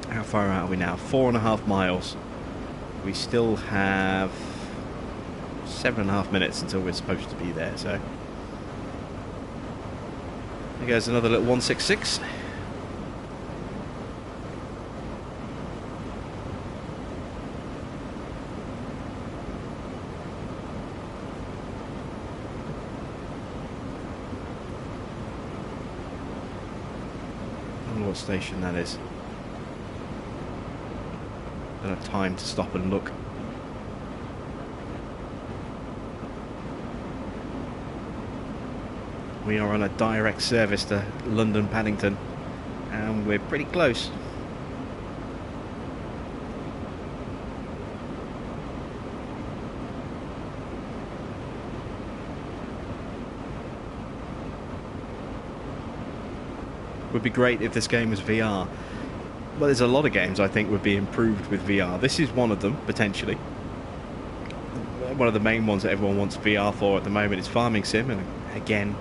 How far out are we now? 4.5 miles. We still have 7.5 minutes until we're supposed to be there, so there goes another little 166. station that is. Don't have time to stop and look. We are on a direct service to London Paddington, and we're pretty close. Would be great if this game was VR. Well, there's a lot of games I think would be improved with VR. This is one of them, potentially. One of the main ones that everyone wants VR for at the moment is Farming Sim, and again,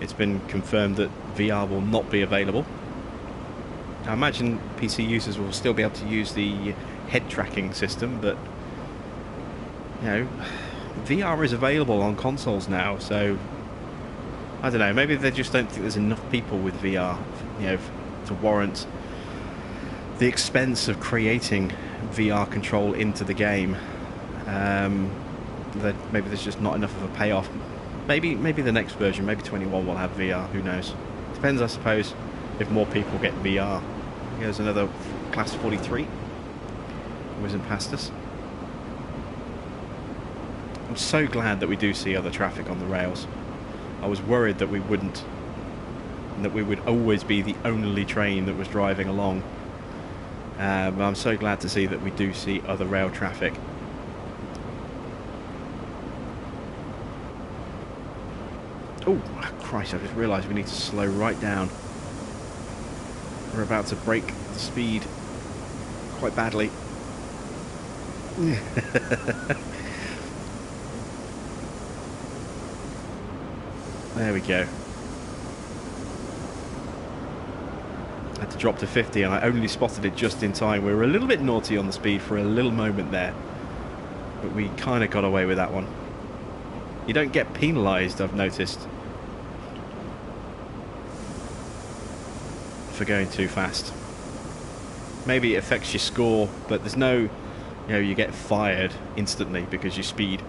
it's been confirmed that VR will not be available. I imagine PC users will still be able to use the head tracking system, but you know, VR is available on consoles now, so I don't know, maybe they just don't think there's enough people with VR, you know, to warrant the expense of creating VR control into the game. That maybe there's just not enough of a payoff. Maybe the next version, maybe 21 will have VR, who knows. Depends, I suppose, if more people get VR. Here's another Class 43 whizzing past us. I'm so glad that we do see other traffic on the rails. I was worried that we wouldn't, and that we would always be the only train that was driving along. But I'm so glad to see that we do see other rail traffic. Oh, Christ, I just realised we need to slow right down. We're about to break the speed quite badly. There we go. I had to drop to 50 and I only spotted it just in time. We were a little bit naughty on the speed for a little moment there, but we kind of got away with that one. You don't get penalised, I've noticed, for going too fast. Maybe it affects your score, but there's no, you know, you get fired instantly because you speed.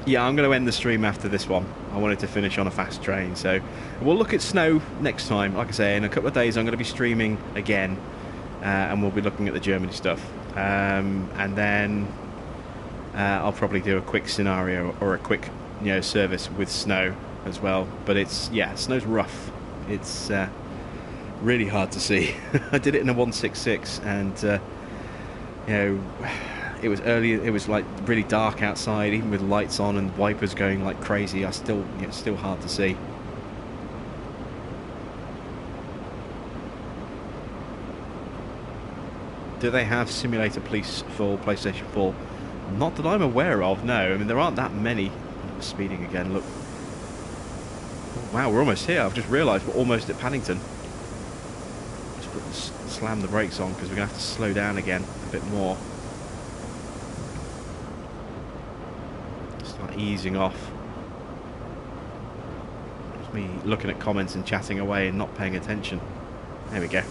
Yeah, I'm going to end the stream after this one. I wanted to finish on a fast train, so we'll look at snow next time. Like I say, in a couple of days I'm going to be streaming again, and we'll be looking at the Germany stuff. And then I'll probably do a quick scenario or a quick, you know, service with snow as well. But it's, yeah, snow's rough. It's really hard to see. I did it in a 166, and you know, it was early. It was like really dark outside, even with lights on and wipers going like crazy. It's still hard to see. Do they have simulator police for PlayStation 4? Not that I'm aware of, no. I mean, there aren't that many. Speeding again, look. Wow, we're almost here. I've just realised we're almost at Paddington. Just slam the brakes on because we're going to have to slow down again a bit more. Start easing off. It's me looking at comments and chatting away and not paying attention. There we go.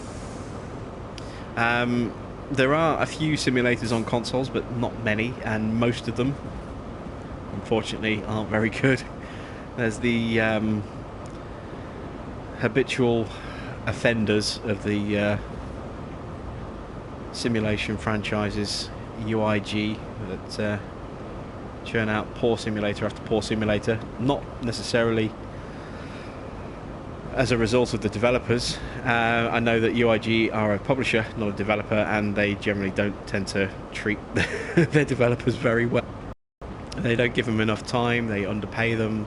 There are a few simulators on consoles, but not many, and most of them, unfortunately, aren't very good. There's the habitual offenders of the simulation franchises, UIG, that churn out poor simulator after poor simulator, not necessarily as a result of the developers. I know that UIG are a publisher, not a developer, and they generally don't tend to treat their developers very well. They don't give them enough time, they underpay them,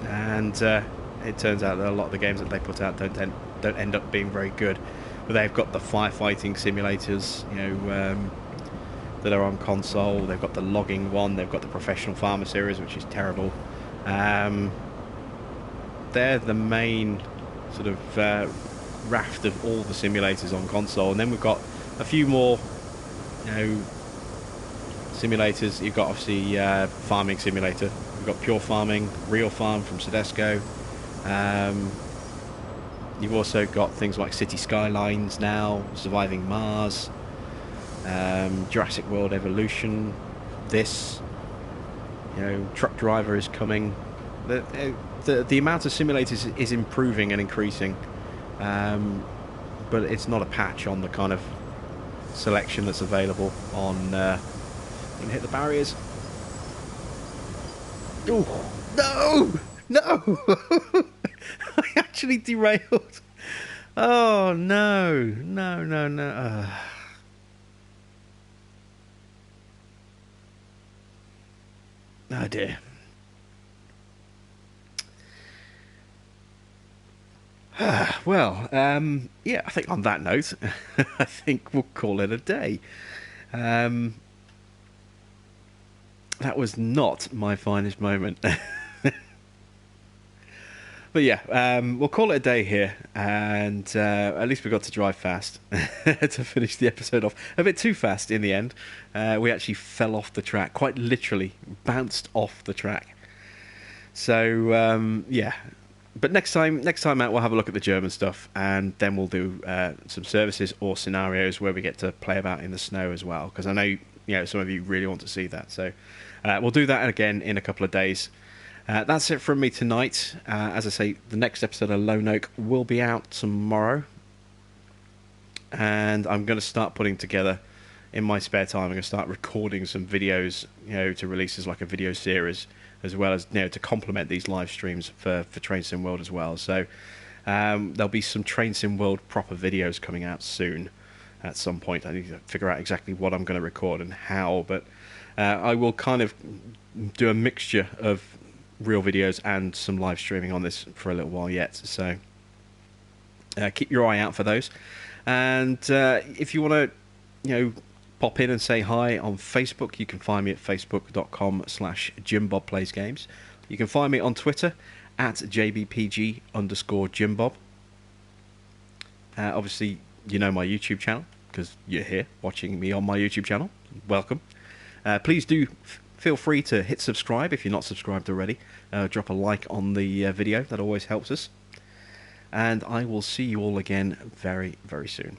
and it turns out that a lot of the games that they put out don't end up being very good. But they've got the firefighting simulators, you know, that are on console. They've got the logging one, they've got the professional farmer series, which is terrible. They're the main sort of raft of all the simulators on console, and then we've got a few more, you know, simulators. You've got obviously farming simulator. We've got Pure Farming, Real Farm from Sedesco. You've also got things like City Skylines now, Surviving Mars, Jurassic World Evolution. This, you know, Truck Driver is coming. The amount of simulators is improving and increasing, but it's not a patch on the kind of selection that's available on. You can hit the barriers. Oh no! No! I actually derailed. Oh no! No! No! No! Oh dear. Well, yeah, I think on that note, I think we'll call it a day. That was not my finest moment. But yeah, we'll call it a day here, and at least we got to drive fast to finish the episode off. A bit too fast in the end. We actually fell off the track, quite literally bounced off the track. So yeah, but next time out, we'll have a look at the German stuff, and then we'll do some services or scenarios where we get to play about in the snow as well. Because I know some of you really want to see that. So we'll do that again in a couple of days. That's it from me tonight. As I say, the next episode of Lone Oak will be out tomorrow. And I'm going to start putting together, in my spare time, I'm going to start recording some videos, to release as like a video series, as well as, to complement these live streams for Train Sim World as well. So there'll be some Train Sim World proper videos coming out soon at some point. I need to figure out exactly what I'm going to record and how, but I will kind of do a mixture of real videos and some live streaming on this for a little while yet, so keep your eye out for those. And if you want to pop in and say hi on Facebook, you can find me at facebook.com/JimBobPlaysGames. You can find me on Twitter at JBPG_JimBob. Obviously my YouTube channel, because you're here watching me on my YouTube channel. Welcome. Please do feel free to hit subscribe if you're not subscribed already. Drop a like on the video. That always helps us. And I will see you all again very, very soon.